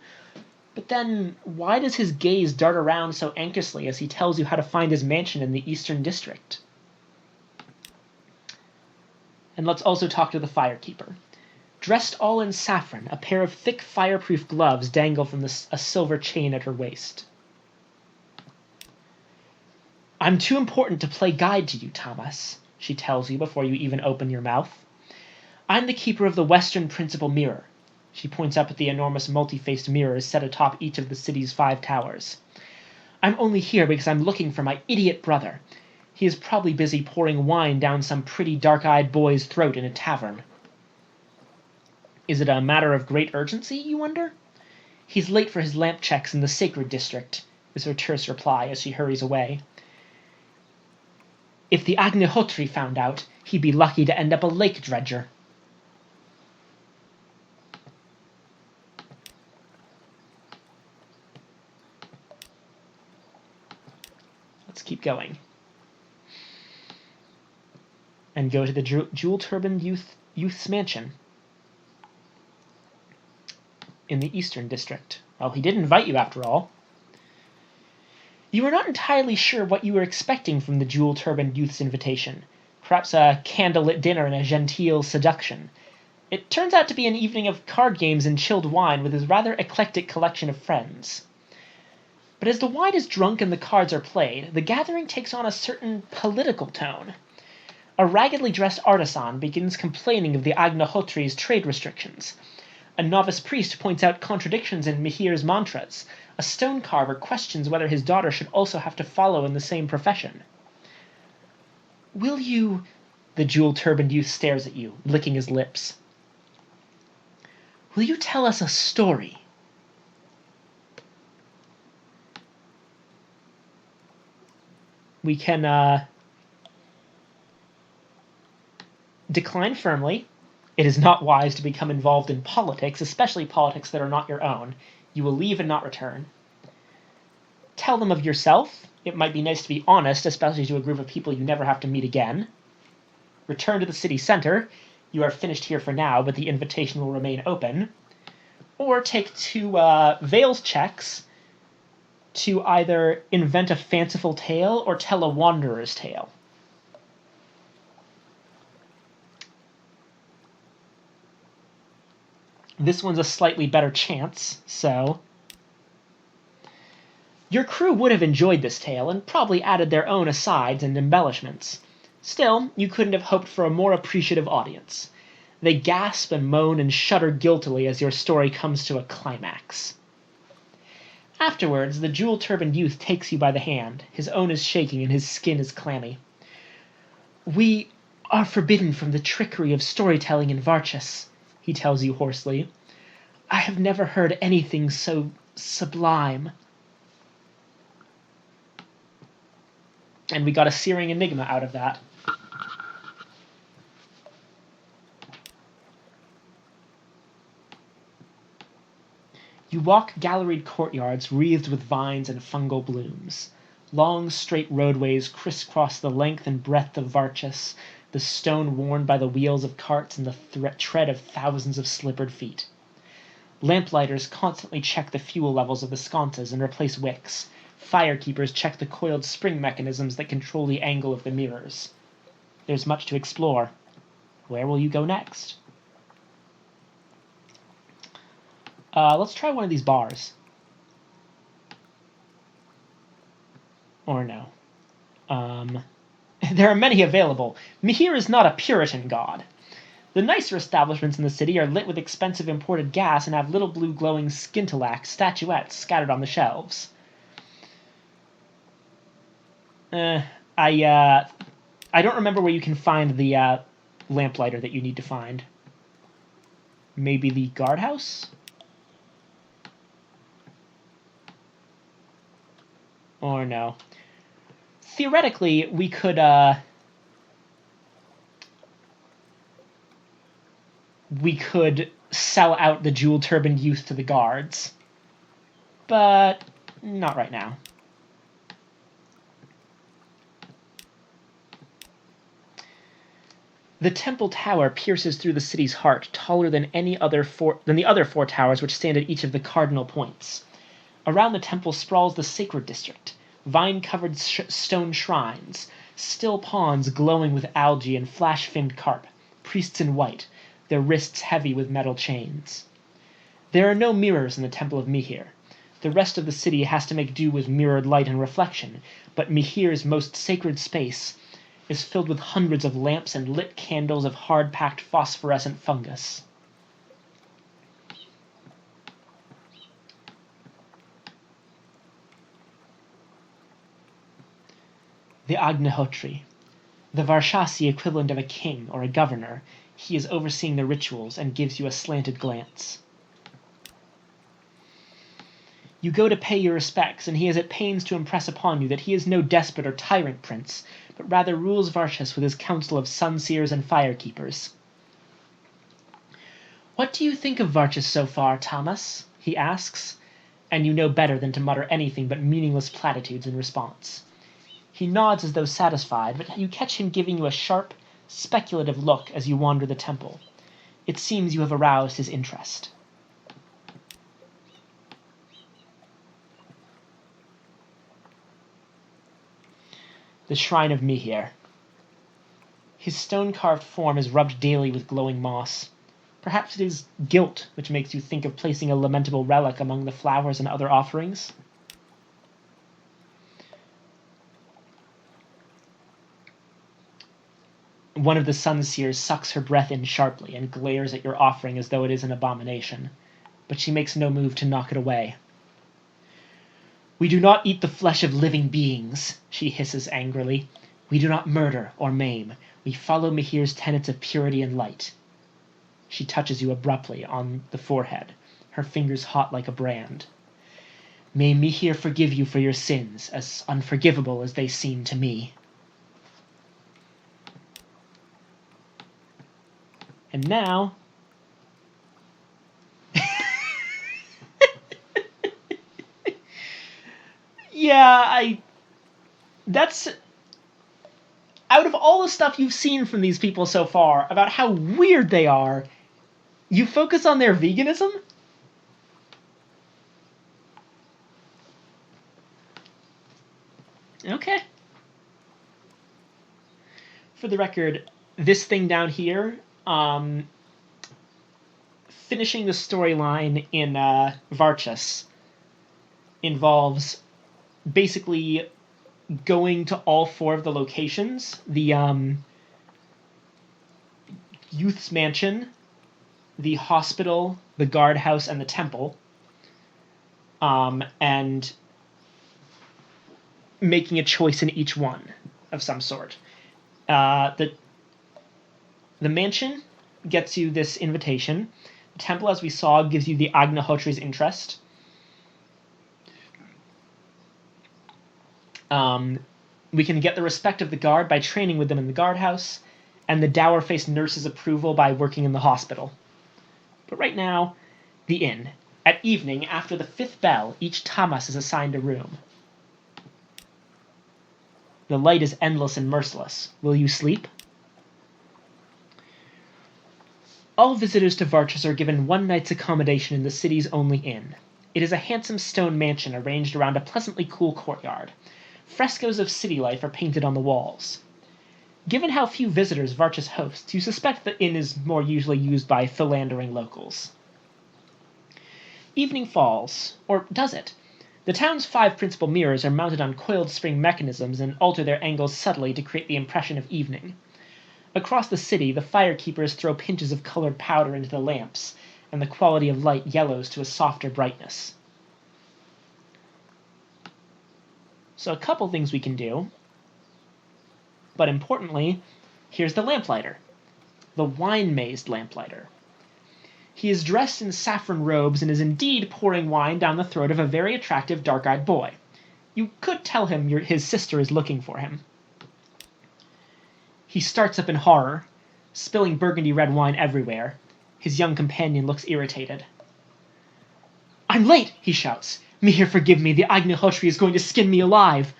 But then, why does his gaze dart around so anxiously as he tells you how to find his mansion in the Eastern District? And let's also talk to the firekeeper. Dressed all in saffron, a pair of thick fireproof gloves dangle from a silver chain at her waist. I'm too important to play guide to you, Thomas, she tells you before you even open your mouth. I'm the keeper of the Western Principal Mirror. She points up at the enormous multi-faced mirrors set atop each of the city's 5 towers. I'm only here because I'm looking for my idiot brother. He is probably busy pouring wine down some pretty dark-eyed boy's throat in a tavern. Is it a matter of great urgency, you wonder? He's late for his lamp checks in the Sacred District, is her terse reply as she hurries away. If the Agnihotri found out, he'd be lucky to end up a lake dredger. Let's keep going. And go to the jewel-turbaned youth's mansion in the Eastern District. Well, he did invite you after all. You were not entirely sure what you were expecting from the jewel-turbaned youth's invitation. Perhaps a candlelit dinner and a genteel seduction. It turns out to be an evening of card games and chilled wine with his rather eclectic collection of friends. But as the wine is drunk and the cards are played, the gathering takes on a certain political tone. A raggedly dressed artisan begins complaining of the Agnahotri's trade restrictions. A novice priest points out contradictions in Mihir's mantras. A stone carver questions whether his daughter should also have to follow in the same profession. Will you... The jewel-turbaned youth stares at you, licking his lips. Will you tell us a story? We can, decline firmly. It is not wise to become involved in politics, especially politics that are not your own. You will leave and not return. Tell them of yourself. It might be nice to be honest, especially to a group of people you never have to meet again. Return to the city center. You are finished here for now, but the invitation will remain open. Or take 2 Veils checks to either invent a fanciful tale or tell a wanderer's tale. This one's a slightly better chance, so... Your crew would have enjoyed this tale and probably added their own asides and embellishments. Still, you couldn't have hoped for a more appreciative audience. They gasp and moan and shudder guiltily as your story comes to a climax. Afterwards, the jewel-turbaned youth takes you by the hand. His own is shaking and his skin is clammy. We are forbidden from the trickery of storytelling in Varchas, he tells you hoarsely. I have never heard anything so sublime. And we got a searing enigma out of that. You walk galleried courtyards wreathed with vines and fungal blooms. Long, straight roadways crisscross the length and breadth of Varchas, the stone worn by the wheels of carts and the tread of thousands of slippered feet. Lamplighters constantly check the fuel levels of the sconces and replace wicks. Firekeepers check the coiled spring mechanisms that control the angle of the mirrors. There's much to explore. Where will you go next? Let's try one of these bars. Or no. There are many available. Mihir is not a Puritan god. The nicer establishments in the city are lit with expensive imported gas and have little blue glowing scintillax statuettes scattered on the shelves. I don't remember where you can find the lamplighter that you need to find. Maybe the guardhouse? Or no. Theoretically, we could sell out the jewel-turbaned youth to the guards. But not right now. The temple tower pierces through the city's heart, taller than the other 4 towers which stand at each of the cardinal points. Around the temple sprawls the sacred district, vine-covered stone shrines, still ponds glowing with algae and flash-finned carp, priests in white, their wrists heavy with metal chains. There are no mirrors in the Temple of Mihir. The rest of the city has to make do with mirrored light and reflection, but Mihir's most sacred space is filled with hundreds of lamps and lit candles of hard-packed phosphorescent fungus. The Agnihotri, the Varshasi equivalent of a king or a governor. He is overseeing the rituals and gives you a slanted glance. You go to pay your respects, and he is at pains to impress upon you that he is no despot or tyrant prince, but rather rules Varchas with his council of sun-seers and firekeepers. What do you think of Varchas so far, Thomas? He asks, and you know better than to mutter anything but meaningless platitudes in response. He nods as though satisfied, but you catch him giving you a sharp, speculative look as you wander the temple. It seems you have aroused his interest. The Shrine of Mihir. His stone-carved form is rubbed daily with glowing moss. Perhaps it is guilt which makes you think of placing a lamentable relic among the flowers and other offerings? One of the sun-seers sucks her breath in sharply and glares at your offering as though it is an abomination, but she makes no move to knock it away. "We do not eat the flesh of living beings," she hisses angrily. "We do not murder or maim. We follow Mihir's tenets of purity and light." She touches you abruptly on the forehead, her fingers hot like a brand. "May Mihir forgive you for your sins, as unforgivable as they seem to me." And now... yeah, that's... out of all the stuff you've seen from these people so far about how weird they are, you focus on their veganism? Okay. For the record, this thing down here, finishing the storyline in Varchas involves basically going to all 4 of the locations: the youth's mansion, the hospital, the guardhouse, and the temple, and making a choice in each one of some sort. The mansion gets you this invitation. The temple, as we saw, gives you the Agnihotri's interest. We can get the respect of the guard by training with them in the guardhouse, and the dour-faced nurse's approval by working in the hospital. But right now, the inn. At evening, after the 5th bell, each tamas is assigned a room. The light is endless and merciless. Will you sleep? All visitors to Varchas are given 1 night's accommodation in the city's only inn. It is a handsome stone mansion arranged around a pleasantly cool courtyard. Frescoes of city life are painted on the walls. Given how few visitors Varchas hosts, you suspect the inn is more usually used by philandering locals. Evening falls, or does it? The town's 5 principal mirrors are mounted on coiled spring mechanisms and alter their angles subtly to create the impression of evening. Across the city, the firekeepers throw pinches of colored powder into the lamps, and the quality of light yellows to a softer brightness. So a couple things we can do. But importantly, here's the lamplighter. The wine-mazed lamplighter. He is dressed in saffron robes and is indeed pouring wine down the throat of a very attractive dark-eyed boy. You could tell him his sister is looking for him. He starts up in horror, spilling burgundy red wine everywhere. His young companion looks irritated. "I'm late!" he shouts. "Mihir, forgive me. The Agnihotri is going to skin me alive."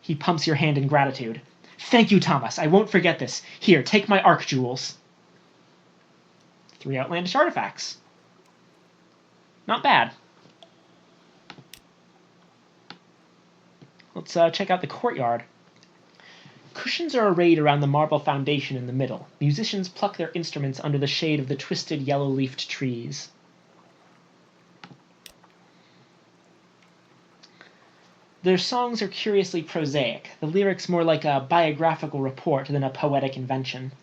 He pumps your hand in gratitude. "Thank you, Thomas. I won't forget this. Here, take my arc jewels." 3 outlandish artifacts. Not bad. Let's check out the courtyard. Cushions are arrayed around the marble foundation in the middle. Musicians pluck their instruments under the shade of the twisted yellow-leafed trees. Their songs are curiously prosaic, the lyrics more like a biographical report than a poetic invention.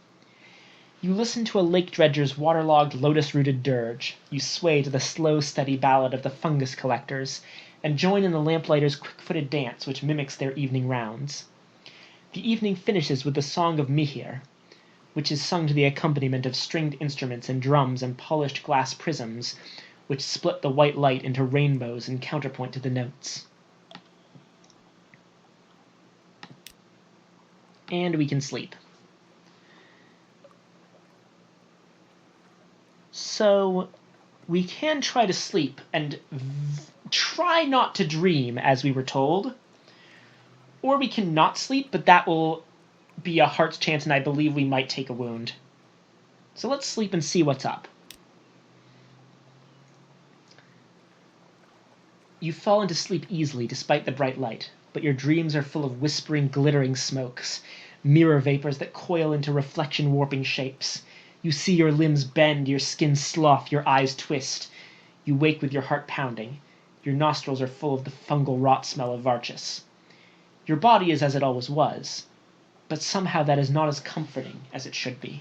You listen to a lake dredger's waterlogged, lotus-rooted dirge. You sway to the slow, steady ballad of the fungus collectors, and join in the lamplighter's quick-footed dance, which mimics their evening rounds. The evening finishes with the Song of Mihir, which is sung to the accompaniment of stringed instruments and drums and polished glass prisms, which split the white light into rainbows and counterpoint to the notes. And we can sleep. So we can try to sleep and try not to dream, as we were told. Or we can not sleep, but that will be a heart's chance, and I believe we might take a wound. So let's sleep and see what's up. You fall into sleep easily despite the bright light, but your dreams are full of whispering, glittering smokes, mirror vapors that coil into reflection-warping shapes. You see your limbs bend, your skin slough, your eyes twist. You wake with your heart pounding. Your nostrils are full of the fungal rot smell of Varchas. Your body is as it always was, but somehow that is not as comforting as it should be.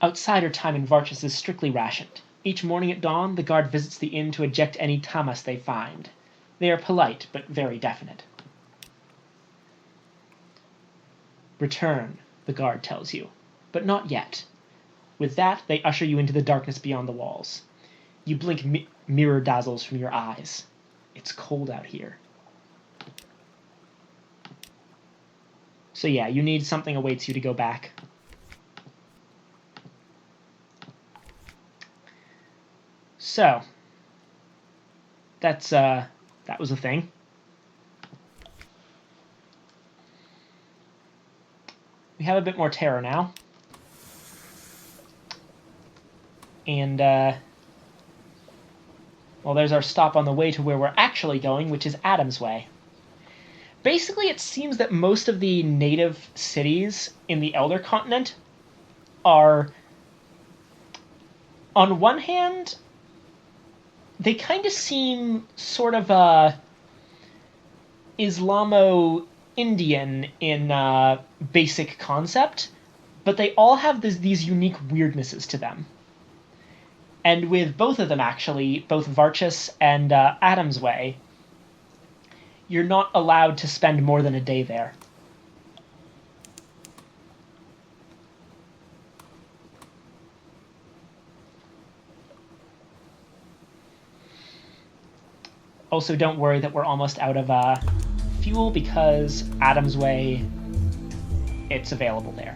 Outsider time in Varchus is strictly rationed. Each morning at dawn, the guard visits the inn to eject any tamas they find. They are polite, but very definite. Return, the guard tells you, but not yet. With that, they usher you into the darkness beyond the walls. You blink mirror dazzles from your eyes. It's cold out here. So yeah, you need something awaits you to go back. So, that was a thing. We have a bit more terror now. And, well, there's our stop on the way to where we're actually going, which is Adam's Way. Basically, it seems that most of the native cities in the Elder Continent are, on one hand, they kind of seem sort of Islamo-Indian in basic concept, but they all have these unique weirdnesses to them. And with both of them, actually, both Varchus and Adam's Way, you're not allowed to spend more than a day there. Also, don't worry that we're almost out of fuel, because Adam's Way, it's available there.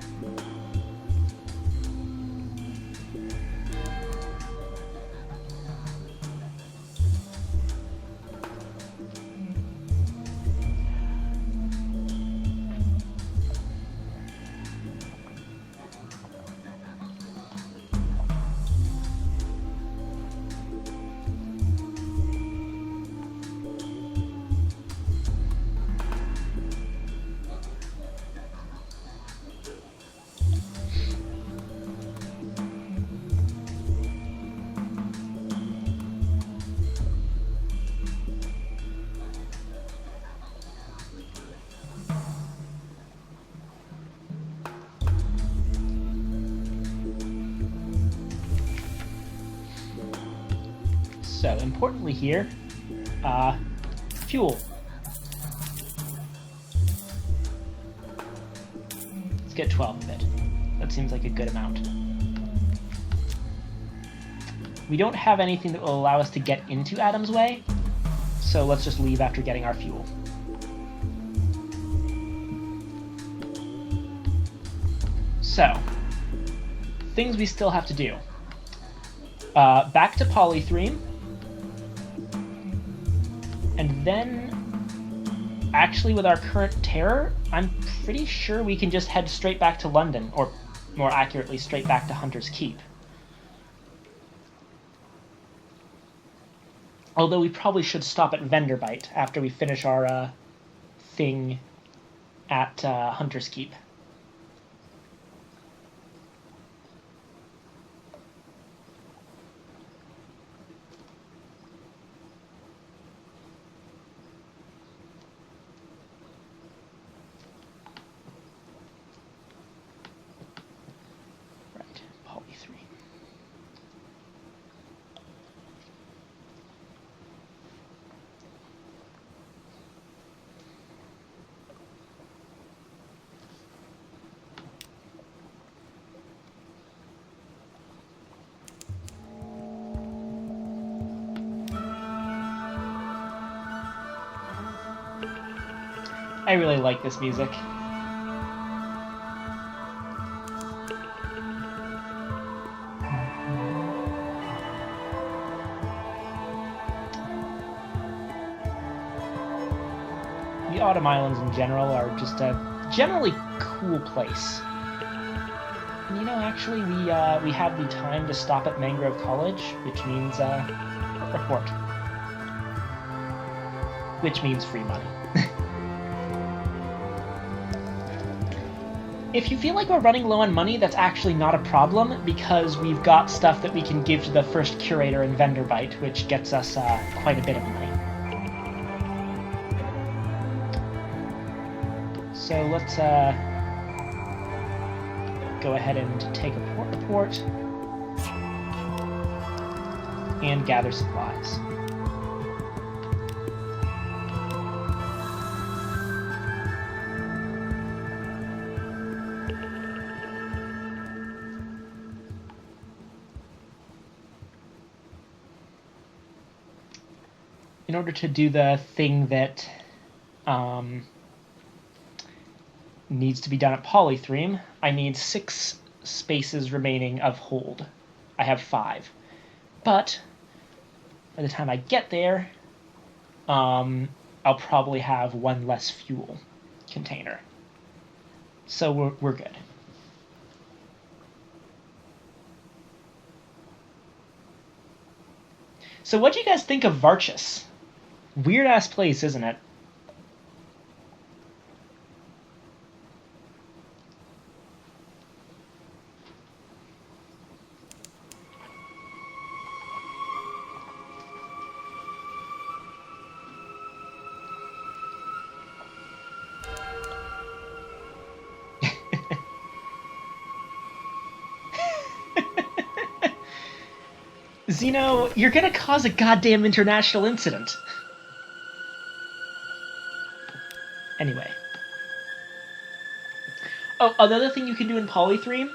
So, importantly here, fuel. Let's get 12 of it. That seems like a good amount. We don't have anything that will allow us to get into Adam's Way, so let's just leave after getting our fuel. So, things we still have to do. Back to Polythreme. And then, actually, with our current terror, I'm pretty sure we can just head straight back to London, or more accurately, straight back to Hunter's Keep. Although we probably should stop at Venderbite after we finish our thing at Hunter's Keep. I really like this music. The Autumn Islands in general are just a generally cool place. And, you know, actually, we have the time to stop at Mangrove College, which means report, which means free money. If you feel like we're running low on money, that's actually not a problem, because we've got stuff that we can give to the first curator in Venderbite, which gets us quite a bit of money. So let's go ahead and take a port report and gather supplies. In order to do the thing that needs to be done at Polythreme, I need 6 spaces remaining of hold. I have 5. But by the time I get there, I'll probably have 1 less fuel container. So we're good. So what do you guys think of Varchus? Weird-ass place, isn't it? Zeno, you're gonna cause a goddamn international incident. Anyway. Oh, another thing you can do in Polythreme,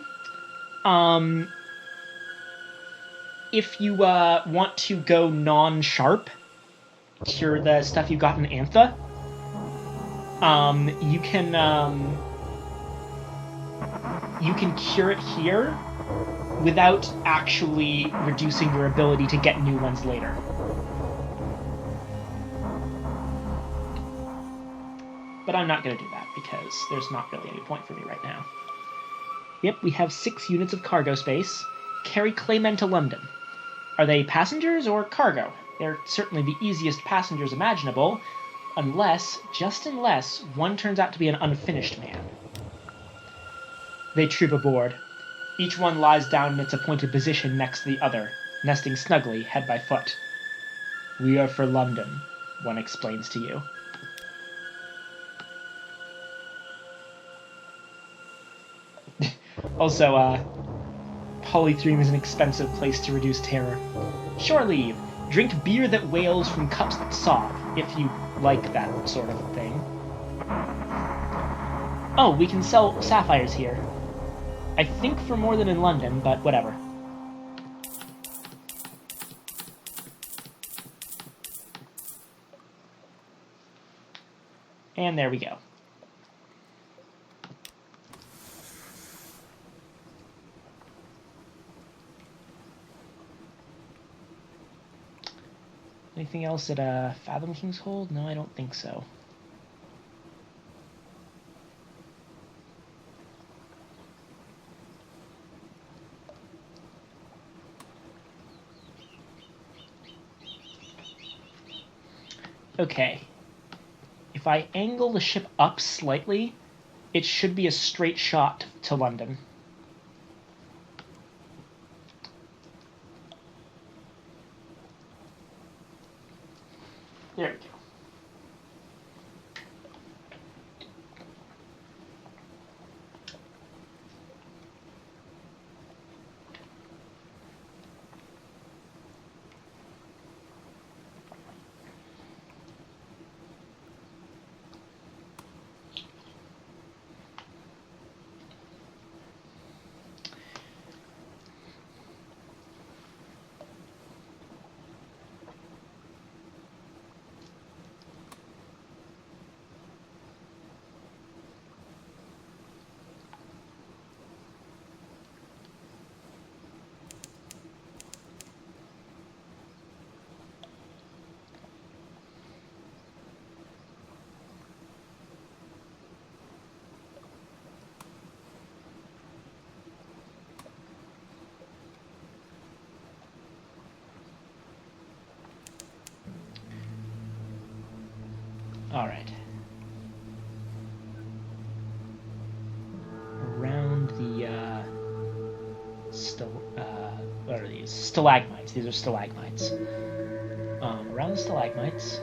if you want to go non-sharp, cure the stuff you got in Antha, you can cure it here without actually reducing your ability to get new ones later. But I'm not going to do that, because there's not really any point for me right now. Yep, we have 6 units of cargo space. Carry claymen to London. Are they passengers or cargo? They're certainly the easiest passengers imaginable, unless, just unless, one turns out to be an unfinished man. They troop aboard. Each one lies down in its appointed position next to the other, nesting snugly, head by foot. "We are for London," one explains to you. Also, Polythreme is an expensive place to reduce terror. Shore leave. Drink beer that wails from cups that sob, if you like that sort of thing. Oh, we can sell sapphires here. I think for more than in London, but whatever. And there we go. Anything else at Fathom King's Hold? No, I don't think so. Okay. If I angle the ship up slightly, it should be a straight shot to London. There we go. All right. Around the what are these? Stalagmites. These are stalagmites. Around the stalagmites.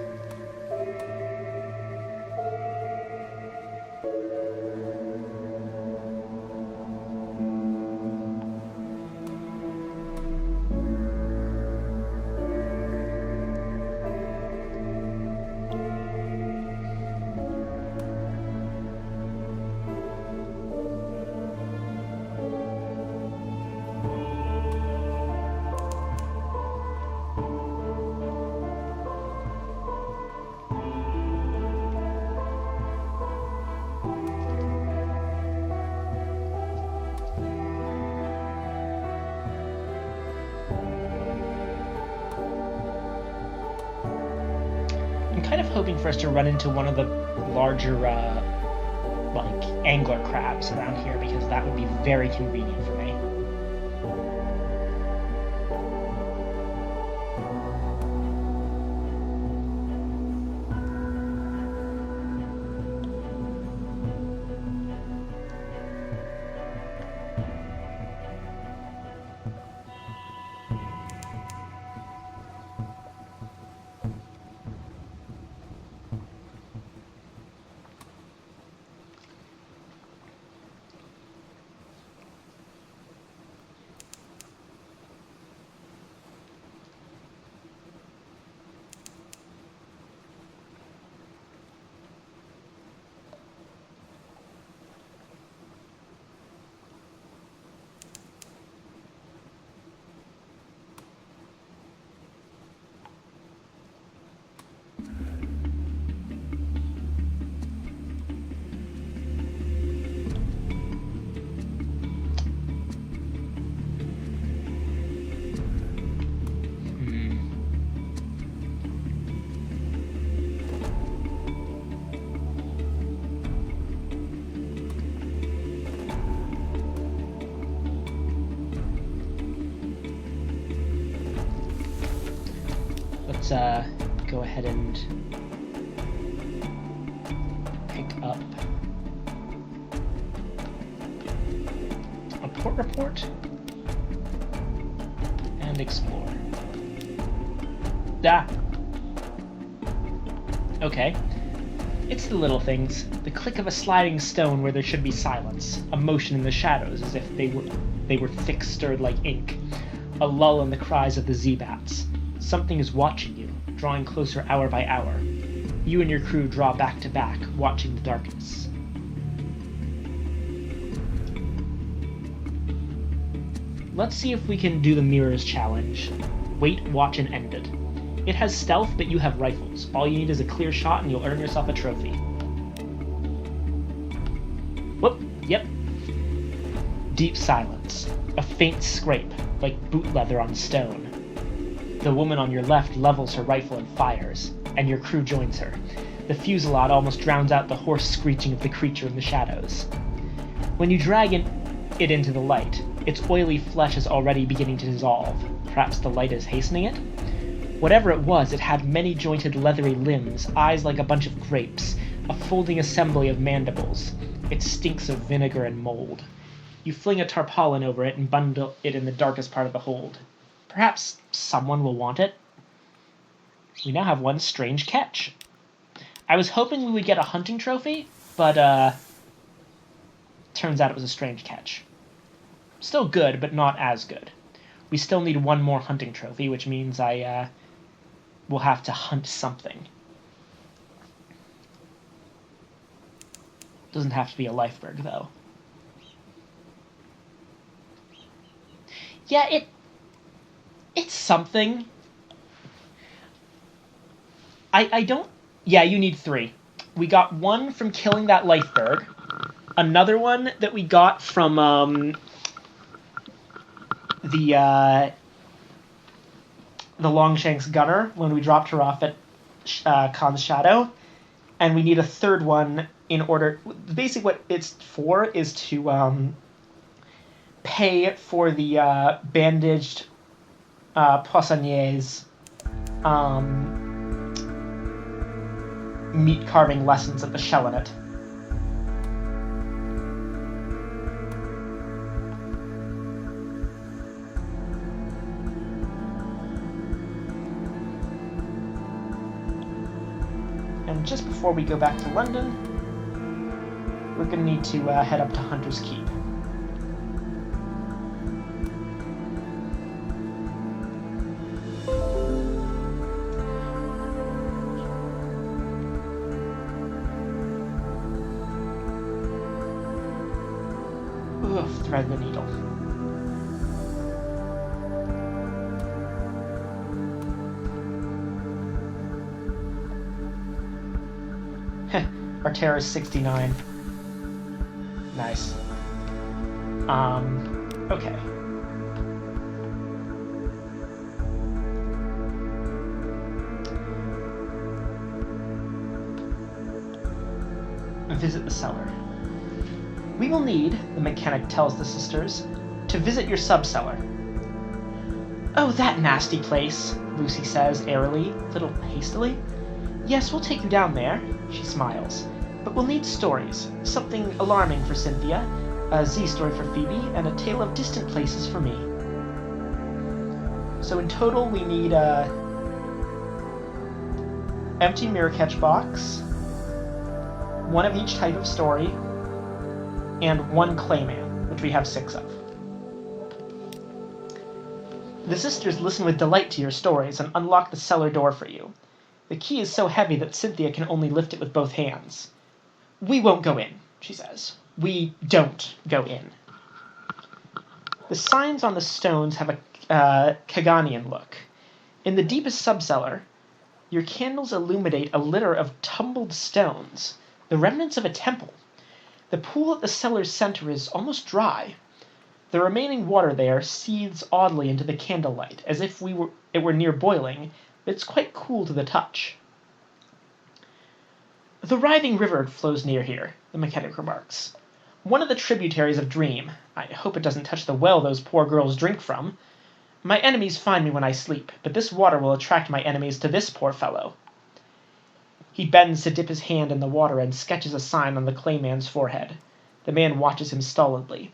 I'm kind of hoping for us to run into one of the larger, like, angler crabs around here, because that would be very convenient for me. Let's go ahead and pick up a port report and explore. Okay. It's the little things. The click of a sliding stone where there should be silence. A motion in the shadows as if they were thick stirred like ink. A lull in the cries of the Z-bats. Something is watching you, drawing closer hour by hour. You and your crew draw back to back, watching the darkness. Let's see if we can do the mirrors challenge. Wait, watch, and end it. It has stealth, but you have rifles. All you need is a clear shot and you'll earn yourself a trophy. Whoop, yep. Deep silence. A faint scrape, like boot leather on stone. The woman on your left levels her rifle and fires, and your crew joins her. The fusillade almost drowns out the hoarse screeching of the creature in the shadows. When you drag it into the light, its oily flesh is already beginning to dissolve. Perhaps the light is hastening it? Whatever it was, it had many jointed leathery limbs, eyes like a bunch of grapes, a folding assembly of mandibles. It stinks of vinegar and mold. You fling a tarpaulin over it and bundle it in the darkest part of the hold. Perhaps someone will want it. We now have one strange catch. I was hoping we would get a hunting trophy, but turns out it was a strange catch. Still good, but not as good. We still need one more hunting trophy, which means I will have to hunt something. Doesn't have to be a lifeberg, though. Yeah, it's something. I don't... Yeah, you need 3. We got one from killing that lifeberg. Another one that we got from the Longshanks gunner when we dropped her off at Khan's Shadow. And we need a third one in order... Basically what it's for is to pay for the bandaged poissonniers meat carving lessons at the Shell-in-It. And just before we go back to London, we're going to need to head up to Hunter's Keep. Thread the needle. Our terror is 69. Nice. Okay. visit the cellar. We will need, the mechanic tells the sisters, to visit your sub-cellar. Oh, that nasty place, Lucy says airily, a little hastily. Yes, we'll take you down there, she smiles. But we'll need stories. Something alarming for Cynthia, a Z story for Phoebe, and a tale of distant places for me. So in total, we need a empty mirror catch box, one of each type of story, and one clayman, which we have 6 of. The sisters listen with delight to your stories and unlock the cellar door for you. The key is so heavy that Cynthia can only lift it with both hands. We won't go in, she says. We don't go in. The signs on the stones have a Kaganian look. In the deepest subcellar, your candles illuminate a litter of tumbled stones, the remnants of a temple. The pool at the cellar's center is almost dry. The remaining water there seethes oddly into the candlelight, as if it were near boiling, but it's quite cool to the touch. The writhing river flows near here, the mechanic remarks. One of the tributaries of Dream. I hope it doesn't touch the well those poor girls drink from. My enemies find me when I sleep, but this water will attract my enemies to this poor fellow. He bends to dip his hand in the water and sketches a sign on the clayman's forehead. The man watches him stolidly.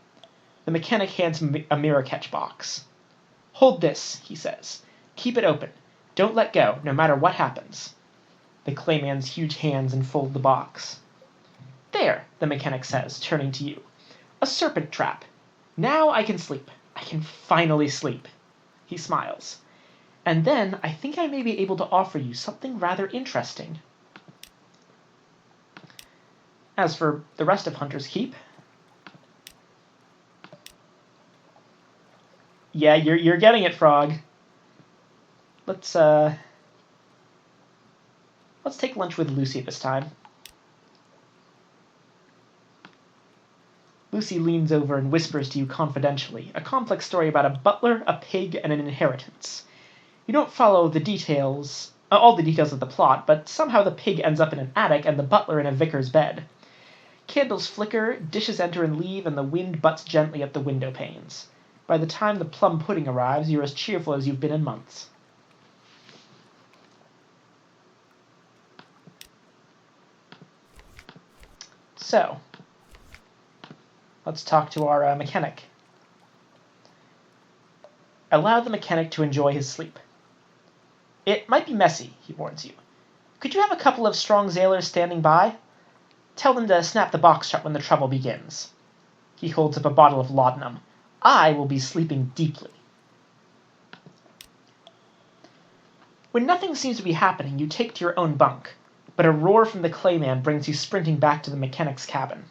The mechanic hands him a mirror catch box. Hold this, he says. Keep it open. Don't let go, no matter what happens. The clayman's huge hands enfold the box. There, the mechanic says, turning to you. A serpent trap. Now I can sleep. I can finally sleep. He smiles. And then I think I may be able to offer you something rather interesting. As for the rest of Hunter's Keep, yeah, you're getting it, Frog. Let's take lunch with Lucy this time. Lucy leans over and whispers to you confidentially, a complex story about a butler, a pig, and an inheritance. You don't follow all the details of the plot, but somehow the pig ends up in an attic and the butler in a vicar's bed. Candles flicker, dishes enter and leave, and the wind butts gently at the window panes. By the time the plum pudding arrives, you're as cheerful as you've been in months. So, let's talk to our mechanic. Allow the mechanic to enjoy his sleep. It might be messy, he warns you. Could you have a couple of strong sailors standing by? Tell them to snap the box shut when the trouble begins. He holds up a bottle of laudanum. I will be sleeping deeply. When nothing seems to be happening, you take to your own bunk, but a roar from the clayman brings you sprinting back to the mechanic's cabin.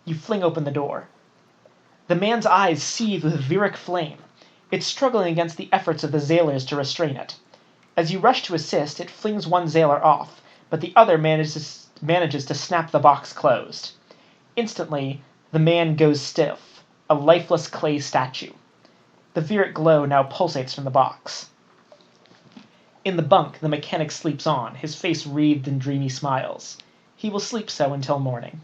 You fling open the door. The man's eyes seethe with Viric flame. It's struggling against the efforts of the sailors to restrain it. As you rush to assist, it flings one sailor off, but the other manages to snap the box closed. Instantly, the man goes stiff, a lifeless clay statue. The Viric glow now pulsates from the box. In the bunk, the mechanic sleeps on, his face wreathed in dreamy smiles. He will sleep so until morning.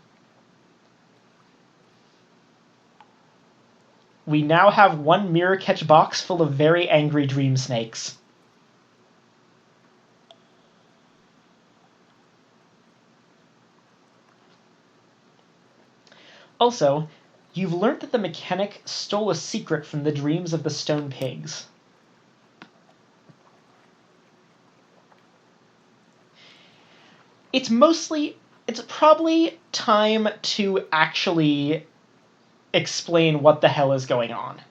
We now have one mirror catch box full of very angry dream snakes. Also, you've learnt that the mechanic stole a secret from the dreams of the stone pigs. It's probably time to actually explain what the hell is going on.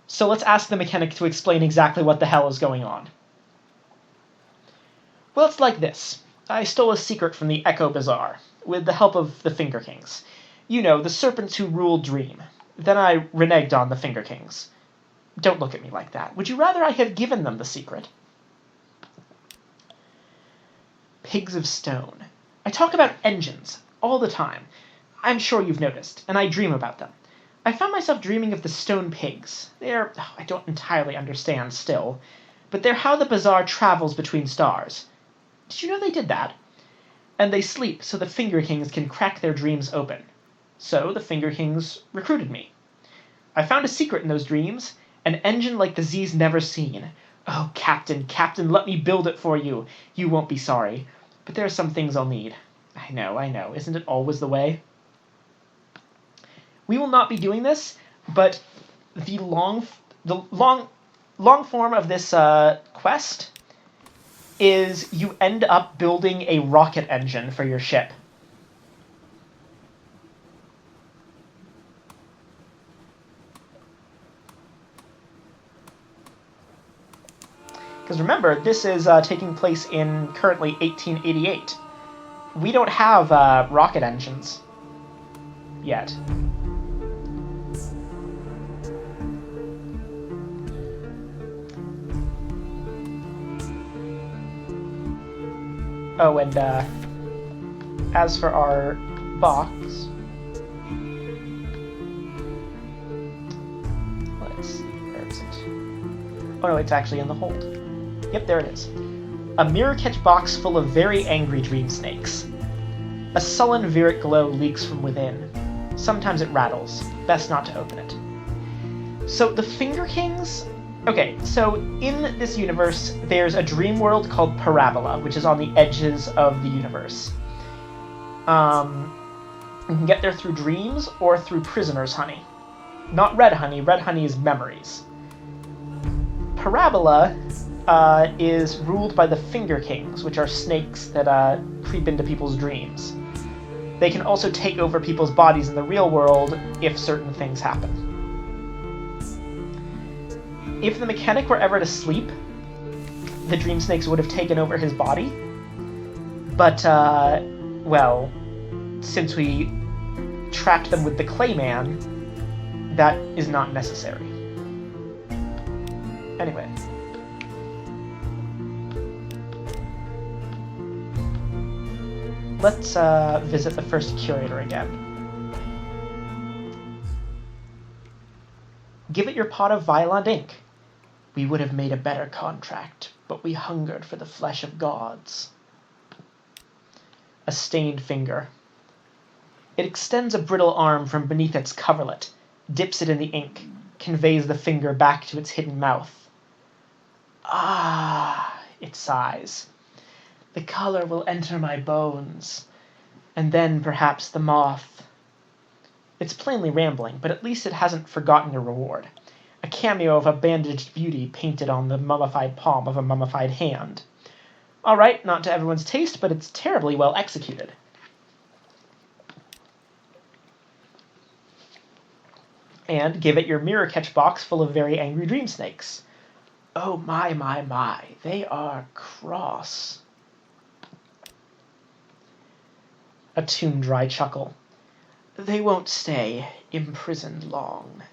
So let's ask the mechanic to explain exactly what the hell is going on. Well, it's like this. I stole a secret from the Echo Bazaar, with the help of the Finger Kings. You know, the serpents who rule Dream. Then I reneged on the Finger Kings. Don't look at me like that. Would you rather I had given them the secret? Pigs of stone. I talk about engines all the time. I'm sure you've noticed, and I dream about them. I found myself dreaming of the stone pigs. I don't entirely understand still, but they're how the bazaar travels between stars. Did you know they did that? And they sleep so the Finger Kings can crack their dreams open. So the Finger Kings recruited me. I found a secret in those dreams, an engine like the Z's never seen. Oh, Captain, Captain, let me build it for you. You won't be sorry. But there are some things I'll need. I know. Isn't it always the way? We will not be doing this, but the long form of this quest is you end up building a rocket engine for your ship. Because remember, this is taking place in currently 1888. We don't have rocket engines yet. Oh, and as for our box, let's see, where is it? Oh no, it's actually in the hold. Yep, there it is. A mirror catch box full of very angry dream snakes. A sullen Viric glow leaks from within. Sometimes it rattles. Best not to open it. So the Finger Kings... Okay, so in this universe, there's a dream world called Parabola, which is on the edges of the universe. You can get there through dreams or through prisoner's honey. Not red honey. Red honey is memories. Parabola is ruled by the Finger Kings, which are snakes that creep into people's dreams. They can also take over people's bodies in the real world if certain things happen. If the mechanic were ever to sleep, the dream snakes would have taken over his body. But, well, since we trapped them with the Clayman, that is not necessary. Anyway. Let's visit the first curator again. Give it your pot of violent ink. We would have made a better contract, but we hungered for the flesh of gods. A stained finger. It extends a brittle arm from beneath its coverlet, dips it in the ink, conveys the finger back to its hidden mouth. Ah, it sighs. The color will enter my bones, and then perhaps the moth. It's plainly rambling, but at least it hasn't forgotten your reward. A cameo of a bandaged beauty painted on the mummified palm of a mummified hand. All right, not to everyone's taste, but it's terribly well executed. And give it your mirror catch box full of very angry dream snakes. Oh my, they are cross. A tomb dry chuckle. They won't stay imprisoned long,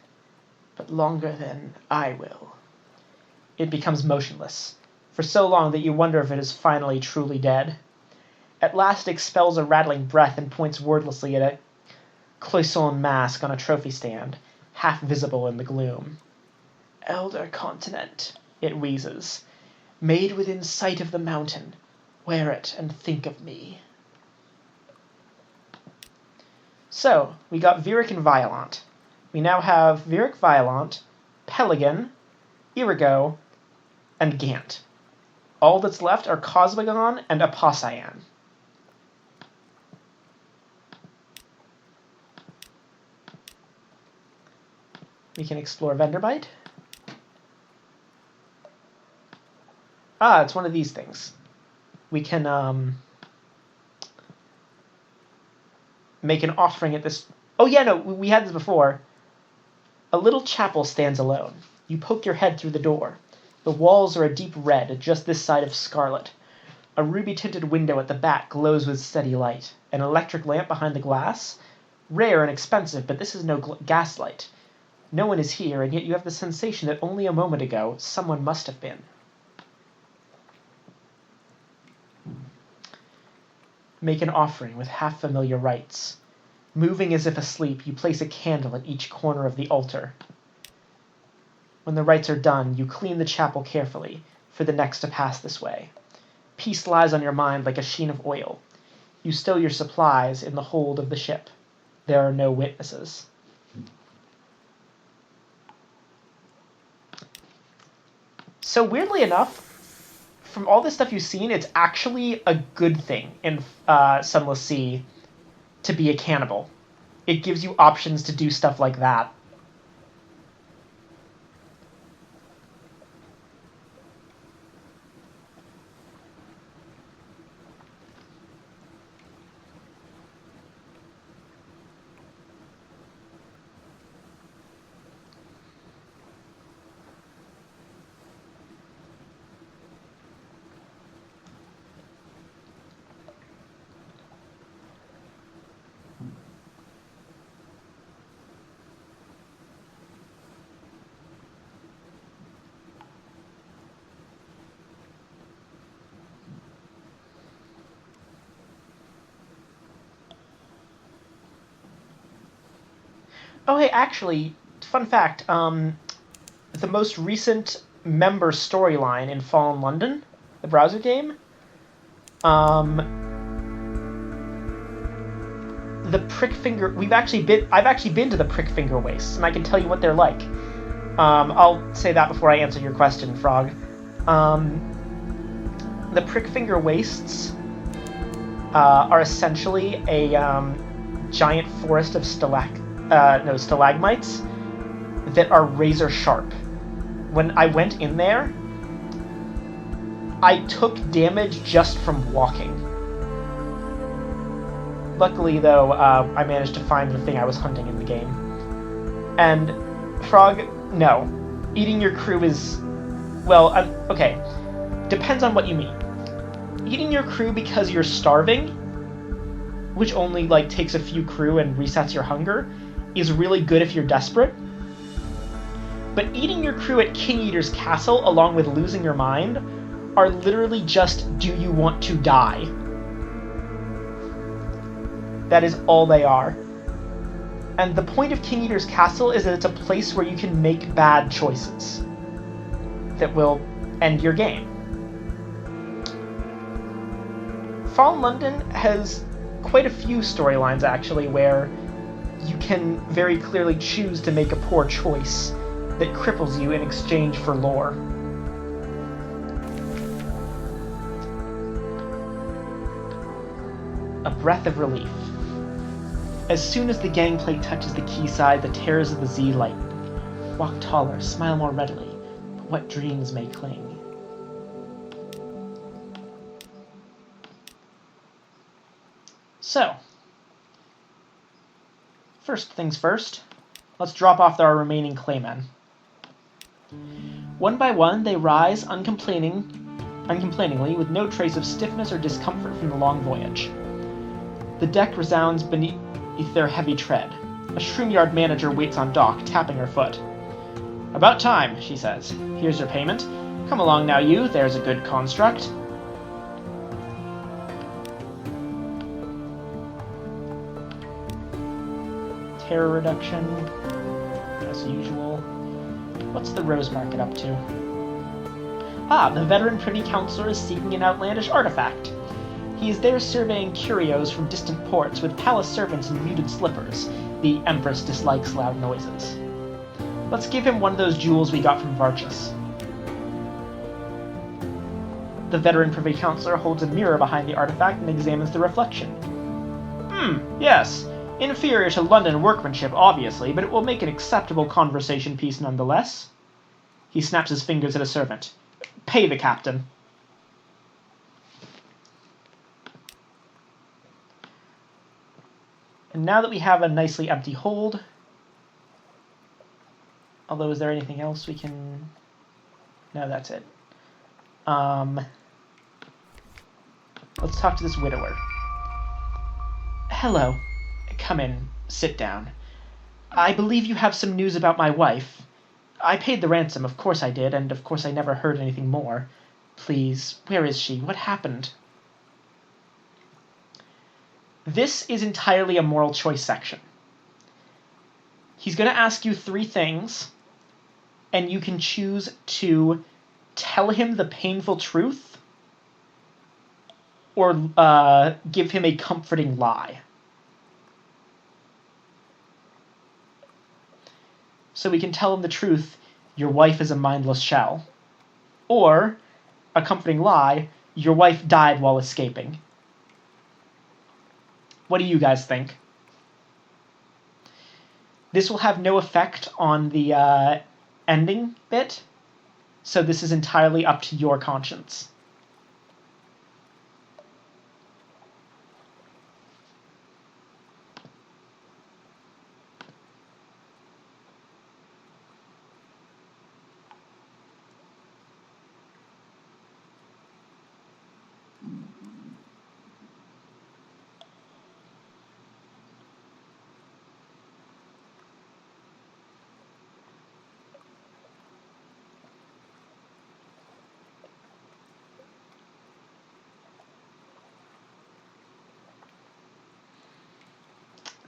but longer than I will. It becomes motionless, for so long that you wonder if it is finally truly dead. At last it expels a rattling breath and points wordlessly at a cloisonne mask on a trophy stand, half visible in the gloom. Elder continent, it wheezes. Made within sight of the mountain. Wear it and think of me. So, we got Viric and Violent. We now have Viric Violent, Peligan, Irigo, and Gant. All that's left are Cosmogon and Apossyon. We can explore Venderbite. Ah, it's one of these things. We can, make an offering at this... Oh yeah, no, we had this before. A little chapel stands alone. You poke your head through the door. The walls are a deep red, just this side of scarlet. A ruby-tinted window at the back glows with steady light. An electric lamp behind the glass? Rare and expensive, but this is no gaslight. No one is here, and yet you have the sensation that only a moment ago, someone must have been. Make an offering with half-familiar rites. Moving as if asleep, you place a candle at each corner of the altar. When the rites are done, you clean the chapel carefully, for the next to pass this way. Peace lies on your mind like a sheen of oil. You stow your supplies in the hold of the ship. There are no witnesses. So weirdly enough, from all this stuff you've seen, it's actually a good thing in Sunless Sea to be a cannibal. It gives you options to do stuff like that. Oh, hey, actually, fun fact, the most recent member storyline in Fallen London, the browser game, the prick finger. I've actually been to the prick finger wastes, and I can tell you what they're like. I'll say that before I answer your question, Frog. The prick finger wastes are essentially a giant forest of stalagmites that are razor sharp. When I went in there, I took damage just from walking. Luckily, though, I managed to find the thing I was hunting in the game. And, Frog, no. Eating your crew is... well, okay. Depends on what you mean. Eating your crew because you're starving, which only, takes a few crew and resets your hunger, is really good if you're desperate. But eating your crew at King Eater's castle, along with losing your mind, are literally just, do you want to die? That is all they are. And the point of King Eater's castle is that it's a place where you can make bad choices that will end your game. Fallen London has quite a few storylines, actually, where you can very clearly choose to make a poor choice that cripples you in exchange for lore. A breath of relief. As soon as the gangplank touches the quayside, the terrors of the Z lighten. Walk taller, smile more readily, but what dreams may cling? So, first things first, let's drop off our remaining claymen. One by one, they rise uncomplainingly, with no trace of stiffness or discomfort from the long voyage. The deck resounds beneath their heavy tread. A Shroomyard manager waits on dock, tapping her foot. "About time," she says. "Here's your payment. Come along now, you. There's a good construct." Terror reduction, as usual. What's the Rose Market up to? Ah, the veteran Privy Councillor is seeking an outlandish artifact. He is there surveying curios from distant ports with palace servants in muted slippers. The Empress dislikes loud noises. Let's give him one of those jewels we got from Varchus. The veteran Privy Councillor holds a mirror behind the artifact and examines the reflection. Yes. Inferior to London workmanship, obviously, but it will make an acceptable conversation piece nonetheless. He snaps his fingers at a servant. Pay the captain. And now that we have a nicely empty hold, although is there anything else we can... No, that's it. Let's talk to this widower. Hello. Come in. Sit down. I believe you have some news about my wife. I paid the ransom, of course I did, and of course I never heard anything more. Please, where is she? What happened? This is entirely a moral choice section. He's going to ask you 3 things, and you can choose to tell him the painful truth, or give him a comforting lie. So we can tell him the truth, your wife is a mindless shell. Or, a comforting lie, your wife died while escaping. What do you guys think? This will have no effect on the ending bit, so this is entirely up to your conscience.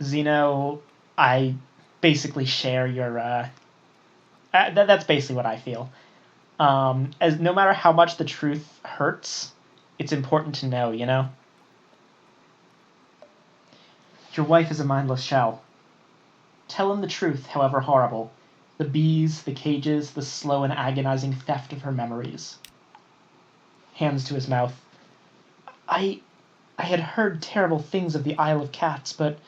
Zeno, I basically share your. That's basically what I feel. As no matter how much the truth hurts, it's important to know, you know? Your wife is a mindless shell. Tell him the truth, however horrible. The bees, the cages, the slow and agonizing theft of her memories. Hands to his mouth. I had heard terrible things of the Isle of Cats, but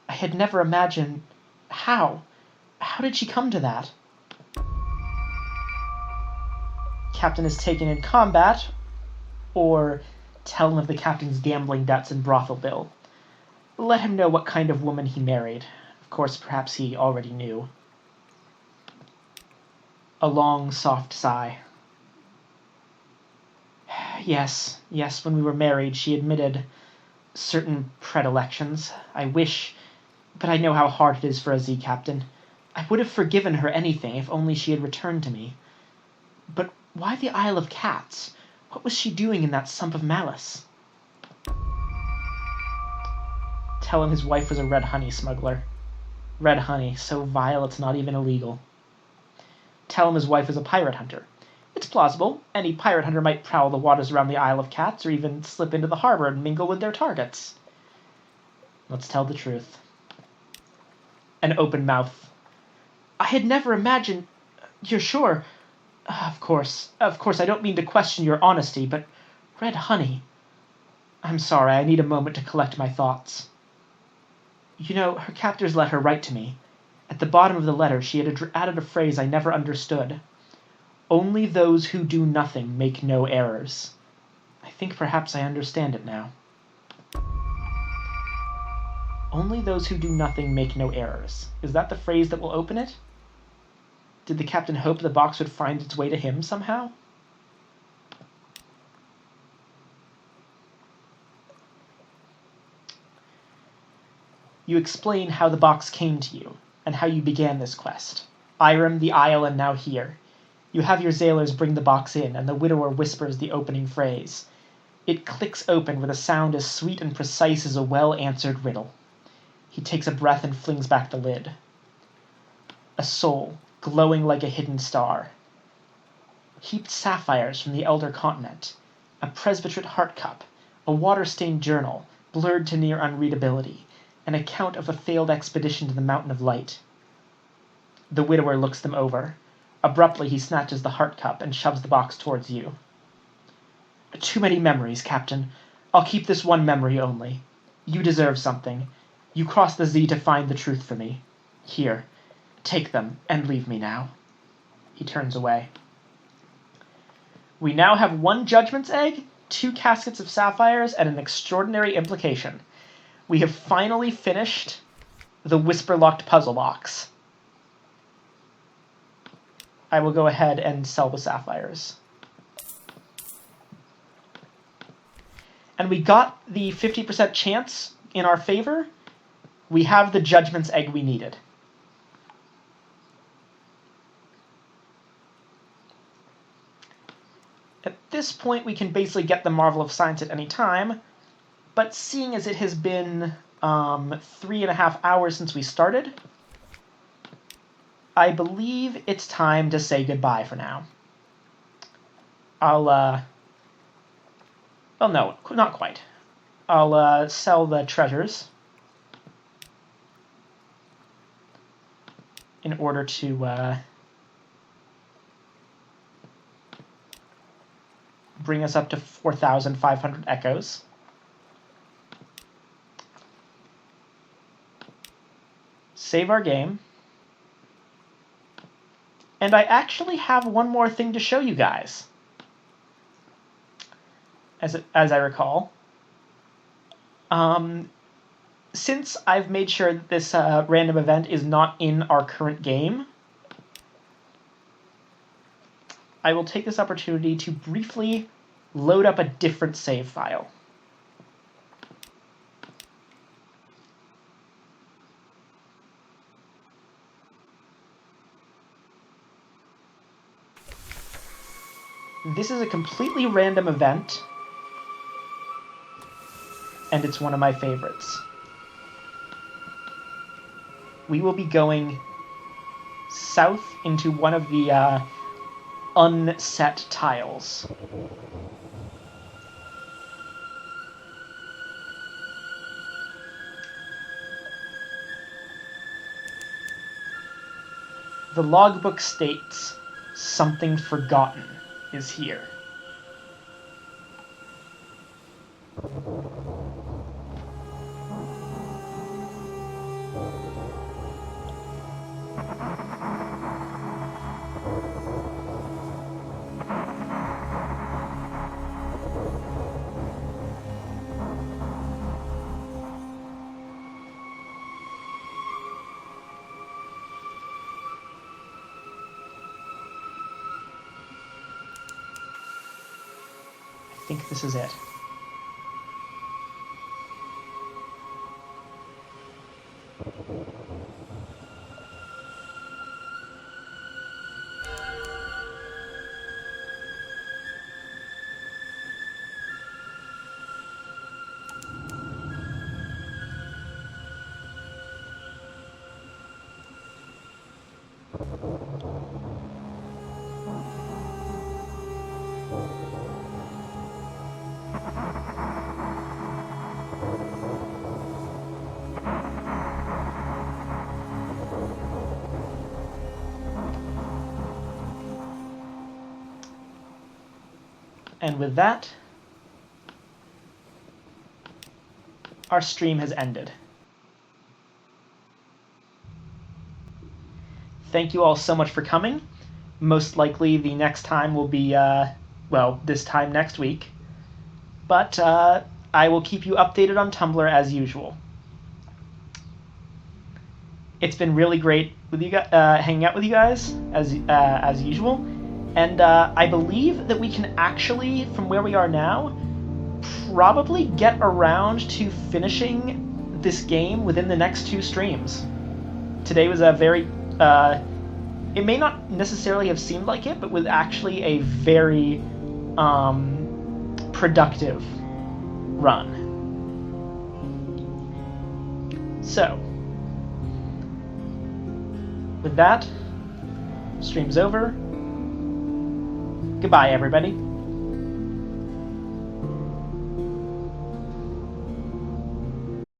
I had never imagined... How? How did she come to that? Captain is taken in combat, or tell him of the captain's gambling debts and brothel bill. Let him know what kind of woman he married. Of course, perhaps he already knew. A long, soft sigh. Yes, when we were married, she admitted certain predilections. I wish, but I know how hard it is for a Z captain. I would have forgiven her anything if only she had returned to me. But why the Isle of Cats? What was she doing in that sump of malice? Tell him his wife was a red honey smuggler. Red honey, so vile it's not even illegal. Tell him his wife is a pirate hunter. It's plausible. Any pirate hunter might prowl the waters around the Isle of Cats, or even slip into the harbor and mingle with their targets. Let's tell the truth. An open mouth. I had never imagined... You're sure? Of course, I don't mean to question your honesty, but red honey... I'm sorry, I need a moment to collect my thoughts. You know, her captors let her write to me. At the bottom of the letter, she had added a phrase I never understood. Only those who do nothing make no errors. I think perhaps I understand it now. Only those who do nothing make no errors. Is that the phrase that will open it? Did the captain hope the box would find its way to him somehow? You explain how the box came to you, and how you began this quest. Irem, the Isle, and now here. You have your sailors bring the box in, and the widower whispers the opening phrase. It clicks open with a sound as sweet and precise as a well-answered riddle. He takes a breath and flings back the lid. A soul, glowing like a hidden star. Heaped sapphires from the elder continent. A presbyterate heart cup. A water-stained journal, blurred to near unreadability. An account of a failed expedition to the Mountain of Light. The widower looks them over. Abruptly, he snatches the heart cup and shoves the box towards you. Too many memories, Captain. I'll keep this one memory only. You deserve something. You crossed the Z to find the truth for me. Here, take them and leave me now. He turns away. We now have 1 judgment's egg, 2 caskets of sapphires, and an extraordinary implication. We have finally finished the whisper-locked puzzle box. I will go ahead and sell the sapphires. And we got the 50% chance in our favor. We have the judgment's egg we needed. At this point, we can basically get the Marvel of Science at any time. But seeing as it has been 3.5 hours since we started, I believe it's time to say goodbye for now. Well, no, not quite. I'll sell the treasures in order to bring us up to 4,500 echoes. Save our game. And I actually have one more thing to show you guys. As I recall. Since I've made sure that this random event is not in our current game, I will take this opportunity to briefly load up a different save file. This is a completely random event, and it's one of my favorites. We will be going south into one of the unset tiles. The logbook states, "Something forgotten is here." I think this is it. And with that, our stream has ended. Thank you all so much for coming. Most likely the next time will be, well, this time next week. But I will keep you updated on Tumblr as usual. It's been really great with you guys, hanging out with you guys as usual. And I believe that we can actually, from where we are now, probably get around to finishing this game within the next 2 streams. Today was a very, it may not necessarily have seemed like it, but was actually a very productive run. So, with that, stream's over. Goodbye, everybody.